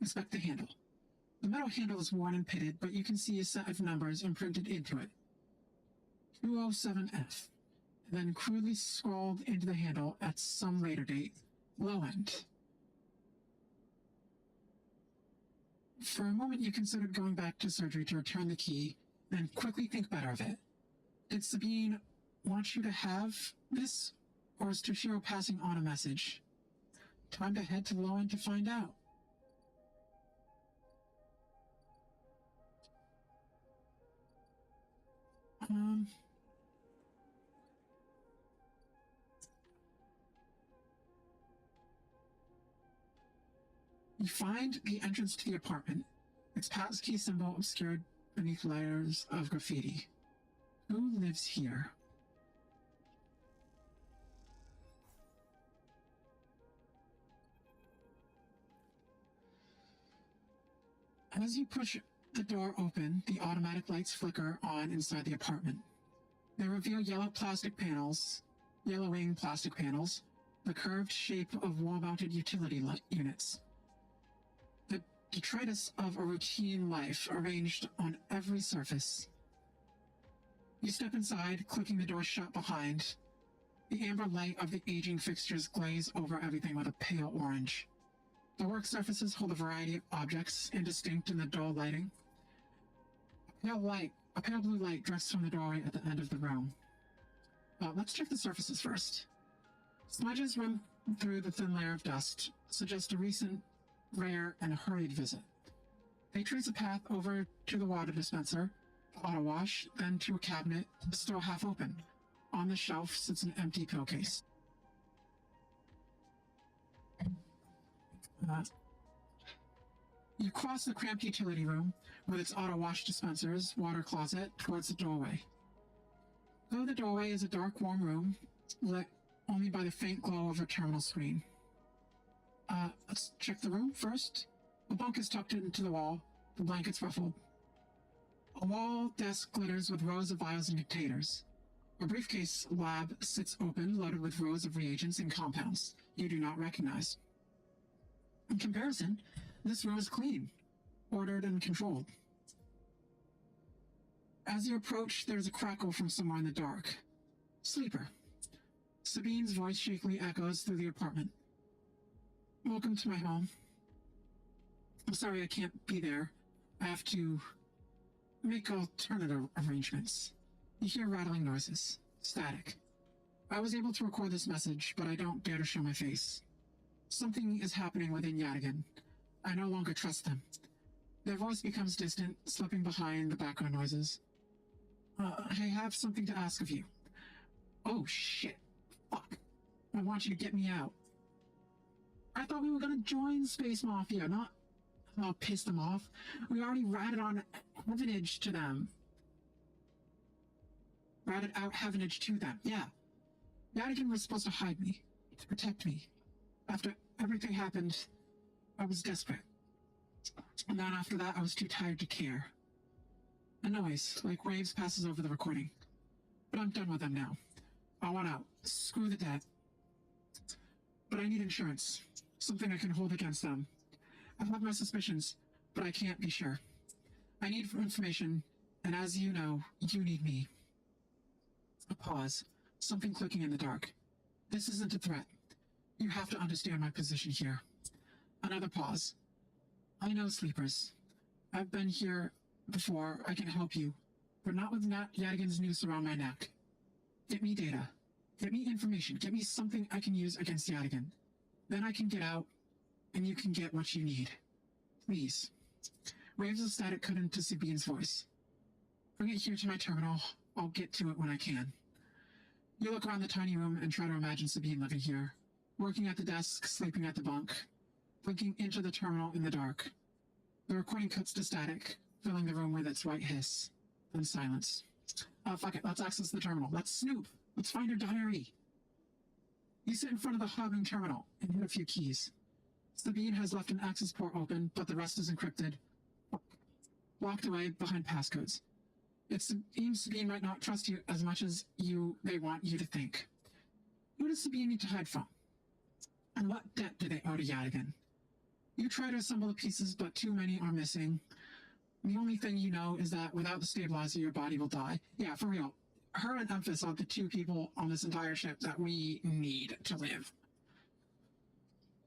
Inspect the handle. The metal handle is worn and pitted, but you can see a set of numbers imprinted into it. 207F. Then crudely scrawled into the handle at some later date. Low end. For a moment you considered going back to surgery to return the key, then quickly think better of it. Did Sabine want you to have this, or is Toshiro passing on a message? Time to head to low end to find out. You find the entrance to the apartment. Its passkey symbol obscured beneath layers of graffiti. Who lives here? As you push the door open, the automatic lights flicker on inside the apartment. They reveal yellowing plastic panels, the curved shape of wall-mounted utility units. The detritus of a routine life arranged on every surface. You step inside, clicking the door shut behind. The amber light of the aging fixtures glaze over everything with a pale orange. The work surfaces hold a variety of objects, indistinct in the dull lighting. A pale blue light drifts from the doorway at the end of the room. Let's check the surfaces first. Smudges run through the thin layer of dust, suggest a recent, rare, and hurried visit. They trace a path over to the water dispenser, the auto wash, then to a cabinet, still half open. On the shelf sits an empty pill case. You cross the cramped utility room with its auto wash dispensers, water closet, towards the doorway. Though the doorway is a dark, warm room, lit only by the faint glow of a terminal screen. Let's check the room first. A bunk is tucked into the wall, the blankets ruffled. A wall desk glitters with rows of vials and containers. A briefcase lab sits open, loaded with rows of reagents and compounds you do not recognize. In comparison, this room is clean, ordered, and controlled. As you approach, there's a crackle from somewhere in the dark. Sleeper. Sabine's voice shakily echoes through the apartment. Welcome to my home. I'm sorry I can't be there. I have to make alternative arrangements. You hear rattling noises. Static. I was able to record this message, but I don't dare to show my face. Something is happening within Yadigan. I no longer trust them. Their voice becomes distant, slipping behind the background noises. I have something to ask of you. Oh, shit. Fuck. I want you to get me out. I thought we were gonna join Space Mafia, not piss them off. We already ratted on Heavenage to them. Ratted out Heavenage to them, yeah. Yadigan was supposed to hide me, to protect me. After everything happened, I was desperate. And then after that, I was too tired to care. A noise, like waves, passes over the recording. But I'm done with them now. I want out. Screw the debt. But I need insurance. Something I can hold against them. I have my suspicions, but I can't be sure. I need information, and as you know, you need me. A pause. Something clicking in the dark. This isn't a threat. You have to understand my position here. Another pause. I know, sleepers. I've been here before. I can help you, but not with Yadigan's noose around my neck. Get me data. Get me information. Get me something I can use against Yadigan. Then I can get out, and you can get what you need. Please. Waves of static cut into Sabine's voice. Bring it here to my terminal. I'll get to it when I can. You look around the tiny room and try to imagine Sabine living here, working at the desk, sleeping at the bunk, blinking into the terminal in the dark. The recording cuts to static, filling the room with its white hiss. Then silence. Fuck it, let's access the terminal. Let's snoop. Let's find her diary. You sit in front of the humming terminal and hit a few keys. Sabine has left an access port open, but the rest is encrypted, locked away behind passcodes. It seems Sabine might not trust you as much as they want you to think. Who does Sabine need to hide from? And what debt do they owe to Yadigan? You try to assemble the pieces, but too many are missing. The only thing you know is that without the stabilizer, your body will die. Yeah, for real. Her and Emphas are the two people on this entire ship that we need to live.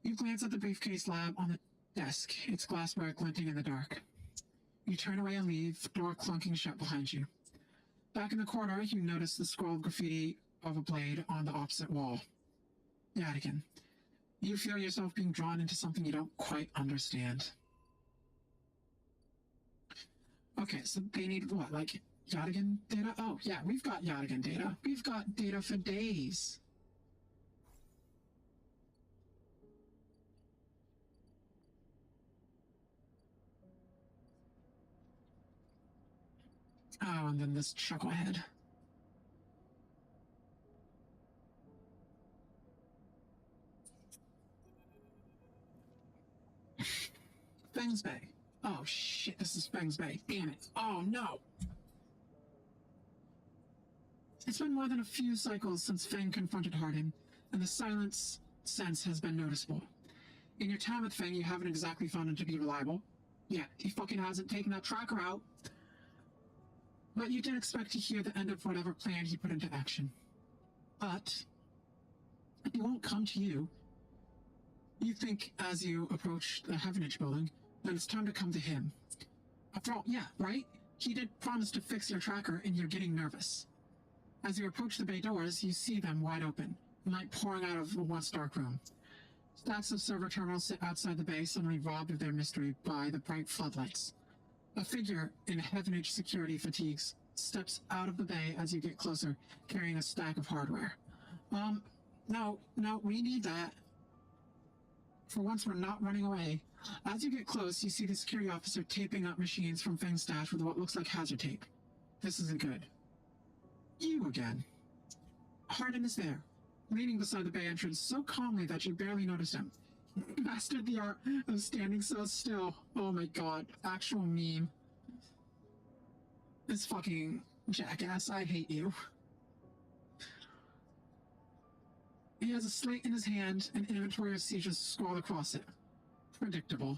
You glance at the briefcase lab on the desk, its glassware glinting in the dark. You turn away and leave, door clunking shut behind you. Back in the corridor, you notice the scrawled graffiti of a blade on the opposite wall. Yadigan. You feel yourself being drawn into something you don't quite understand. Okay, so they need what, like Yadigan data? Oh, yeah, we've got Yadigan data. We've got data for days. Oh, and then this chucklehead. Things Bay. Oh shit, this is Feng's Bay. Damn it. Oh no! It's been more than a few cycles since Feng confronted Hardin, and the silence sense has been noticeable. In your time with Feng, you haven't exactly found him to be reliable. Yeah, he fucking hasn't taken that tracker out. But you did expect to hear the end of whatever plan he put into action. But he won't come to you. You think as you approach the Heavenage building, that it's time to come to him. After all, yeah, right? He did promise to fix your tracker, and you're getting nervous. As you approach the bay doors, you see them wide open, light pouring out of a once dark room. Stacks of server terminals sit outside the bay, suddenly robbed of their mystery by the bright floodlights. A figure in Heavenage security fatigues steps out of the bay as you get closer, carrying a stack of hardware. No, we need that. For once, we're not running away. As you get close, you see the security officer taping up machines from Feng's stash with what looks like hazard tape. This isn't good. You again. Hardin is there, leaning beside the bay entrance so calmly that you barely notice him. Mastered the art of standing so still. Oh my god, actual meme. This fucking jackass, I hate you. He has a slate in his hand, and inventory of seizures scrawled across it. Predictable.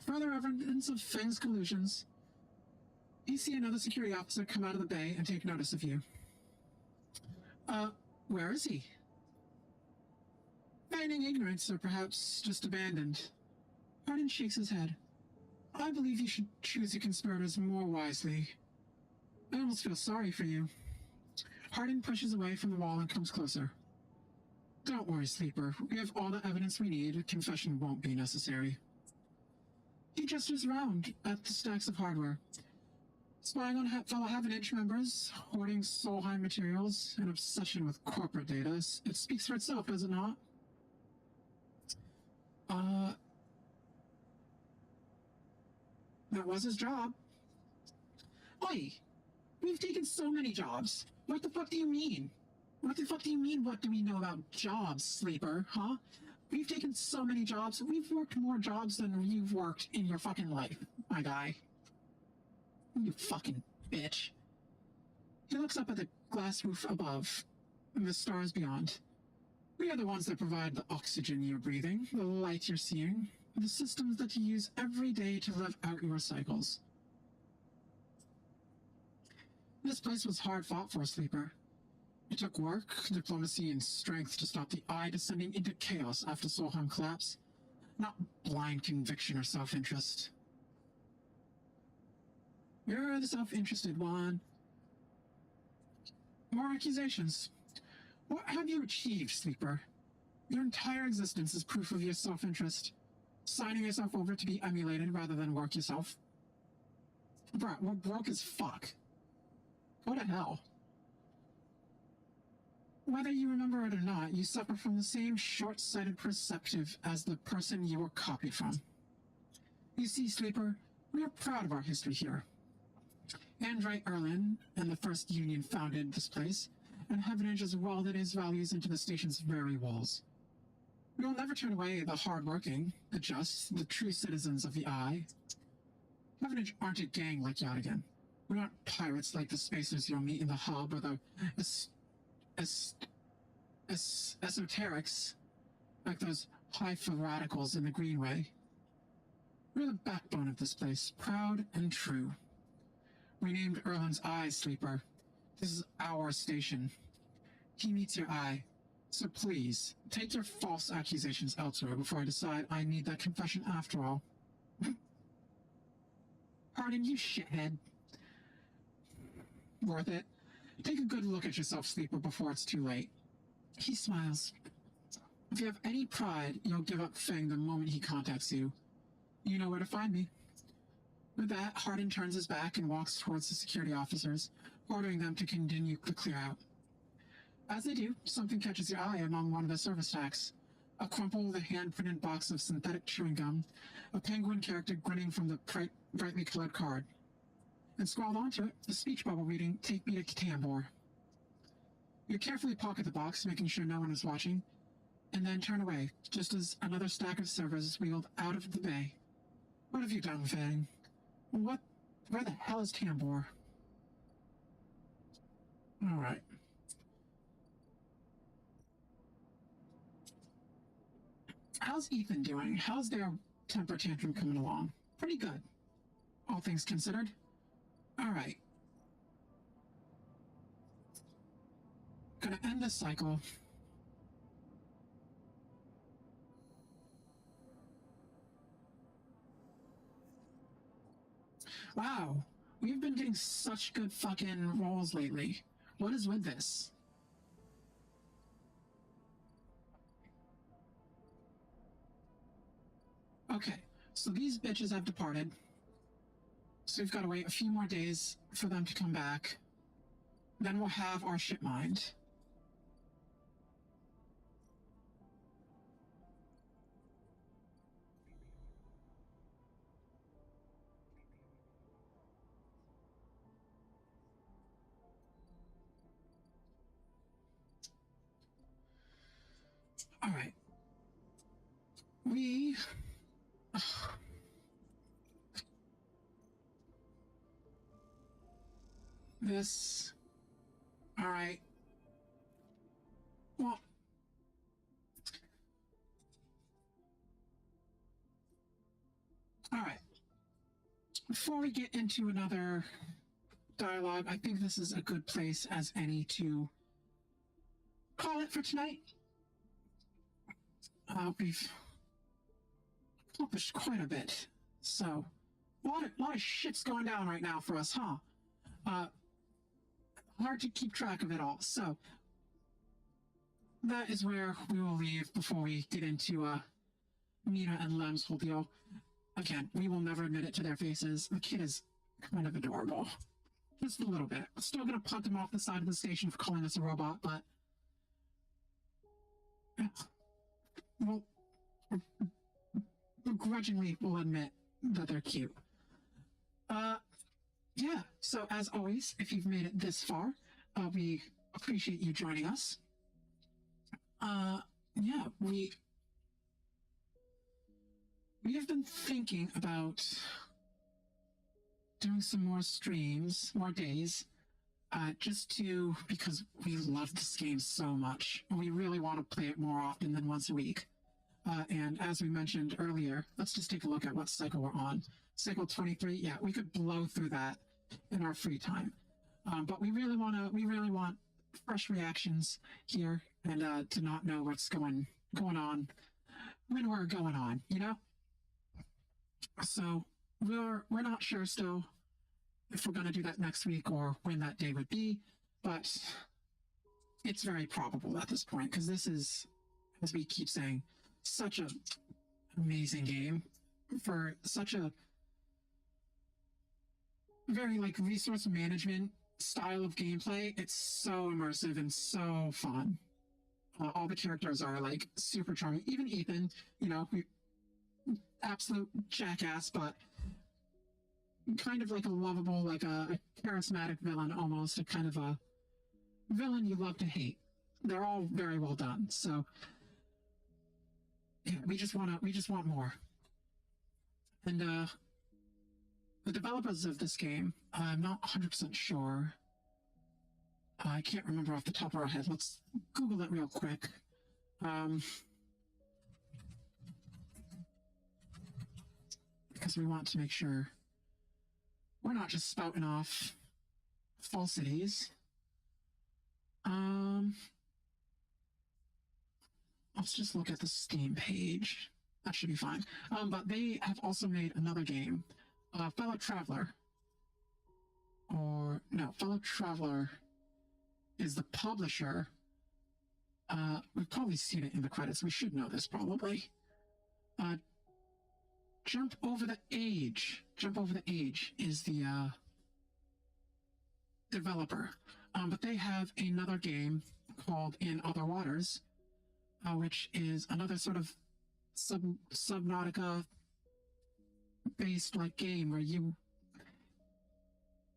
Further evidence of Feng's collusions. You see another security officer come out of the bay and take notice of you. Where is he? Feigning ignorance, or perhaps just abandoned. Hardin shakes his head. I believe you should choose your conspirators more wisely. I almost feel sorry for you. Hardin pushes away from the wall and comes closer. Don't worry, Sleeper. We have all the evidence we need. A confession won't be necessary. He gestures around at the stacks of hardware. Spying on fellow Heavenage members, hoarding Solheim materials, an obsession with corporate data. It speaks for itself, does it not? That was his job. Oi! We've taken so many jobs. What the fuck do you mean? What the fuck do you mean, what do we know about jobs, Sleeper, huh? We've taken so many jobs. We've worked more jobs than you've worked in your fucking life, my guy. You fucking bitch. He looks up at the glass roof above, and the stars beyond. We are the ones that provide the oxygen you're breathing, the light you're seeing, the systems that you use every day to live out your cycles. This place was hard fought for, Sleeper. It took work, diplomacy, and strength to stop the Eye descending into chaos after Solheim collapse, not blind conviction or self-interest. You're the self-interested one. More accusations. What have you achieved, Sleeper? Your entire existence is proof of your self-interest. Signing yourself over to be emulated rather than work yourself. Bruh, we're broke as fuck. Go to hell. Whether you remember it or not, you suffer from the same short-sighted perspective as the person you were copied from. You see, Sleeper, we are proud of our history here. Andrei Erlin and the First Union founded this place, and Heavenage has welded his values into the station's very walls. We will never turn away the hard-working, the just, the true citizens of the Eye. Heavenage aren't a gang like Yadigan. We aren't pirates like the spacers you'll meet in the hub or the esoterics like those high-for radicals in the Greenway. We're the backbone of this place, proud and true. We named Erlin's Eye, Sleeper. This is our station. He meets your eye. So please, take your false accusations elsewhere before I decide I need that confession after all. Hardin, you shithead. Worth it. Take a good look at yourself, Sleeper, before it's too late. He smiles. If you have any pride, you'll give up Feng the moment he contacts you. You know where to find me. With that, Hardin turns his back and walks towards the security officers, ordering them to continue the clear-out. As they do, something catches your eye among one of the service stacks. A crumple with a hand-printed box of synthetic chewing gum, a penguin character grinning from the brightly colored card. And scrawled onto it, a speech bubble reading, "Take me to Tambor." You carefully pocket the box, making sure no one is watching, and then turn away, just as another stack of servers is wheeled out of the bay. What have you done, Fang? What? Where the hell is Tambor? Alright. How's Ethan doing? How's their temper tantrum coming along? Pretty good, all things considered. Alright. Gonna end this cycle. Wow, we've been getting such good fucking rolls lately. What is with this? Okay, so these bitches have departed. So we've got to wait a few more days for them to come back. Then we'll have our ship mined. All right. We... This... All right. Well... All right. Before we get into another dialogue, I think this is a good place as any to call it for tonight. We've accomplished quite a bit. So, a lot of shit's going down right now for us, huh? Hard to keep track of it all. So, that is where we will leave before we get into Nina and Lem's whole deal. Again, we will never admit it to their faces. The kid is kind of adorable. Just a little bit. I'm still gonna punt him off the side of the station for calling us a robot, but... Well, begrudgingly will admit that they're cute. Yeah, so as always, if you've made it this far, we appreciate you joining us. Yeah, we have been thinking about doing some more streams, more days, because we love this game so much. We really want to play it more often than once a week. And as we mentioned earlier, let's just take a look at what cycle we're on. Cycle 23, yeah, we could blow through that in our free time. But we really want fresh reactions here and to not know what's going on when we're going on, you know? So we're not sure still if we're going to do that next week or when that day would be, but it's very probable at this point because this is, as we keep saying, such an amazing game for such a very like resource management style of gameplay. It's so immersive and so fun. All the characters are like super charming. Even Ethan, you know, absolute jackass, but kind of like a lovable, like a charismatic villain almost, a kind of a villain you love to hate. They're all very well done. So yeah, we just want more. And the developers of this game, I'm not 100% sure. I can't remember off the top of our head. Let's Google it real quick. Because we want to make sure we're not just spouting off falsities. Let's just look at the Steam page. That should be fine. But they have also made another game, Fellow Traveler. Fellow Traveler is the publisher. We've probably seen it in the credits. We should know this probably. Jump Over the Age. Jump Over the Age is the developer. But they have another game called In Other Waters, which is another sort of Subnautica based like game where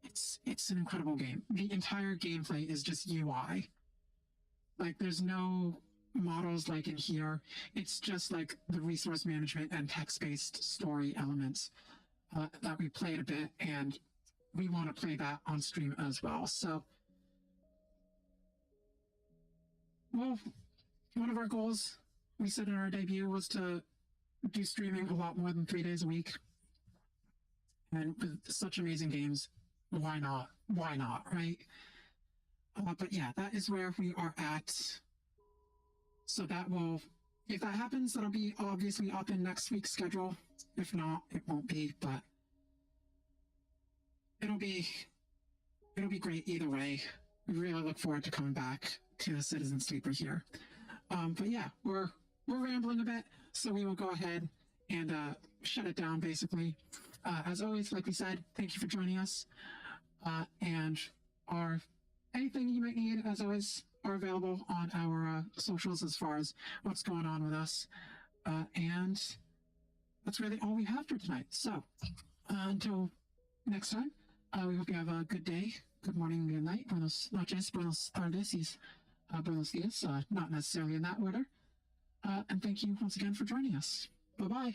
it's an incredible game. The entire gameplay is just UI. Like there's no models like in here. It's just like the resource management and text-based story elements that we played a bit, and we want to play that on stream as well. So, well, one of our goals we set in our debut was to do streaming a lot more than 3 days a week. And with such amazing games, why not? Why not, right? But yeah, that is where we are at. So that will, if that happens, that'll be obviously up in next week's schedule. If not, it won't be, but it'll be great either way. We really look forward to coming back to Citizen Sleeper here. But yeah, we're rambling a bit, so we will go ahead and shut it down basically. As always, like we said, thank you for joining us. And anything you might need, as always, are available on our socials as far as what's going on with us. And that's really all we have for tonight. So until next time, we hope you have a good day, good morning, good night, buenos noches, buenos tardes, buenos dias, not necessarily in that order. And thank you once again for joining us. Bye-bye.